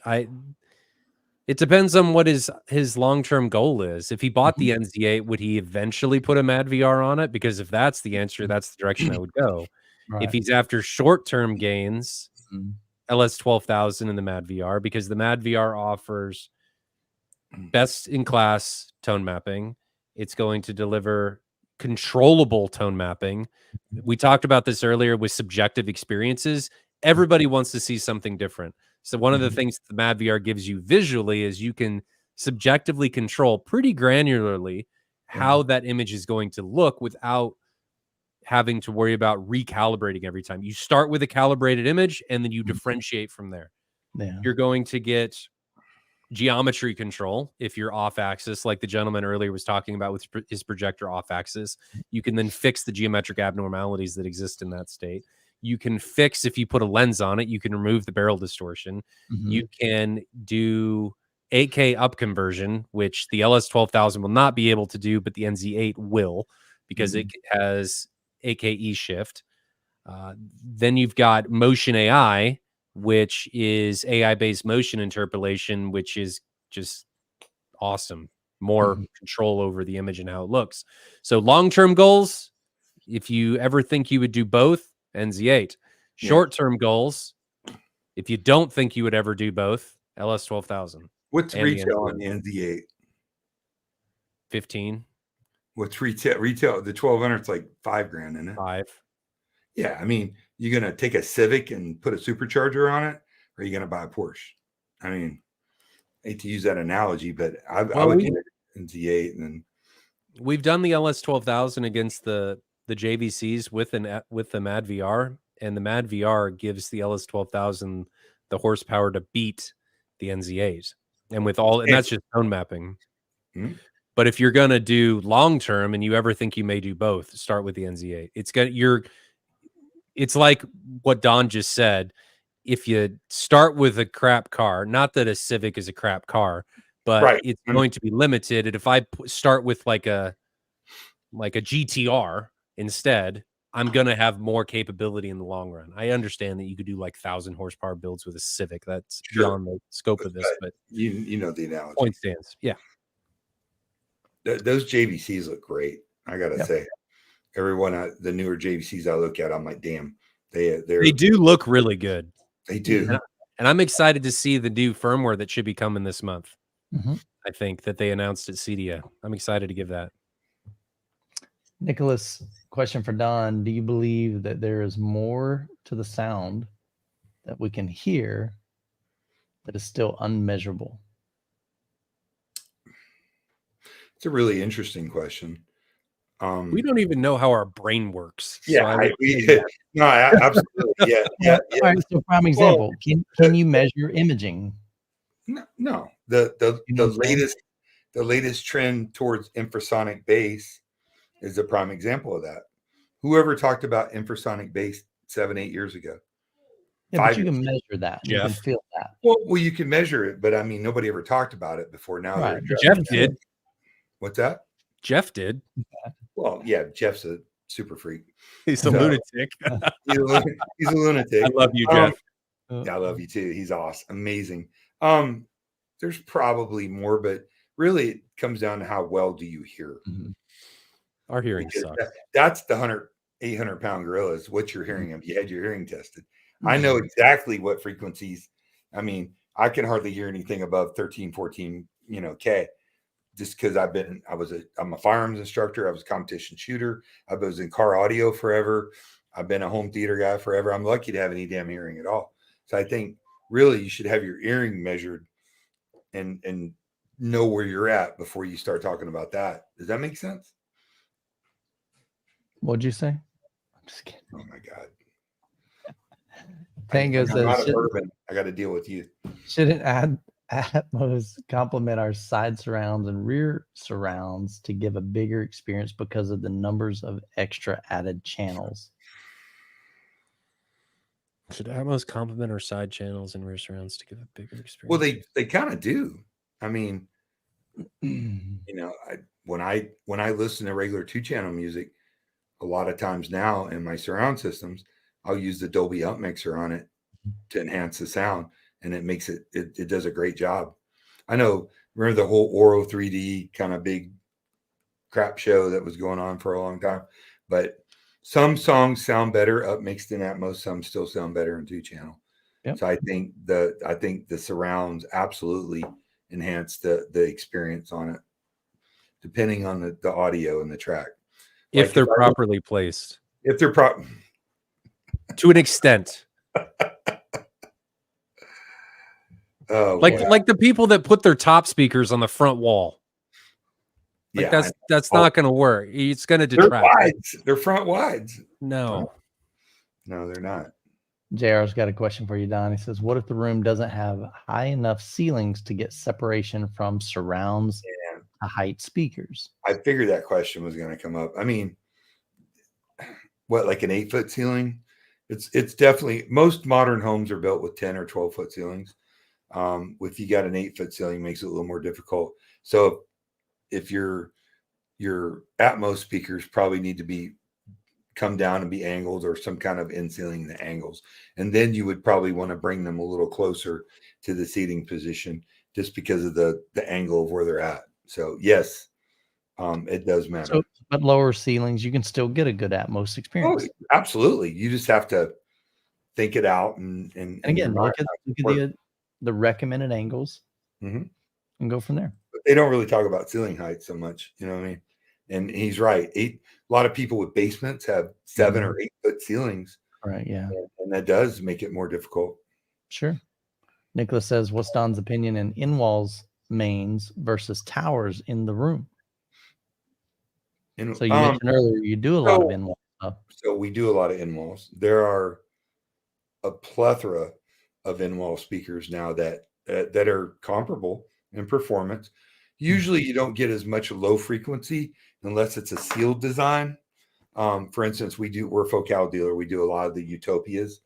It depends on what his long-term goal is. If he bought the NZ8, would he eventually put a Mad VR on it? Because if that's the answer, that's the direction I would go. Right. If he's after short-term gains, LS 12,000 in the Mad VR, because the Mad VR offers best-in-class tone mapping. It's going to deliver controllable tone mapping. We talked about this earlier with subjective experiences. Everybody wants to see something different. So one of the things the Mad VR gives you visually is you can subjectively control pretty granularly how that image is going to look without having to worry about recalibrating every time. You start with a calibrated image and then you differentiate from there. Yeah. You're going to get geometry control if you're off axis, like the gentleman earlier was talking about with his projector off axis. You can then fix the geometric abnormalities that exist in that state. You can fix, if you put a lens on it, you can remove the barrel distortion. You can do 8K up conversion, which the LS 12,000 will not be able to do, but the NZ8 will, because it has 8K E shift. Then you've got Motion AI, which is AI-based motion interpolation, which is just awesome. More control over the image and how it looks. So long-term goals, if you ever think you would do both, NZ8. Short-term goals, if you don't think you would ever do both, LS 12,000. What's retail on the NZ8? 15. What's retail? Retail, the 1200 is like $5,000, isn't it? 5. Yeah, I mean, you're gonna take a Civic and put a supercharger on it, or are you gonna buy a Porsche? I mean, hate to use that analogy, but I Well, would get in Z8 and then we've done the LS 12,000 against the JVCs with the Mad VR, and the Mad VR gives the LS 12,000 the horsepower to beat the NZ8s, and that's just tone mapping. Hmm. But if you're gonna do long term and you ever think you may do both, start with the NZ8. It's like what Don just said. If you start with a crap car, not that a Civic is a crap car, but Right. it's going to be limited. And if I start with like a GTR instead, I'm gonna have more capability in the long run. I understand that you could do like 1,000 horsepower builds with a Civic. That's beyond the scope of this, but you know the analogy. point stands. Yeah. Those JVCs look great. I gotta say, everyone, the newer JVCs I look at, I'm like, damn, they do look really good. They do. And I'm excited to see the new firmware that should be coming this month. Mm-hmm. I think that they announced at CEDIA. I'm excited to give that. Nicholas, question for Don. Do you believe that there is more to the sound that we can hear that is still unmeasurable? It's a really interesting question. We don't even know how our brain works. Yeah, absolutely. Yeah. All right, so prime example, can you measure imaging? No. The latest trend towards infrasonic bass is a prime example of that. Whoever talked about infrasonic bass 7-8 years ago? Yeah, but you can measure that. You can feel that. Well, you can measure it, but I mean, nobody ever talked about it before. Now, right. Jeff did. What's that? Jeff did. Well, yeah, Jeff's a super freak. He's a lunatic. He's a lunatic. I love you, Jeff. Yeah, I love you too. He's awesome, amazing. There's probably more, but really, it comes down to how well do you hear. Mm-hmm. Our hearing sucks. That's the 800-pound gorilla is what you're hearing. If you had your hearing tested, I know exactly what frequencies. I mean, I can hardly hear anything above 13, 14, K, just because I'm a firearms instructor. I was a competition shooter. I was in car audio forever. I've been a home theater guy forever. I'm lucky to have any damn hearing at all. So I think really you should have your hearing measured and know where you're at before you start talking about that. Does that make sense? What'd you say? I'm just kidding. Oh my God. Tango says, I got to deal with you. Shouldn't Atmos complement our side surrounds and rear surrounds to give a bigger experience because of the numbers of extra added channels? Should Atmos complement our side channels and rear surrounds to give a bigger experience? Well, they kind of do. I mean, when I listen to regular 2-channel music, a lot of times now in my surround systems, I'll use the Dolby Up Mixer on it to enhance the sound, and it makes it does a great job. I know, remember the whole Oro 3D kind of big crap show that was going on for a long time, but some songs sound better up mixed in Atmos, some still sound better in 2-channel. Yep. So I think the surrounds absolutely enhance the experience on it, depending on the audio and the track. If they're properly placed. If they're to an extent. Like the people that put their top speakers on the front wall. Like that's not going to work. It's going to detract. They're front wides. No, they're not. JR's got a question for you, Don. He says, what if the room doesn't have high enough ceilings to get separation from surrounds to height speakers? I figured that question was going to come up. I mean, what, like an 8-foot ceiling? It's definitely, most modern homes are built with 10 or 12-foot ceilings. If you got an 8-foot ceiling, it makes it a little more difficult. So if your Atmos speakers probably need to come down and be angled, or some kind of in ceiling the angles, and then you would probably want to bring them a little closer to the seating position just because of the angle of where they're at. So yes, it does matter. So, but lower ceilings, you can still get a good Atmos experience. Oh, absolutely. You just have to think it out and again, look at the recommended angles and go from there. But they don't really talk about ceiling height so much, you know what I mean? And he's right. A lot of people with basements have 7 or 8 foot ceilings. Right. Yeah. And that does make it more difficult. Sure. Nicholas says, what's Don's opinion in walls mains versus towers in the room? So you mentioned earlier you do a lot of in-wall stuff. So we do a lot of in-walls. There are a plethora of in-wall speakers now that are comparable in performance. Usually you don't get as much low frequency unless it's a sealed design. For instance, we're a Focal dealer. We do a lot of the Utopias.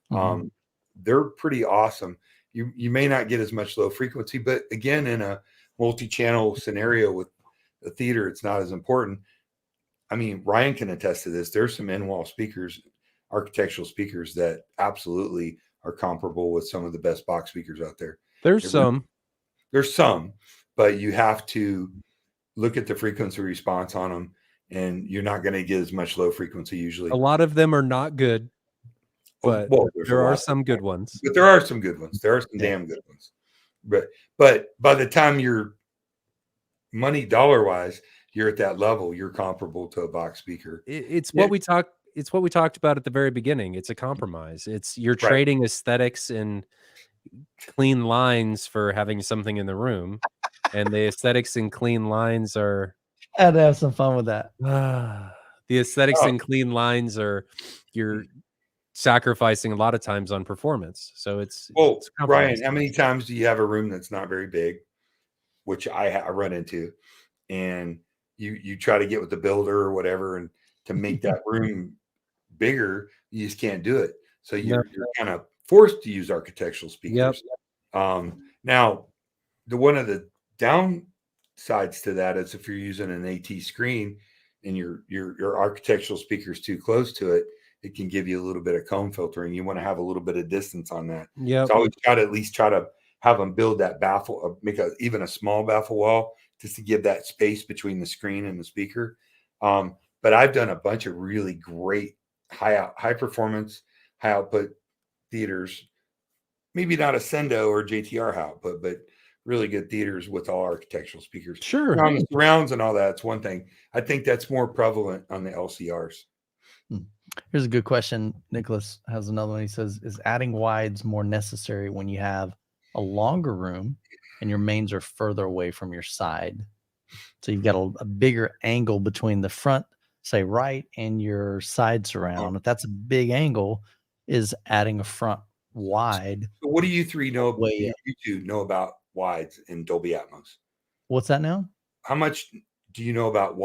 They're pretty awesome. You may not get as much low frequency, but again, in a multi-channel scenario with a theater, it's not as important. I mean, Ryan can attest to this. There's some in-wall speakers, architectural speakers that absolutely are comparable with some of the best box speakers out there. There's some, but you have to look at the frequency response on them, and you're not going to get as much low frequency usually. A lot of them are not good, but there are some good ones. But there are some good ones. There are some damn good ones. But by the time you're money dollar-wise, you're at that level, you're comparable to a box speaker. It's what we talked about at the very beginning. It's a compromise. You're trading aesthetics and clean lines for having something in the room, and the aesthetics and clean lines are. I had to have some fun with that. The aesthetics and clean lines are you're sacrificing a lot of times on performance. So it's Ryan, how many times do you have a room that's not very big, which I run into, and you try to get with the builder or whatever, and to make that room bigger, you just can't do it. So you're kind of forced to use architectural speakers. Now, one of the downsides to that is if you're using an AT screen and your architectural speaker is too close to it, it can give you a little bit of comb filtering. You want to have a little bit of distance on that. So always got to at least try to have them build that baffle, make even a small baffle wall, just to give that space between the screen and the speaker. But I've done a bunch of really great high performance, high output theaters, maybe not a Sendo or JTR high output, but really good theaters with all architectural speakers. Sure. Surrounds and all that's one thing. I think that's more prevalent on the LCRs. Here's a good question. Nicholas has another one. He says, is adding wides more necessary when you have a longer room and your mains are further away from your side? So you've got a bigger angle between the front, say right, and your side surround. If that's a big angle, is adding a front wide. So what do you three know? You two know about wides in Dolby Atmos? What's that now? How much do you know about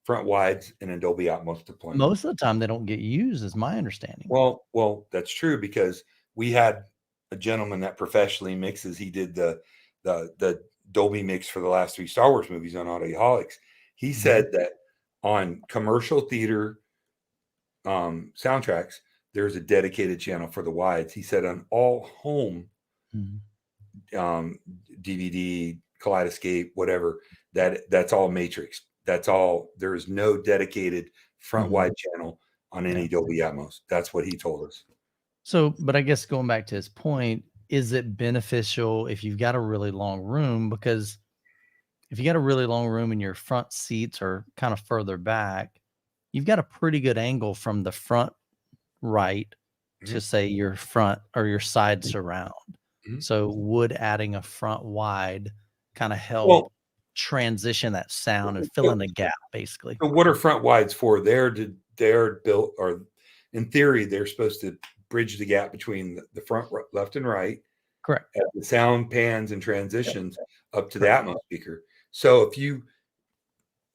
front wides in a Dolby Atmos deployment? Most of the time they don't get used, is my understanding. Well, that's true, because we had a gentleman that professionally mixes. He did the Dolby mix for the last 3 Star Wars movies on Audioholics. He said that on commercial theater soundtracks, there's a dedicated channel for the wides. He said on all home DVD, Kaleidoscape, whatever, that's all matrix. That's all. There is no dedicated front wide channel on any Dolby Atmos. That's what he told us. So, but I guess going back to his point, is it beneficial if you've got a really long room? Because if you got a really long room and your front seats are kind of further back, you've got a pretty good angle from the front right to say your front or your side surround. So would adding a front wide kind of help transition that sound and fill in the gap, basically? So what are front wides for? They're built, or in theory, they're supposed to bridge the gap between the front left and right. Correct. As the sound pans and transitions up to the Atmos speaker. So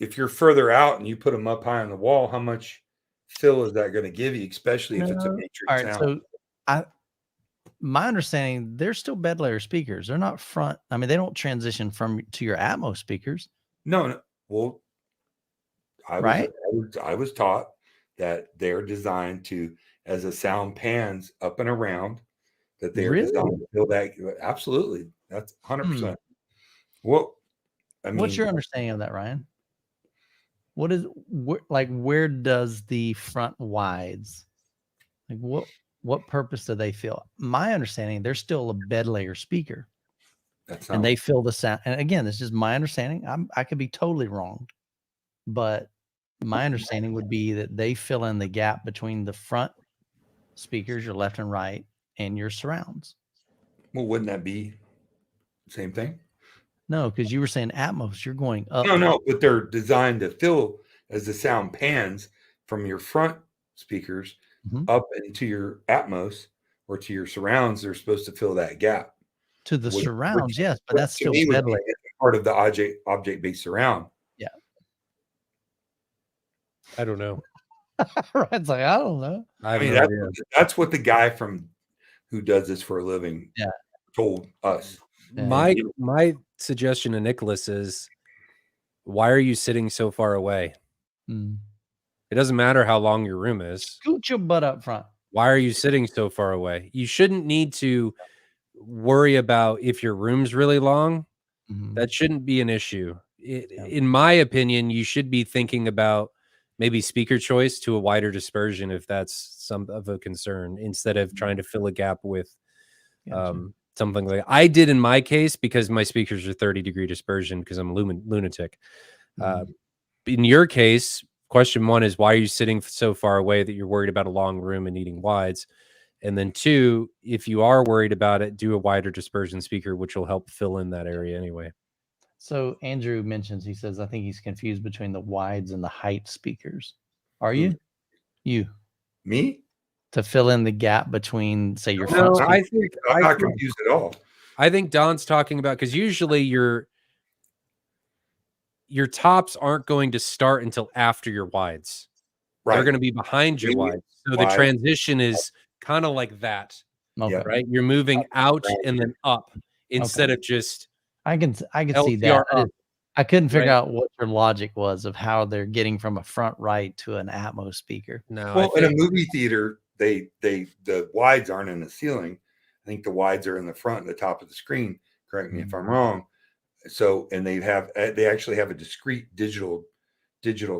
if you're further out and you put them up high on the wall, how much fill is that going to give you, especially if it's a matrix sound? So my understanding, they're still bed layer speakers. They're not front. I mean, they don't transition to your Atmos speakers. No. Well, I was taught that they're designed to, as the sound pans up and around, that they're designed to feel that. Absolutely. That's 100%. Well, I mean, what's your understanding of that, Ryan? Where does the front wides, like what purpose do they fill? My understanding, they're still a bed layer speaker, and they fill the sound. And again, this is my understanding. I could be totally wrong, but my understanding would be that they fill in the gap between the front speakers, your left and right, and your surrounds. Well, wouldn't that be the same thing? No, because you were saying Atmos, you're going up. No, but they're designed to fill as the sound pans from your front speakers up into your Atmos or to your surrounds. They're supposed to fill that gap. To the surrounds, yes, but that's To still me would bed be part of the object-based surround. Yeah. I don't know. It's like, I don't know. I mean, that's what the guy from who does this for a living told us. My suggestion to Nicholas is, why are you sitting so far away? It doesn't matter how long your room is. Scoot your butt up front. Why are you sitting so far away? You shouldn't need to worry about if your room's really long. That shouldn't be an issue. In my opinion, you should be thinking about maybe speaker choice to a wider dispersion if that's some of a concern, instead of trying to fill a gap with something like I did in my case, because my speakers are 30-degree dispersion because I'm a lunatic. In your case, question one is, why are you sitting so far away that you're worried about a long room and needing wides? And then two, if you are worried about it, do a wider dispersion speaker, which will help fill in that area anyway. So Andrew mentions, he says, I think he's confused between the wides and the height speakers. Are you? You. Me? To fill in the gap between, say, your No, front speaker. I'm not confused at all. I think Don's talking about, because usually your tops aren't going to start until after your wides. Right. They're going to be behind your wides. So the transition is kind of like that. Okay. Right? You're moving out and then up instead of just I can see that. I couldn't figure out what your logic was of how they're getting from a front right to an Atmos speaker. No, well, in a movie theater, the wides aren't in the ceiling. I think the wides are in the front, the top of the screen. Correct me if I'm wrong. So, and they actually have a discrete digital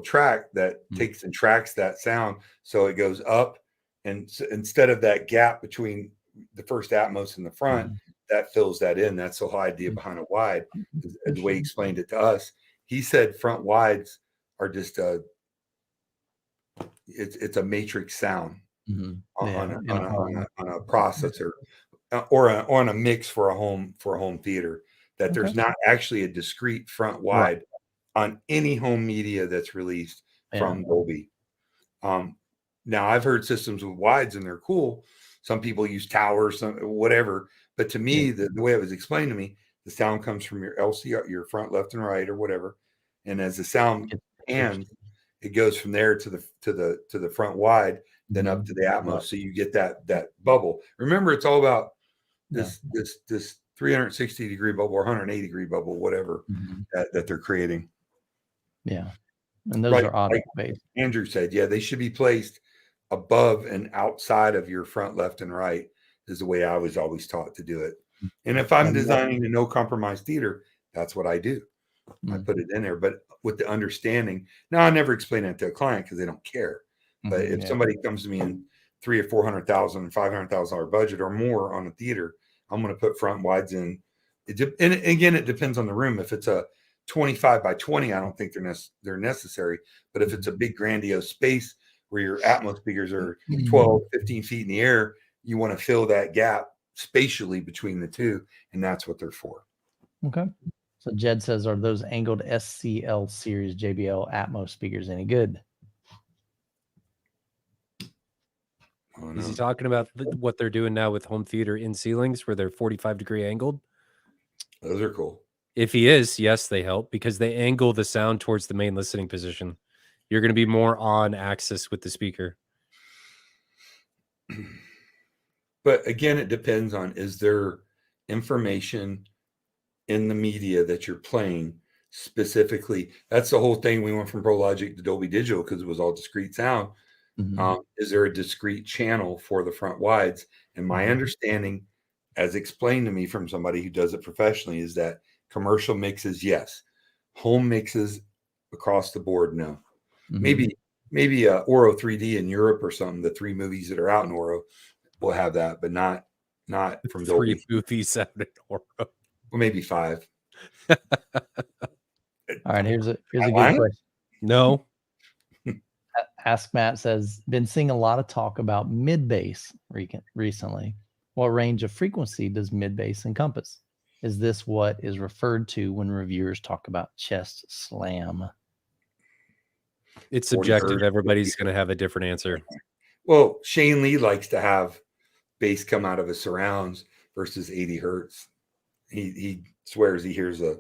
track that takes and tracks that sound. So it goes up, and instead of that gap between the first Atmos and the front, that fills that in. That's the whole idea behind a wide. The way he explained it to us, he said front wides are just it's a matrix sound on a processor or on a mix for a home theater. That there's not actually a discrete front wide on any home media that's released from Dolby. Now I've heard systems with wides and they're cool. Some people use towers, whatever. But to me, the way it was explained to me, the sound comes from your LCR, your front, left, and right, or whatever. And as the sound pans, it goes from there to the front wide, then up to the Atmos. So you get that bubble. Remember, it's all about this 360-degree bubble or 180-degree bubble, whatever that they're creating. Yeah, and those are object based. Like Andrew said, they should be placed above and outside of your front, left, and right. Is the way I was always taught to do it. And if I'm designing a no compromise theater, that's what I do. I put it in there, but with the understanding. Now, I never explain that to a client because they don't care. But if somebody comes to me in $300,000 or $400,000, $500,000 budget or more on a theater, I'm going to put front wides in. And again, it depends on the room. If it's a 25 by 20, I don't think they're necessary. But if it's a big grandiose space where your Atmos speakers are 12, 15 feet in the air, you want to fill that gap spatially between the two, and that's what they're for. Okay. So Jed says, are those angled SCL series JBL Atmos speakers any good? Is he talking about what they're doing now with home theater in ceilings where they're 45-degree angled? Those are cool. If he is, yes, they help because they angle the sound towards the main listening position. You're going to be more on axis with the speaker. But again, it depends on, is there information in the media that you're playing specifically? That's the whole thing. We went from ProLogic to Dolby Digital because it was all discrete sound. Is there a discrete channel for the front wides? And my understanding, as explained to me from somebody who does it professionally, is that commercial mixes, yes. Home mixes across the board, no. Maybe Oro 3D in Europe or something, the 3 movies that are out in Oro will have that, but not from Dolby. 3 movies out in Oro. Well, maybe 5. All right, here's a good question. No. Ask Matt says, been seeing a lot of talk about mid bass recently. What range of frequency does mid-bass encompass? Is this what is referred to when reviewers talk about chest slam? It's 40 subjective. hertz. Everybody's going to have a different answer. Well, Shane Lee likes to have bass come out of his surrounds versus 80 hertz. He swears he hears a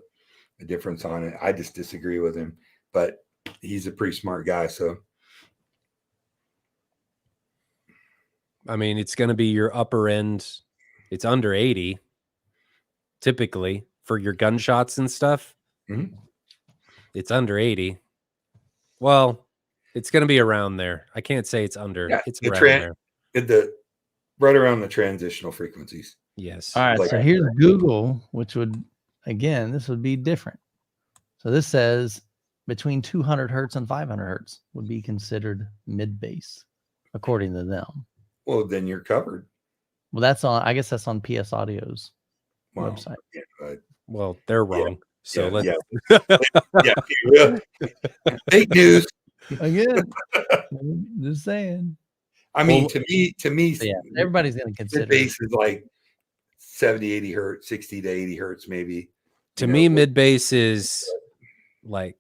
difference on it. I just disagree with him, but he's a pretty smart guy. So, I mean, it's going to be your upper end. It's under 80 typically for your gunshots and stuff. Mhm. It's under 80. Well, it's going to be around there. I can't say it's under. Yeah, it's the around there. Right around the transitional frequencies. Yes. All right, Like- so here's Google, which would, again, this would be different. So this says between 200 hertz and 500 hertz would be considered mid-bass, according to them. Well, then you're covered. Well, that's on, I guess that's on PS Audio's Wow. website. Yeah, Well, they're wrong. So let's. yeah. Fake news. Again, just saying. I mean, Well, to me, Yeah, everybody's going to consider. mid-bass is like 70, 80 hertz, 60 to 80 hertz, maybe. To me, mid bass is like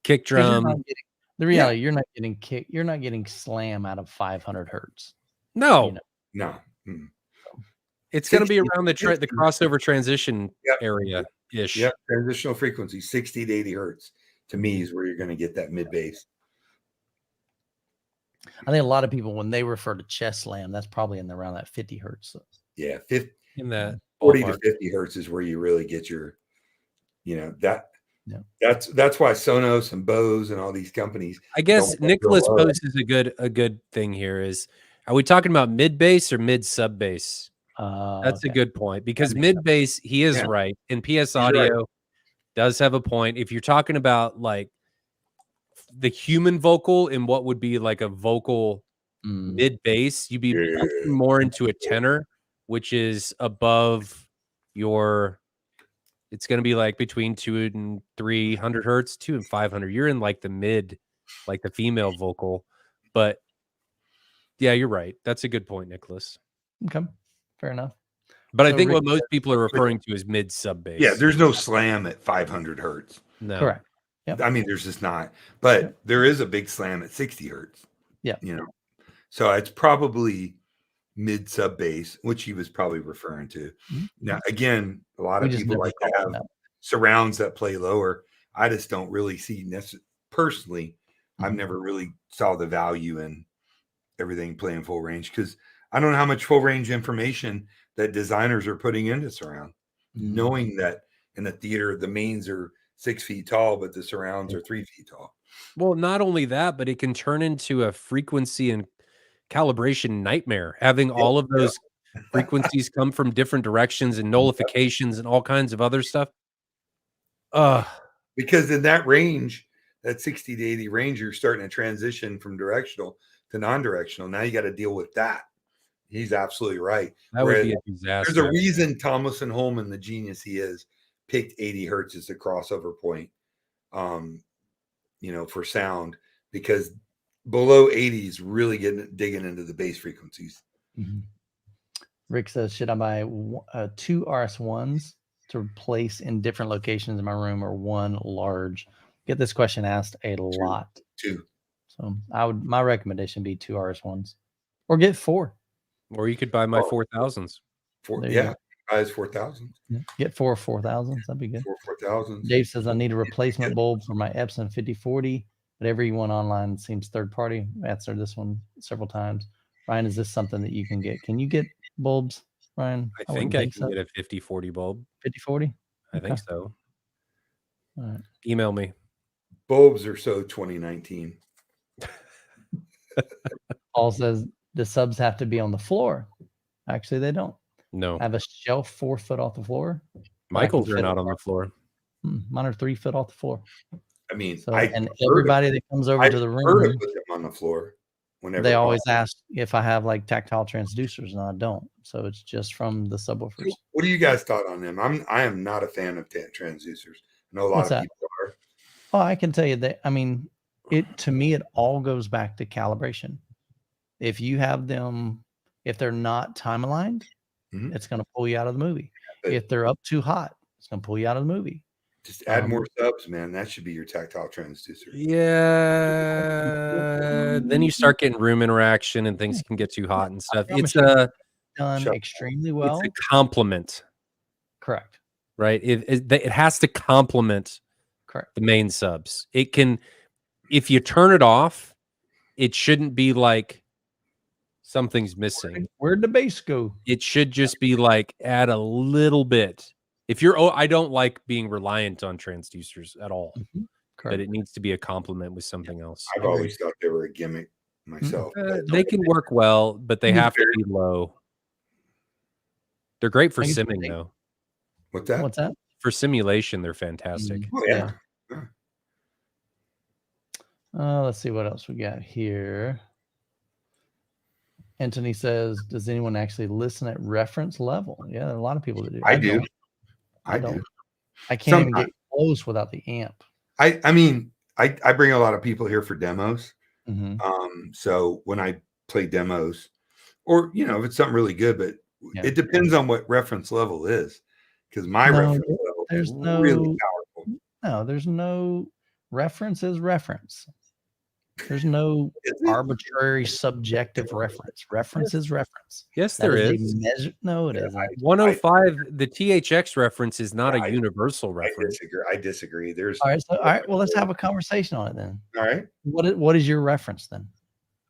kick 'Cause you're drum. not getting- the reality, you're not getting kick. You're not getting slam out of 500 hertz. No, you know. No. Mm. it's going to be 60 around the crossover transition Yep. area ish. Yeah, transitional frequency, 60 to 80 hertz. To me, is where you're going to get that mid-bass. I think a lot of people, when they refer to chest slam, that's probably in around that 50 hertz. Yeah, In that 40 ballpark. to 50 hertz is where you really get your, that. Yeah. That's why Sonos and Bose and all these companies. I guess don't Nicholas go low. poses a good thing here. Is are we talking about mid bass or mid sub bass? That's a good point because makes mid bass, he is Yeah. right, and PS right. Audio does have a point. If you're talking about like the human vocal and what would be like a vocal mid bass, you'd be pushing more into a tenor, which is above your. It's going to be like between 200 and 300 hertz, 200 and 500. You're in like the mid, like the female vocal. But yeah, you're right. That's a good point, Nicholas. Okay, fair enough. But I So think Rick what most people are referring to is mid sub bass. Yeah, there's no slam at 500 hertz. no. Correct. Yep. I mean, there's just not. But Yep. there is a big slam at 60 hertz. Yeah. So it's probably mid sub bass, which he was probably referring to. Mhm. Now, again, a lot We of just people never like to call it have that. surrounds that play lower. I just don't really see personally. I've Mhm. never really saw the value in everything playing full range because I don't know how much full range information that designers are putting into surround, knowing that in the theater the mains are 6 feet tall, but the surrounds are 3 feet tall. Well, not only that, but it can turn into a frequency and calibration nightmare, having all of those frequencies come from different directions and nullifications and all kinds of other stuff. Because in that range, that 60 to 80 range, you're starting to transition from directional to non-directional. Now you got to deal with that. He's absolutely right. That would be a disaster. There's a reason Thomas and Holman, the genius he is, picked 80 hertz as the crossover point, for sound, because below 80 is really digging into the bass frequencies. Mhm. Rick says, should I buy 2 RS1s to place in different locations in my room or one large? Get this question asked a lot. 2. So my recommendation would be 2 RS1s or get 4. Or you could buy my 4000s. 4, There you yeah, go. buys 4,000. Yeah. Get 4 4000s. That'd be good. 4,000. Dave says, I need a replacement bulb for my Epson 5040, but everyone online seems third party. I answered this one several times. Ryan, is this something that you can get? Can you get bulbs, Ryan? I think I can get a 5040 bulb. 5040? I think so. All right. Email me. Bulbs are so 2019. Paul says, the subs have to be on the floor. Actually, they don't. No. I have a shelf 4 foot off the floor. Michael's are not on the floor. Mine are 3 foot off the floor. I mean, So, and everybody that comes over to the room, put them on the floor whenever they always ask if I have like tactile transducers, and I don't. So it's just from the subwoofers. What do you guys thought on them? I am not a fan of transducers. I know a lot What's of that? people are. Oh, I can tell you that. I mean, to me, it all goes back to calibration. If you have them, if they're not time aligned, it's going to pull you out of the movie. If they're up too hot, it's going to pull you out of the movie. Just add more subs, man. That should be your tactile transducer. Yeah. Then you start getting room interaction and things can get too hot and stuff. It's done extremely well. It's a complement. Correct. Right. It has to complement the main subs. It can, if you turn it off, it shouldn't be like something's missing. Where'd the bass go? It should just be like add a little bit. If you're, I don't like being reliant on transducers at all, but it needs to be a complement with something else. I've always thought they were a gimmick myself. They can work well, but they have to be low. They're great for simming, though. What's that? What's that? For simulation, they're fantastic. Oh, yeah. Let's see what else we got here. Anthony says, does anyone actually listen at reference level? Yeah, there are a lot of people that do. I do. I don't. I can't even get close without the amp. I mean, I bring a lot of people here for demos. Mm-hmm. So when I play demos, or, you know, if it's something really good, but it depends on what reference level is. Because my reference level is really powerful. No, there's no reference is reference. There's no arbitrary subjective reference. Reference is reference. Yes, there is. No, it isn't. 105, the THX reference is not a universal reference. I disagree. There's all right. Well, let's have a conversation on it then. All right. What is your reference then?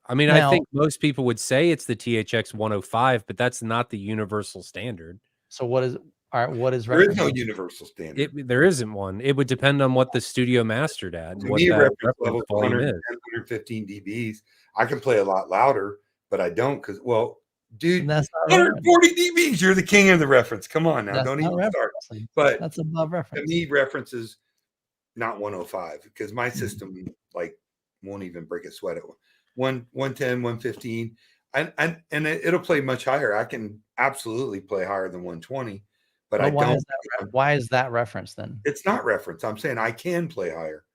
I mean, I think most people would say it's the THX 105, but that's not the universal standard. So what is? All right, what is reference? There is no universal standard. There isn't one. It would depend on what the studio mastered at. To me, reference level 115 dBs. I can play a lot louder, but I don't because, well, dude, that's 140 dBs. You're the king of the reference. Come on now, don't even start. But that's above reference. To me, reference is not 105 because my system like won't even break a sweat at 110, 115, and it'll play much higher. I can absolutely play higher than 120. But why is that reference then? It's not reference. I'm saying I can play higher.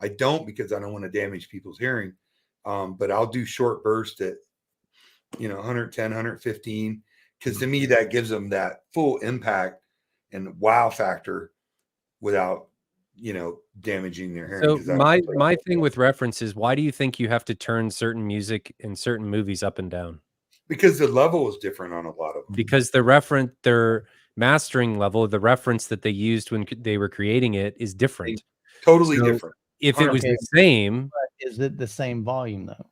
I don't because I don't want to damage people's hearing. But I'll do short burst at 110, 115 because to me that gives them that full impact and wow factor without damaging their hearing. So my thing with reference is, why do you think you have to turn certain music in certain movies up and down? Because the level is different on a lot of them. Because their mastering level, the reference that they used when they were creating it is different. Totally different. If it was the same, is it the same volume though?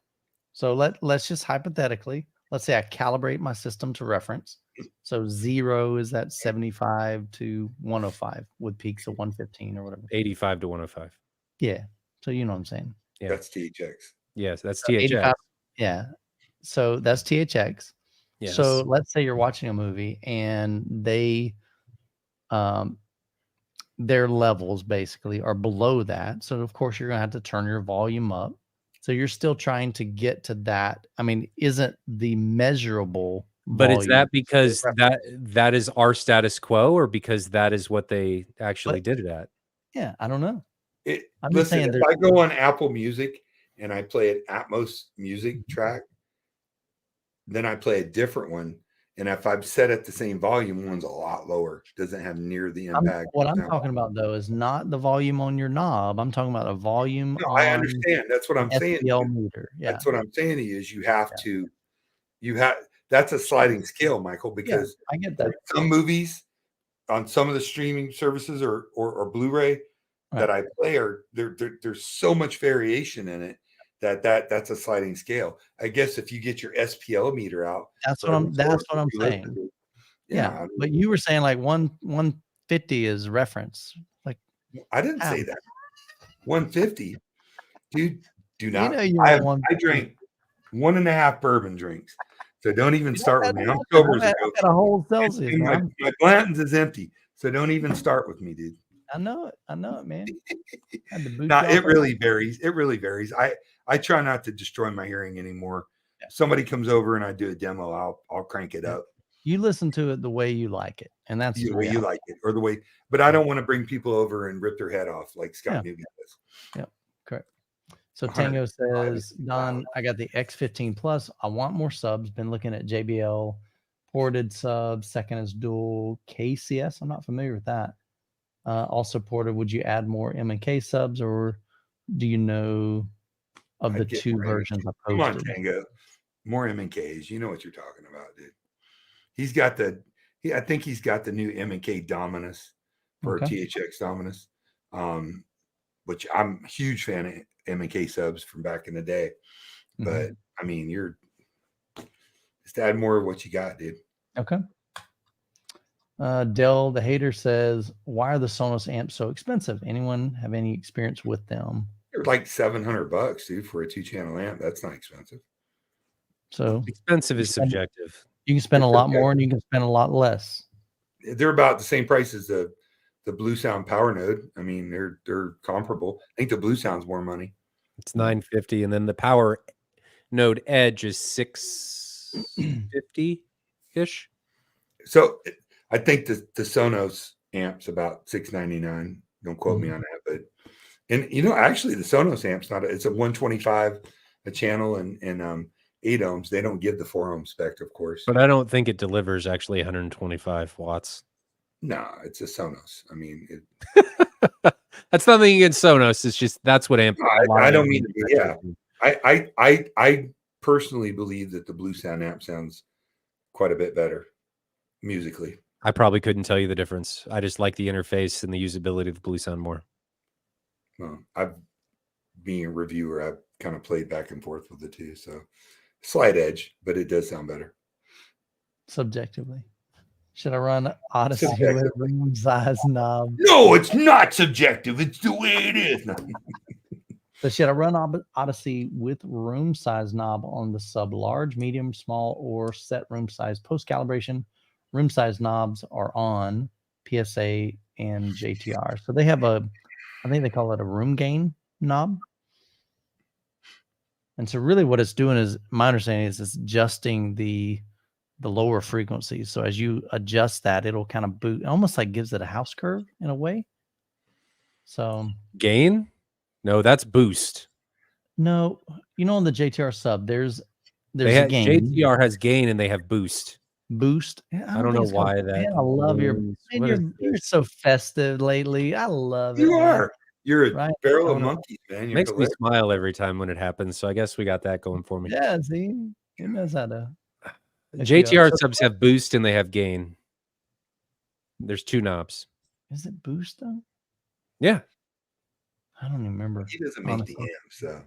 So let's just hypothetically, let's say I calibrate my system to reference. So 0 is at 75 to 105 with peaks of 115 or whatever. 85 to 105. Yeah. So you know what I'm saying? Yeah. That's THX. Yes, that's THX. Yeah. So that's THX. Yes. So let's say you're watching a movie and their levels basically are below that. So of course you're going to have to turn your volume up. So you're still trying to get to that. I mean, isn't the measurable but is that because that is our status quo, or because that is what they actually did it at? Yeah, I don't know. Listen, if I go on Apple Music and I play an Atmos music track, then I play a different one. And if I've set it the same volume, one's a lot lower. Doesn't have near the impact. What I'm talking about, though, is not the volume on your knob. I'm talking about a volume on I understand. That's what I'm saying. Meter. Yeah. That's what I'm saying to you is that's a sliding scale, Michael, because I get that. Some movies on some of the streaming services or Blu-ray that I play there's so much variation in it. That's a sliding scale. I guess if you get your SPL meter out, that's what I'm saying. Yeah, but you were saying like 150 is reference. Like I didn't say that. 150, dude. Do not. I drank 1.5 bourbon drinks, so don't even start with me. I'm sober as a ghost. I got a whole Celsius. My Blanton's is empty, so don't even start with me, dude. I know it, man. It really varies. It really varies. I try not to destroy my hearing anymore. Yeah. Somebody comes over and I do a demo, I'll crank it up. You listen to it the way you like it, and that's the way you like it, or the way. But I don't want to bring people over and rip their head off like Scott Newby does. Yeah, correct. So Tango says, Don, I got the X15 Plus. I want more subs. Been looking at JBL ported sub. Second is dual KCS. I'm not familiar with that. Also ported. Would you add more M and K subs, or do you know of the two versions I posted? Come on, Tango. More M and Ks. You know what you're talking about, dude. He's got I think he's got the new M and K Dominus for THX Dominus, which I'm a huge fan of M and K subs from back in the day. But I mean, you're just add more of what you got, dude. Okay. Dell the Hater says, "Why are the Sonos amps so expensive? Anyone have any experience with them?" They're like $700, dude, for a 2-channel amp. That's not expensive. So expensive is subjective. You can spend a lot more, and you can spend a lot less. They're about the same price as the Blue Sound Power Node. I mean, they're comparable. I think the Blue Sound's more money. It's $950, and then the Power Node Edge is $650 ish. So I think the Sonos amp's about $699. Don't quote me on that, but actually the Sonos amp's it's a 125 a channel and 8 ohms. They don't give the 4 ohm spec, of course. But I don't think it delivers actually 125 watts. No, it's a Sonos. I mean, that's nothing against Sonos. It's just that's what amp. I don't mean to be. Yeah, I personally believe that the Blue Sound amp sounds quite a bit better musically. I probably couldn't tell you the difference. I just like the interface and the usability of the Blue Sound more. Well, being a reviewer, I've kind of played back and forth with the two, so slight edge, but it does sound better. Subjectively. Should I run Odyssey with room size knob? No, it's not subjective. It's the way it is. So should I run Odyssey with room size knob on the sub large, medium, small, or set room size? Post calibration, room size knobs are on PSA and JTR. So they have I think they call it a room gain knob. And so really what it's doing is, my understanding is it's adjusting the lower frequencies. So as you adjust that, it'll kind of boot, almost like gives it a house curve in a way. So gain? No, that's boost. No, on the JTR sub, there's a gain. JTR has gain and they have boost. Boost. I don't know why that. Man, I love you're so festive lately. I love it. You are. You're a barrel of monkeys, man. It makes me smile every time when it happens. So I guess we got that going for me. Yeah, see, it knows how to. JTR subs have boost and they have gain. There's 2 knobs. Is it boost though? Yeah. I don't even remember. He doesn't make the amp, so.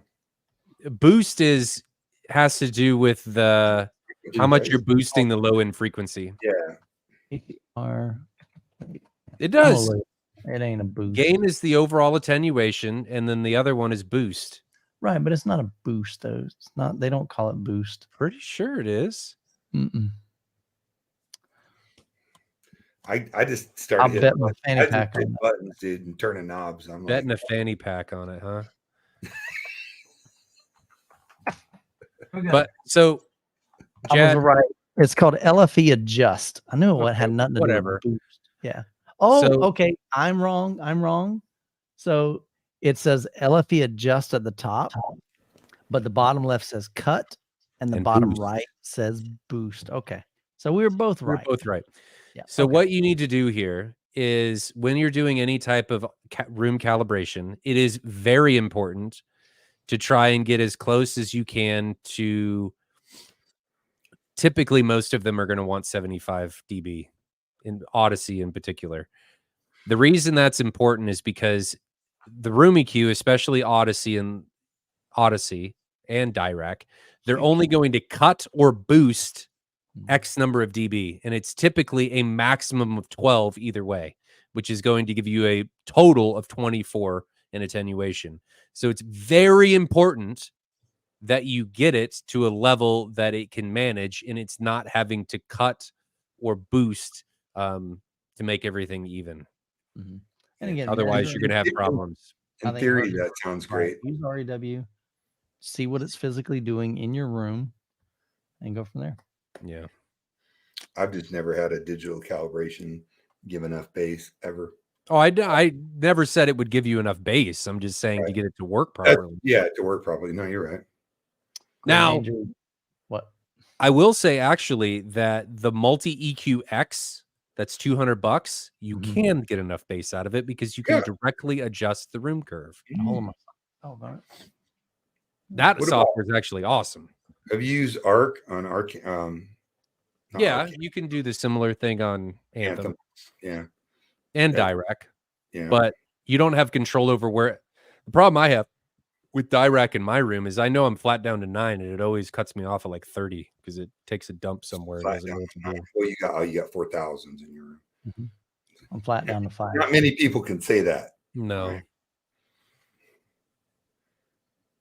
Boost has to do with how much you're boosting the low end frequency. Yeah. It does. It ain't a boost. Gain is the overall attenuation, and then the other one is boost. Right, but it's not a boost though. It's not. They don't call it boost. Pretty sure it is. I just started. I'll bet my fanny pack on buttons, dude, and turning knobs. I'm betting a fanny pack on it, huh? Okay. But so, Jad, I was right. It's called LFE adjust. I knew it had nothing to do with boost. Yeah. Oh, okay. I'm wrong. So it says LFE adjust at the top, but the bottom left says cut, and the bottom right says boost. Okay. So we were both right. We're both right. Yeah. So what you need to do here is when you're doing any type of room calibration, it is very important to try and get as close as you can to, typically most of them are going to want 75 dB in Odyssey in particular. The reason that's important is because the room EQ, especially Odyssey and Dirac, they're only going to cut or boost X number of dB, and it's typically a maximum of 12 either way, which is going to give you a total of 24 in attenuation. So it's very important that you get it to a level that it can manage, and it's not having to cut or boost to make everything even. And again, otherwise you're going to have problems. In theory, that sounds great. Use REW, see what it's physically doing in your room, and go from there. Yeah. I've just never had a digital calibration give enough bass ever. Oh, I never said it would give you enough bass. I'm just saying to get it to work properly. To work properly. No, you're right. Now, what? I will say actually that the multi EQ X, that's $200. You can get enough bass out of it because you can directly adjust the room curve. Hold on. Oh, darn it. That What software is actually awesome. Have you used Arc on Arc? Yeah, Arc, you can do the similar thing on Anthem. Yeah. And Dirac. Yeah. But you don't have control over where. The problem I have with Dirac in my room is I know I'm flat down to 9 and it always cuts me off at like 30 because it takes a dump somewhere. And doesn't know what to do. Well, you got 4,000s in your room. I'm flat down to 5. Not many people can say that. No. Right?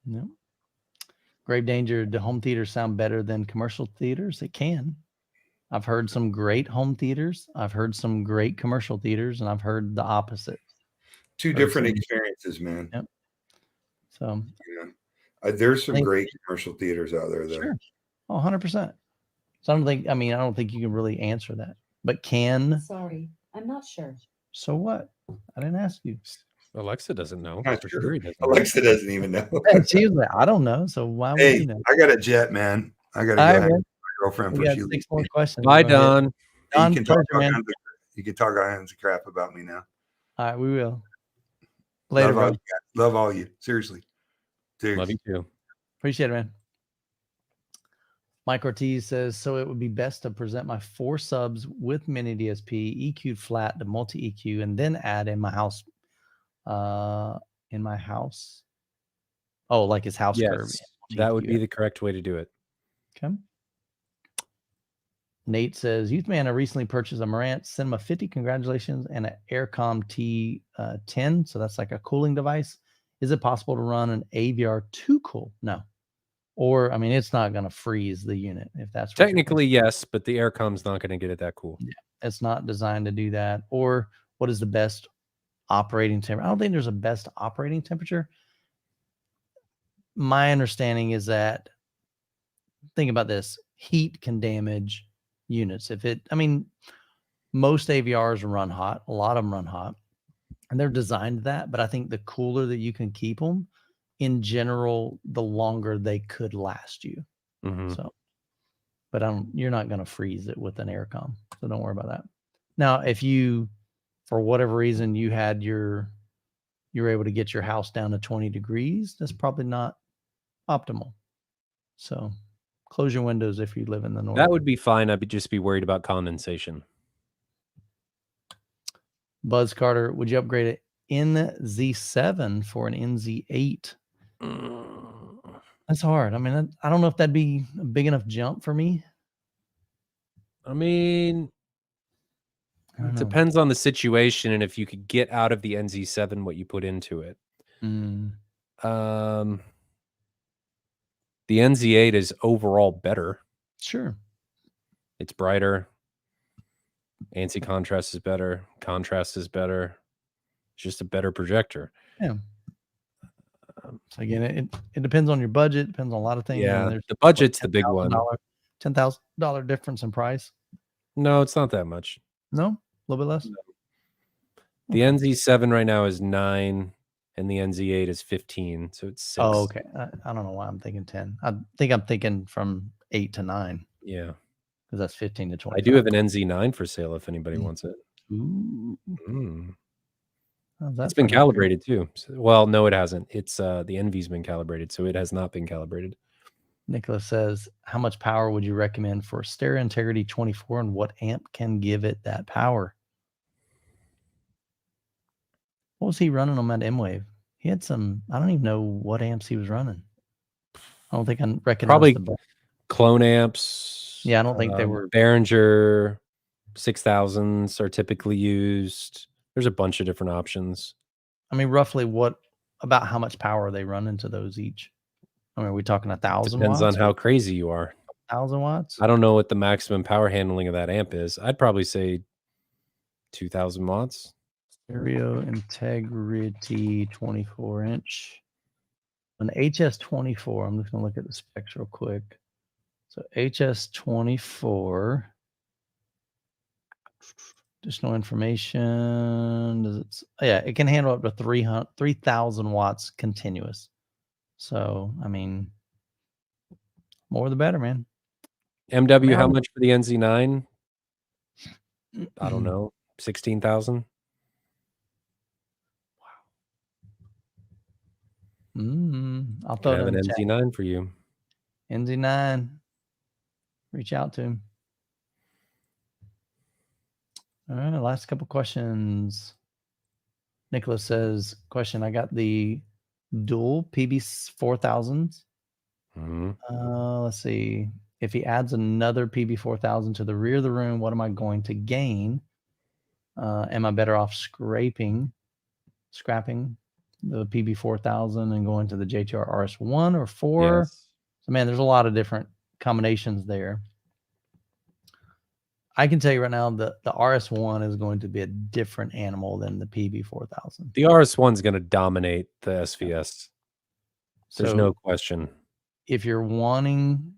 No. Grave danger. Do home theaters sound better than commercial theaters? It can. I've heard some great home theaters. I've heard some great commercial theaters, and I've heard the opposite. Two different experiences, man. Yep. So there's some great commercial theaters out there, though. Sure. 100%. So I don't think you can really answer that. But can. Sorry, I'm not sure. So what? I didn't ask you. Alexa doesn't know. Sure. Alexa doesn't even know. She was like, I don't know. So why would you know? I got a jet, man. I got to go hang with my girlfriend for 6 more questions. Bye, Don. Don, you can talk all kinds of crap about me now. All right, we will. Later, bro. Love all you. Seriously. Love you too. Appreciate it, man. Mike Ortiz says, so it would be best to present my 4 subs with mini DSP, EQ'd flat to multi EQ, and then add in my house. Oh, like his house curve. That would be the correct way to do it. Okay. Nate says, Youth Man, I recently purchased a Marantz Cinema 50. Congratulations. And an Aircom T10. So that's like a cooling device. Is it possible to run an AVR 2 cool? No. Or, it's not going to freeze the unit if that's technically yes, but the Aircom's not going to get it that cool. Yeah, it's not designed to do that. Or what is the best operating temperature? I don't think there's a best operating temperature. My understanding is that, think about this, heat can damage units. Most AVRs run hot. A lot of them run hot. And they're designed that. But I think the cooler that you can keep them, in general, the longer they could last you. So, but you're not going to freeze it with an Aircom. So don't worry about that. Now, if you, for whatever reason, you're able to get your house down to 20 degrees, that's probably not optimal. So close your windows if you live in the north. That would be fine. I'd just be worried about condensation. Buzz Carter, would you upgrade it NZ7 for an NZ8? That's hard. I don't know if that'd be a big enough jump for me. It depends on the situation and if you could get out of the NZ7 what you put into it. The NZ8 is overall better. Sure. It's brighter. ANSI contrast is better. Contrast is better. It's just a better projector. Yeah. So again, it depends on your budget. Depends on a lot of things. Yeah, the budget's the big one. $10,000 difference in price. No, it's not that much. No, a little bit less. No. The NZ7 right now is 9, and the NZ8 is 15. So it's 6. Oh, okay. I don't know why I'm thinking 10. I think I'm thinking from 8 to 9. Yeah, because that's 15 to 20. I do have an NZ9 for sale if anybody wants it. Ooh. It's been calibrated too. Well, no, it hasn't. It's the NV's been calibrated, so it has not been calibrated. Nicholas says, how much power would you recommend for Stereo Integrity 24 and what amp can give it that power? What was he running on that M-Wave? He had some, I don't even know what amps he was running. I don't think I recognize probably clone amps. Yeah, I don't think they were. Behringer 6000s are typically used. There's a bunch of different options. Roughly about how much power they run into those each? Are we talking 1,000 Depends watts? on how crazy you are. 1,000 watts? I don't know what the maximum power handling of that amp is. I'd probably say 2,000 watts. Stereo Integrity 24-inch. An HS24. I'm just going to look at the specs real quick. So HS24. Additional information. Does it? Yeah, it can handle up to 3,000 watts continuous. So, more the better, man. MW, how much for the NZ9? I don't know, 16,000. I'll throw it Have in an the chat. NZ9 for you. NZ9. Reach out to him. All right, last couple questions. Nicholas says, question, I got the dual PB4000s. Let's see. If he adds another PB4000 to the rear of the room, what am I going to gain? Am I better off scrapping the PB4000 and going to the JTR RS1 or 4? Yes. So, man, there's a lot of different combinations there. I can tell you right now that the RS1 is going to be a different animal than the PB4000. The RS1 is going to dominate the SVS. There's So no question. If you're wanting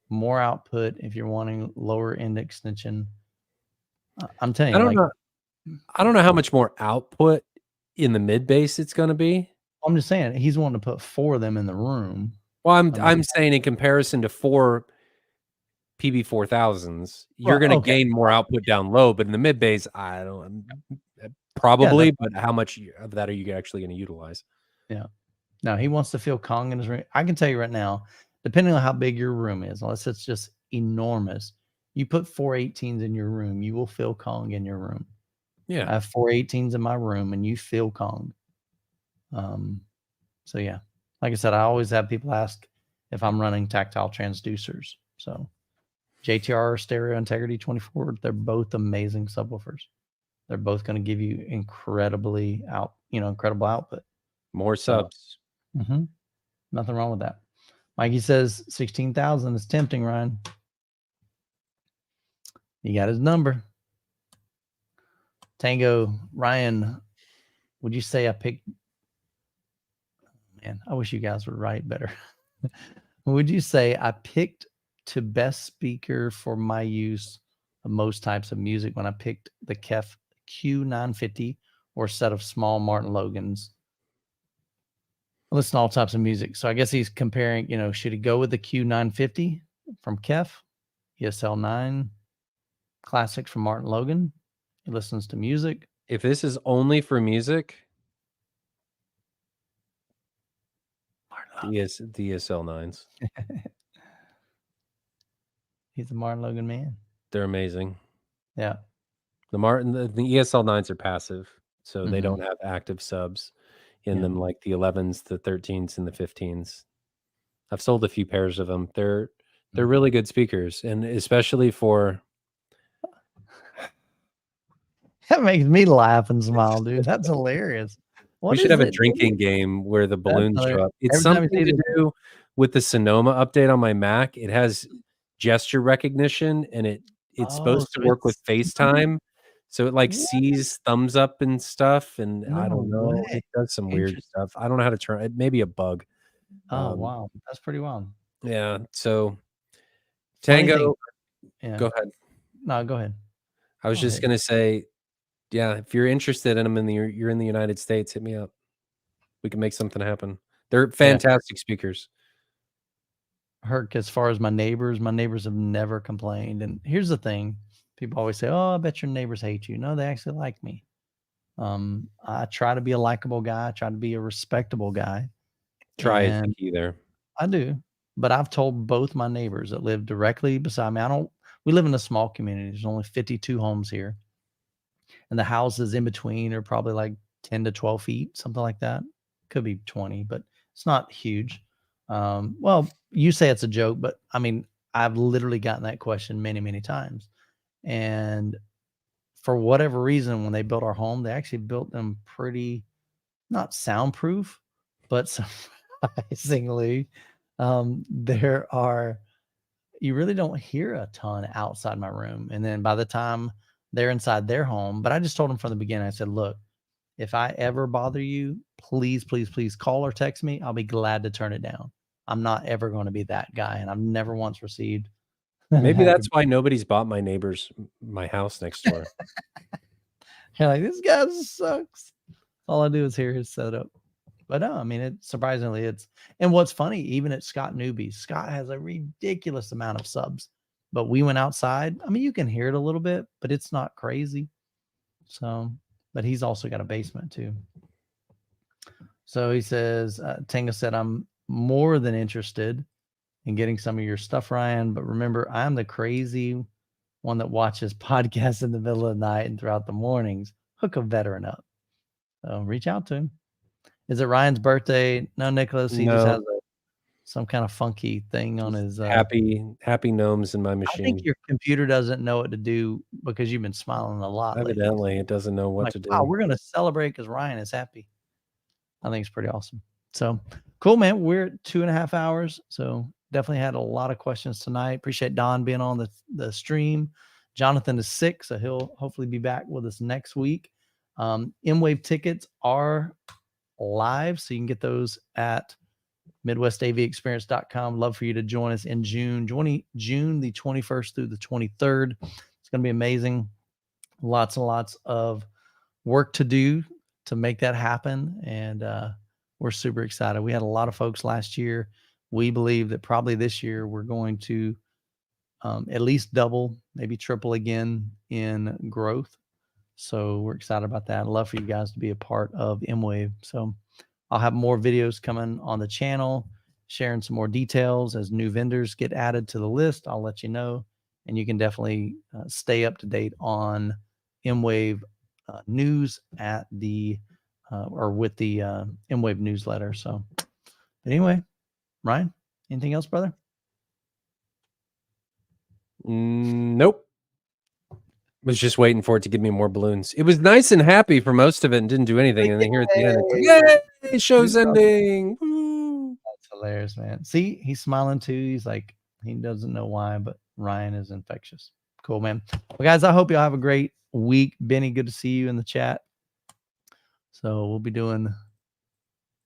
more output, if you're wanting lower end extension, I'm telling you, I don't know how much more output in the mid bass it's going to be. I'm just saying he's wanting to put 4 of them in the room. Well, I'm saying in comparison to 4 PB4000s, you're going to gain more output down low, but in the mid bass, I don't probably. But how much of that are you actually going to utilize? Yeah. No, he wants to feel Kong in his room. I can tell you right now, depending on how big your room is, unless it's just enormous, you put 4 18s in your room, you will feel Kong in your room. Yeah. I have 4 18s in my room and you feel Kong. So yeah, like I said, I always have people ask if I'm running tactile transducers. So JTR Stereo Integrity 24, they're both amazing subwoofers. They're both going to give you incredible output. More subs. Nothing wrong with that. Mikey says 16,000 is tempting, Ryan. You got his number. Tango, Ryan, would you say I picked? Man, I wish you guys would write better. Would you say I picked to best speaker for my use of most types of music when I picked the KEF Q950 or set of small Martin Logans? Listen to all types of music. So I guess he's comparing, should he go with the Q950 from KEF, ESL9 classics from Martin Logan? He listens to music. If this is only for music, the ESL9s. He's a Martin Logan man. They're amazing. Yeah. The ESL9s are passive, so they don't have active subs in them like the 11s, the 13s, and the 15s. I've sold a few pairs of them. They're really good speakers, and especially for. That makes me laugh and smile, dude. That's hilarious. We should have a drinking game where the balloons show up. It's something to do with the Sonoma update on my Mac. It has gesture recognition, and it's supposed to work with FaceTime. So it sees thumbs up and stuff, and I don't know. It does some weird stuff. I don't know how to turn it. Maybe a bug. Oh, wow. That's pretty wild. Yeah. So Tango, go ahead. No, go ahead. I was just going to say, yeah, if you're interested in them you're in the United States, hit me up. We can make something happen. They're fantastic speakers. Herc, as far as my neighbors have never complained. And here's the thing. People always say, oh, I bet your neighbors hate you. No, they actually like me. I try to be a likable guy. I try to be a respectable guy. Try is the key there. I do. But I've told both my neighbors that live directly beside me. We live in a small community. There's only 52 homes here. And the houses in between are probably like 10 to 12 feet, something like that. Could be 20, but it's not huge. Well, you say it's a joke, but I mean, I've literally gotten that question many, many times. And for whatever reason, when they built our home, they actually built them pretty, not soundproof, but surprisingly, you really don't hear a ton outside my room. And then by the time they're inside their home, but I just told them from the beginning, I said, look, if I ever bother you, please, please, please call or text me. I'll be glad to turn it down. I'm not ever going to be that guy. And I've never once received. Maybe that's why nobody's bought my house next door. You're like, this guy sucks. All I do is hear his setup. But no, I mean, surprisingly, and what's funny, even at Scott Newbies, Scott has a ridiculous amount of subs, but we went outside. I mean, you can hear it a little bit, but it's not crazy. So, but he's also got a basement too. So he says, Tenga said, I'm more than interested in getting some of your stuff, Ryan. But remember, I'm the crazy one that watches podcasts in the middle of the night and throughout the mornings. Hook a veteran up. So reach out to him. Is it Ryan's birthday? No, Nicholas. He just has some kind of funky thing on his happy gnomes in my machine. I think your computer doesn't know what to do because you've been smiling a lot. Evidently, it doesn't know what to do. Wow, we're gonna celebrate because Ryan is happy. I think it's pretty awesome. So cool, man. We're at 2.5 hours. So definitely had a lot of questions tonight. Appreciate Don being on the stream. Jonathan is sick, so he'll hopefully be back with us next week. M-Wave tickets are live, so you can get those at MidwestAVExperience.com. Love for you to join us in June the 21st through the 23rd. It's going to be amazing. Lots and lots of work to do to make that happen, and we're super excited. We had a lot of folks last year. We believe that probably this year we're going to at least double, maybe triple again in growth. So we're excited about that. I'd love for you guys to be a part of M-Wave. So I'll have more videos coming on the channel, sharing some more details as new vendors get added to the list. I'll let you know, and you can definitely stay up to date on M-Wave news at the or with the M-Wave newsletter. So, but anyway, Ryan, anything else, brother? Nope. Was just waiting for it to give me more balloons. It was nice and happy for most of it and didn't do anything. And then here at the end, it's like, yay, show's ending. Woo. That's hilarious, man. See, he's smiling too. He's like, he doesn't know why, but Ryan is infectious. Cool, man. Well, guys, I hope y'all have a great week. Benny, good to see you in the chat. So we'll be doing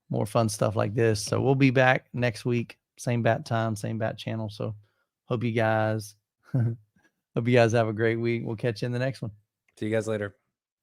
more fun stuff like this. So we'll be back next week. Same bat time, same bat channel. So hope you guys have a great week. We'll catch you in the next one. See you guys later.